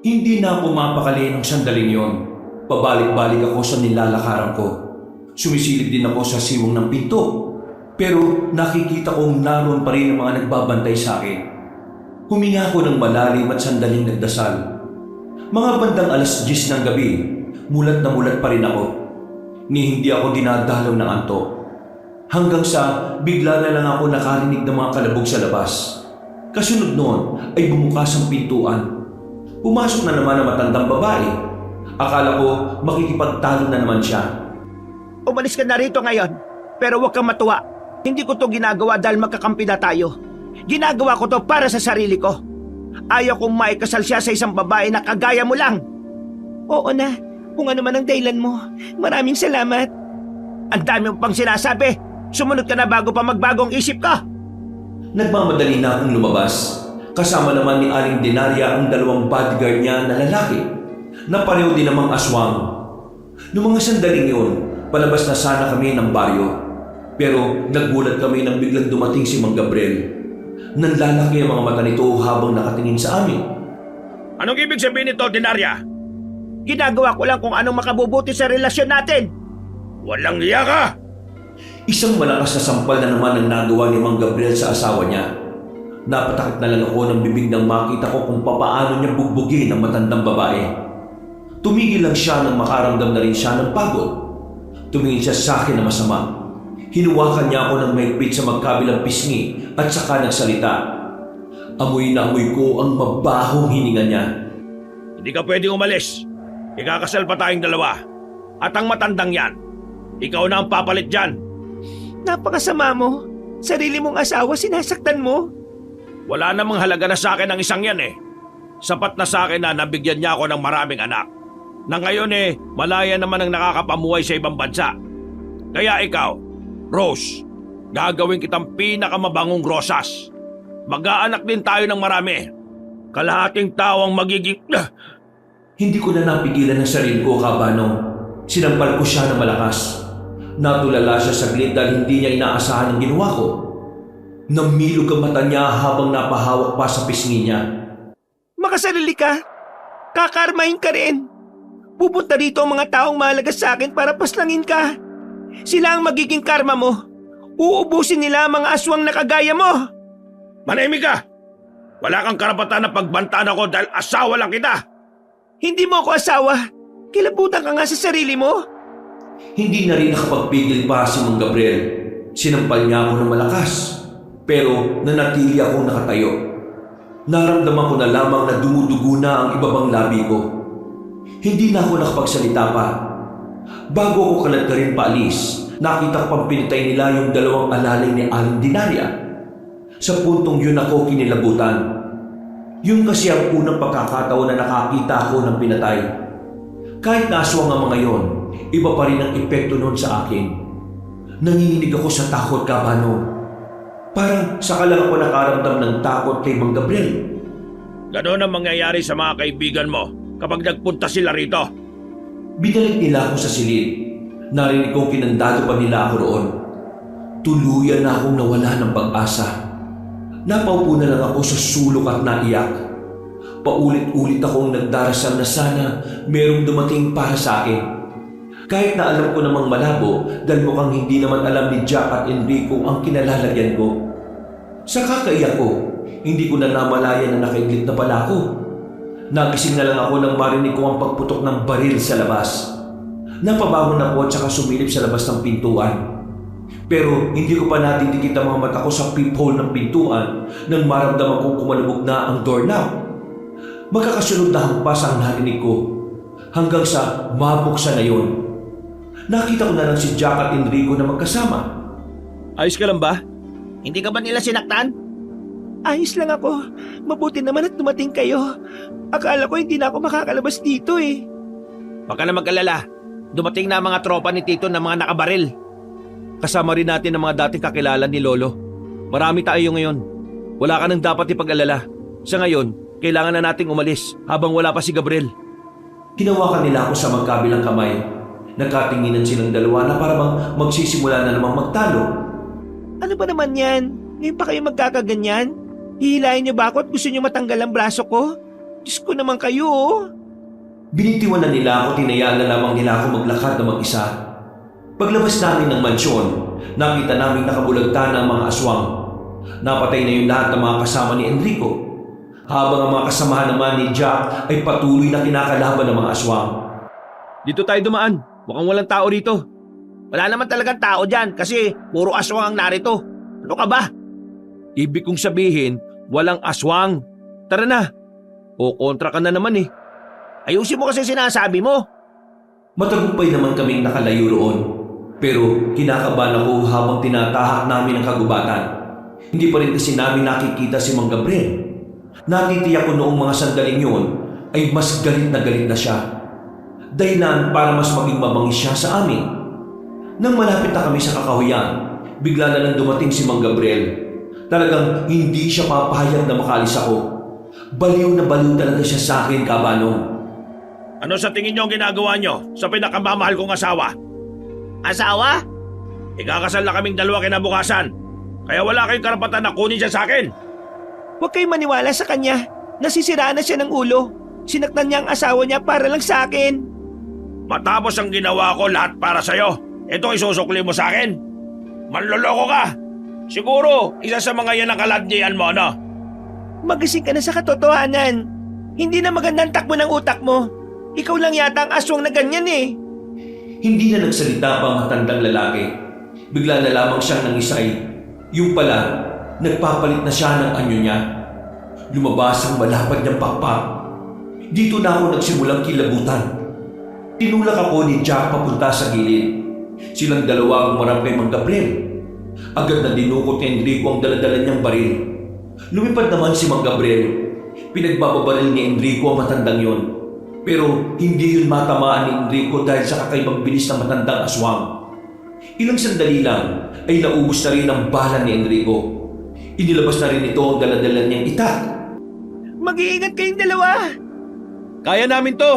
Hindi na ako mapakali ng sandaling yon. Pabalik-balik ako sa nilalakaran ko. Sumisilip din ako sa siwang ng pinto. Pero nakikita kong naroon pa rin ang mga nagbabantay sa akin. Huminga ako ng malalim at sandaling nagdasal. Mga bandang 10:00 ng gabi, mulat na mulat pa rin ako. Ni hindi ako dinadalaw ng antok. Hanggang sa bigla na lang ako nakarinig ng mga kalabog sa labas. Kasunod noon ay bumukas ang pintuan. Pumasok na naman ang matandang babae. Akala ko makikipagtalo na naman siya. Umalis ka na rito ngayon. Pero huwag kang matuwa. Hindi ko to ginagawa dahil magkakampi na tayo. Ginagawa ko to para sa sarili ko. Ayaw kong maikasal siya sa isang babae na kagaya mo lang. Oo na, kung ano man ang dahilan mo. Maraming salamat. Ang dami mo pang sinasabi. Sumunod ka na bago pa magbagong isip ka. Nagmamadali na akong lumabas. Kasama naman ni Aling Denaria ang 2 bodyguard niya na lalaki na pareho din namang aswang. Noong mga sandaling yun, palabas na sana kami ng baryo. Pero naggulat kami nang biglang dumating si Mang Gabriel. Nanlalaki ang mga mata nito habang nakatingin sa amin. Anong ibig sabihin nito, Denaria? Ginagawa ko lang kung anong makabubuti sa relasyon natin. Walang iya ka! Isang malakas na sampal na naman ang nagawa ni Mang Gabriel sa asawa niya. Napatakip na lang ako ng bibig nang makita ko kung papaano niya bugbugin ang matandang babae. Tumigil lang siya nang makaramdam na rin siya ng pagod. Tumingin siya sa akin na masama. Hinuwakan niya ako ng mahigpit sa magkabilang pisngi at saka nagsalita. Amoy na amoy ko ang mabahong hininga niya. Hindi ka pwedeng umalis. Ikakasal pa tayong 2. At ang matandang yan, ikaw na ang papalit dyan. Napakasama mo. Sarili mong asawa sinasaktan mo. Wala namang halaga na sa akin ang isang yan eh. Sapat na sa akin na nabigyan niya ako ng maraming anak. Na ngayon malaya naman ang nakakapamuhay sa ibang bansa. Kaya ikaw, Rose, gagawin kitang pinakamabangong rosas. Mag-aanak din tayo ng marami. Kalahating tao ang magiging... Hindi ko na napigilan ang sarili ko, Kabanong. Sinampal ko siya ng malakas. Natulala siya saglit dahil hindi niya inaasahan ang ginawa ko. Namilog ang mata niya habang napahawak pa sa pisngi niya. Makasarili ka. Kakarmahin ka rin. Pupunta dito ang mga taong mahalaga sa akin para paslangin ka. Sila ang magiging karma mo. Uubusin nila ang mga aswang na kagaya mo. Manahimik ka! Wala kang karapatan na pagbantaan ako dahil asawa lang kita! Hindi mo ako asawa. Kilabutan ka nga sa sarili mo. Hindi na rin nakapagpigil pa si Mang Gabriel. Sinampal niya ako ng malakas. Pero nanatili akong nakatayo. Naramdaman ko na lamang na dumudugo na ang ibabang labi ko. Hindi na ako nakapagsalita pa. Bago ako kalat ka rin paalis, nakita ko pang pinatay nila yung 2 alalay ni Aling Dinaria. Sa puntong yun ako kinilabutan. Yung kasi ang unang pagkakataon na nakakita ako ng pinatay. Kahit naswang ang mga yon, iba pa rin ang epekto noon sa akin. Nanginginig ako sa takot, Kabano. Parang saka lang ako nakaramdam ng takot kay Mang Gabriel. Ganon ang mangyayari sa mga kaibigan mo kapag nagpunta sila rito. Binalik nila ako sa silid. Narinig kong kinandado pa nila ako roon. Tuluyan na akong nawala ng pag-asa. Napaupo na lang ako sa sulok at naiyak. Paulit-ulit akong nagdarasal na sana merong dumating para sa akin. Kahit na alam ko namang malabo dahil mukhang hindi naman alam ni Jack at Enrico ang kinalalagyan ko. Sa kakaiyak ko, hindi ko na namalayan na nakaiglit na pala ako. Nagising na lang ako nang marinig ko ang pagputok ng baril sa labas. Napabangon ako at saka sumilip sa labas ng pintuan. Pero hindi ko pa natindikit ang mga mata ko sa peephole ng pintuan nang maramdaman kong kumalubog na ang doorknob. Magkakasunod na hampas ang narinig ko hanggang sa mabuksan na yun. Nakita ko na lang si Jack at Enrico na magkasama. Ayos ka lang ba? Hindi ka ba nila sinaktan? Ayos lang ako. Mabuti naman at dumating kayo. Akala ko hindi na ako makakalabas dito eh. Huwag ka na mag-alala. Dumating na ang mga tropa ni Tito na mga nakabaril. Kasama rin natin ang mga dating kakilala ni Lolo. Marami tayo ngayon. Wala ka nang dapat ipag-alala. Sa ngayon, kailangan na nating umalis habang wala pa si Gabriel. Hinawakan nila ako sa magkabilang kamay. Nagkatinginan silang dalawa na para bang magsisimula na namang magtalo. Ano ba naman yan? Ngayon pa kayo magkakaganyan? Hihilahin niyo ba ako at gusto niyo matanggal ang braso ko? Diyos ko naman kayo oh. Binitiwan na nila ako, tinayaan na lamang nila ako maglakad na mag-isa. Paglabas namin ng mansyon, nakita namin nakabulagta ng mga aswang. Napatay na yung lahat ng mga kasama ni Enrico. Habang ang mga kasamahan naman ni Jack ay patuloy na kinakalaban ng mga aswang. Dito tayo dumaan. Mukhang walang tao rito. Wala naman talagang tao dyan kasi puro aswang ang narito. Ano ka ba? Ibig kong sabihin, walang aswang. Tara na. O kontra ka na naman eh. Ayusin mo kasi sinasabi mo. Matagumpay naman kaming nakalayo roon. Pero kinakabahan ako habang tinatahak namin ang kagubatan. Hindi pa rin kasi namin nakikita si Mang Gabriel. Natitiyak ko noong mga sandaling yun ay mas galit na siya. Dahilan para mas maging mabangis siya sa amin. Nang malapit na kami sa kakahuyan, bigla na lang dumating si Mang Gabriel. Talagang hindi siya papayag na makalis ako. Baliw na baliw talaga siya sa akin, Kabano. Ano sa tingin niyo ang ginagawa niyo sa pinakamamahal kong asawa? Asawa? Ikakasal na kaming dalawa kinabukasan. Kaya wala kayong karapatan na kunin siya sa akin. Huwag kayong maniwala sa kanya. Nasisiraan na siya ng ulo. Sinaktan niya ang asawa niya para lang sa akin. Matapos ang ginawa ko lahat para sa'yo, ito isusukli mo sa akin. Manloloko ka. Siguro, isa sa mga yan ang kaladnian mo, no? Magising ka na sa katotohanan. Hindi na magandang takbo ng utak mo. Ikaw lang yata ang aswang na ganyan eh. Hindi na nagsalita pa ang matandang lalaki. Bigla na lamang siyang nangisay. Yung pala, nagpapalit na siya ng anyo niya. Lumabas ang malapad niyang pakpak. Dito na ako nagsimulang kilabutan. Tinulak ako ni Jack papunta sa gilid. Silang dalawa ang marap kay Mang Gabriel. Agad na dinukot ni Enrico ang daladala niyang baril. Lumipad naman si Mang Gabriel. Pinagbababaril ni Enrico ang matandang yon. Pero hindi yun matamaan ni Enrico dahil sa kakaibang bilis ng matandang aswang. Ilang sandali lang ay naubos na rin ang bala ni Enrico. Inilabas na rin ito ang daladala niyang itak. Mag-iingat kayong dalawa. Kaya namin to.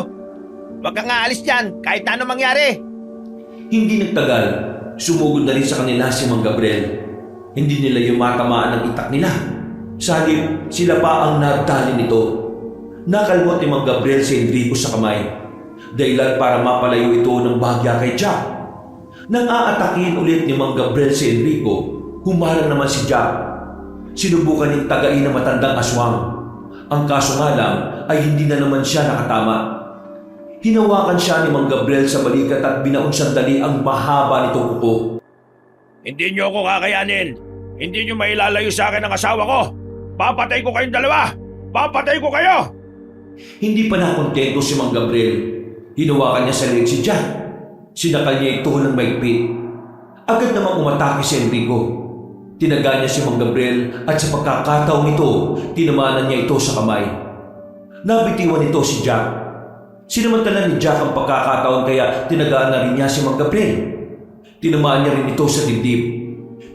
Huwag kang aalis dyan kahit ano mangyari. Hindi nagtagal, sumugod na rin sa kanila si Mang Gabriel. Hindi nila yumatamaan ang itak nila. Sa halip, sila pa ang nadali nito. Nakalmot ni Mang Gabriel si Enrico sa kamay. Dahilan para mapalayo ito ng bahagya kay Jack. Nang aatakin ulit ni Mang Gabriel si Enrico, humarang naman si Jack. Sinubukan niyang tagain ng matandang aswang. Ang kaso nga lang ay hindi na naman siya nakatama. Hinawakan siya ni Mang Gabriel sa balikat at binaon sandali ang mahaba nitong kuko. Hindi niyo ako kakayanin. Hindi niyo mailalayo sa akin ang asawa ko. Papatay ko kayong dalawa. Papatay ko kayo. Hindi pa nakontento si Mang Gabriel. Hinawakan niya sa leeg si Jack. Sinakal niya ito ng maigpit. Agad namang umatake si Enrico. Tinaga niya si Mang Gabriel at sa pagkakataong ito, tinamanan niya ito sa kamay. Nabitiwan ito si Jack. Sinamantala ni Jack ang pagkakataon kaya tinagaan na rin niya si Mang Gabriel. Tinamaan niya rin ito sa dibdib.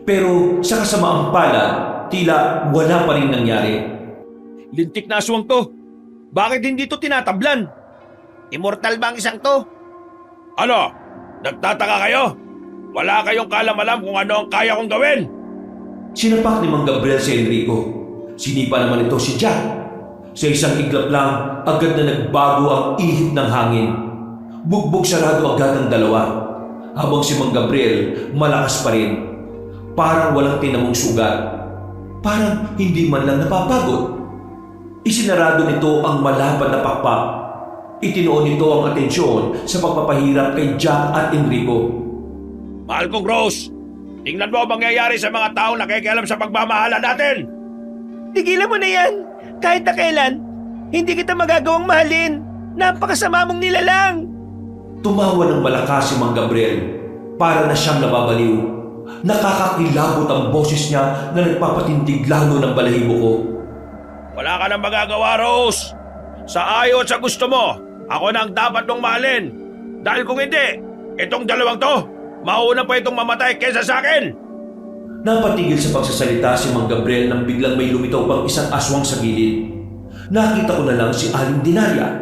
Pero sa kasamaang palad, tila wala pa rin nangyari. Lintik na aswang to. Bakit hindi to tinatablan? Immortal ba ang isang to? Ano? Nagtataka kayo? Wala kayong kalam-alam kung ano ang kaya kong gawin. Sinapak ni Mang Gabriel si Enrico. Sinipa naman ito si Jack. Sa isang iglap lang, agad na nagbago ang ihip ng hangin. Bugbog sarado agad ang dalawa. Habang si Mang Gabriel malakas pa rin. Parang walang tinamong sugat. Parang hindi man lang napapagod. Isinarado nito ang malapad na pakpak. Itinoon nito ang atensyon sa pagpapahirap kay Jack at Enrico. Mahal kong Rose, tingnan mo ang mangyayari sa mga taong nakikialam sa pagmamahala natin. Tigilan mo na yan. Kahit na kailan, hindi kita magagawang mahalin. Napakasama mong nilalang. Tumawa ng malakas si Mang Gabriel. Para na siyang nababaliw. Nakakakilabot ang boses niya na nagpapatindig lalo ng balahibo ko. Wala ka nang magagawa, Rose. Sa ayaw at sa gusto mo, ako na ang dapat mong mahalin. Dahil kung hindi, itong dalawang to, mauna pa itong mamatay kaysa sa akin. Napatigil sa pagsasalita si Mang Gabriel nang biglang may lumitaw pang isang aswang sa gilid. Nakita ko na lang si Aling Dinaria.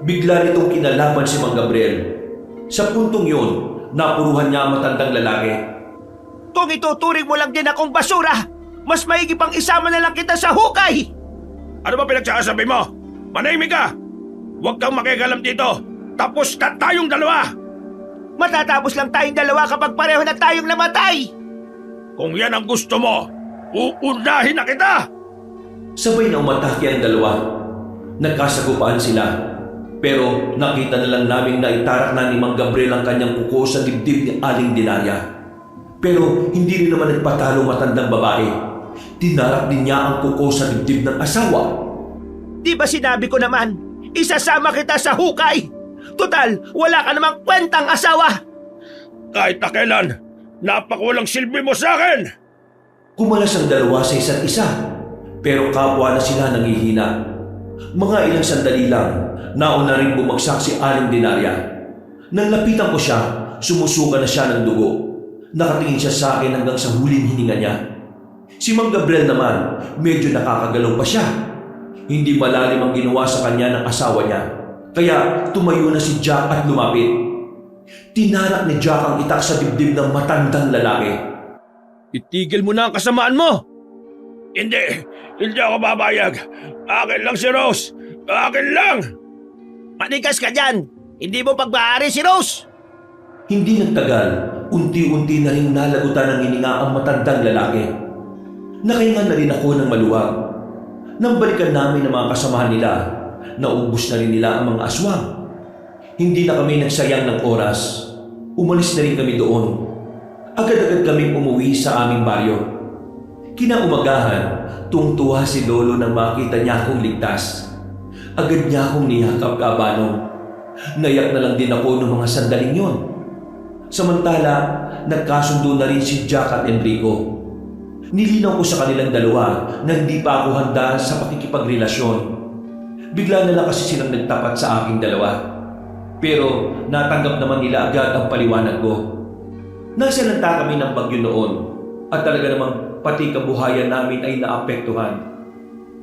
Bigla nitong kinalaman si Mang Gabriel. Sa puntong yun, napuruhan niya ang matandang lalaki. Kung ituturing mo lang din akong basura, mas maigi pang isama na lang kita sa hukay! Ano ba pinagsasabi mo? Manahimik ka! Huwag kang makikialam dito! Tapos na tayong dalawa! Matatapos lang tayong dalawa kapag pareho na tayong namatay! Kung yan ang gusto mo, uunahin na kita! Sabay na umatake ang dalawa. Nagkasagupaan sila. Pero nakita na lang namin na itarak na ni Mang Gabriel ang kanyang kuko sa dibdib ni Aling Dinaria. Pero hindi rin naman nagpatalo matandang babae. Tinarak din niya ang kuko sa dibdib ng asawa. Di ba sinabi ko naman, isasama kita sa hukay? Total, wala ka namang kwentang asawa! Kahit na kailan, napakawalang silbi mo sa akin! Kumalas ang dalawa sa isa't isa. Pero kapwa na sila nangihina. Mga ilang sandali lang, nauna rin bumagsak si Aling Dinaria. Nang lapitan ko siya, sumusuka na siya ng dugo. Nakatingin siya sa akin hanggang sa huling hininga niya. Si Mang Gabriel naman, medyo nakakagalaw pa siya. Hindi malalim ang ginawa sa kanya ng asawa niya. Kaya tumayo na si Jack at lumapit. Tinarak ni Jack ang itak sa dibdib ng matandang lalaki. Itigil mo na ang kasamaan mo! Hindi ako babayag. Akin lang si Rose. Akin lang! Manigas ka dyan! Hindi mo pagbaari si Rose! Hindi nagtagal, unti-unti na rin nalagutan ng hininga ang matandang lalaki. Nakahinga na rin ako ng maluwag. Nang balikan namin ang mga kasamahan nila, naubos na rin nila ang mga aswang. Hindi na kami nagsayang ng oras. Umalis na rin kami doon. Agad-agad kaming umuwi sa aming baryo. Kinaumagahan, tungtuwa si Lolo nang makita niya akong ligtas. Agad niya akong niyakap kabanong. Nayak na lang din ako noong mga sandaling yon. Samantala, nagkasundo na rin si Jack at Enrico. Nilinaw ko sa kanilang dalawa na hindi pa ako handa sa pakikipagrelasyon. Bigla na lang kasi silang nagtapat sa aking dalawa. Pero natanggap naman nila agad ang paliwanag ko. Nasa lanta kami ng bagyo noon at talaga namang pati kabuhayan namin ay naapektuhan.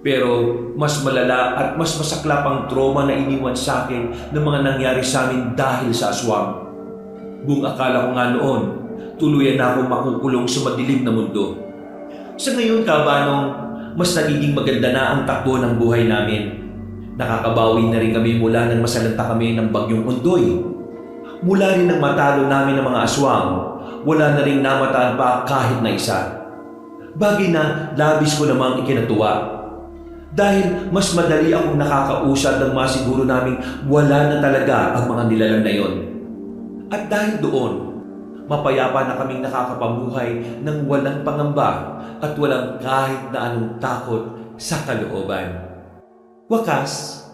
Pero mas malala at mas masaklap ang trauma na iniwan sa akin ng mga nangyari sa amin dahil sa aswang. Buong akala ko nga noon, tuluyan na akong makukulong sa madilim na mundo. Sa ngayon, Kabanong, mas nagiging maganda na ang takbo ng buhay namin. Nakakabawi na rin kami mula nang masalanta kami ng bagyong Ondoy. Mula rin nang matalo namin ng mga aswang, wala na rin namataan pa kahit na isa. Bagay na labis ko namang ikinatuwa. Dahil mas madali akong nakakausap ng masiguro naming wala na talaga ang mga nilalang na yon. At dahil doon, mapayapa na kaming nakakapamuhay ng walang pangamba at walang kahit na anong takot sa kalooban. Wakas,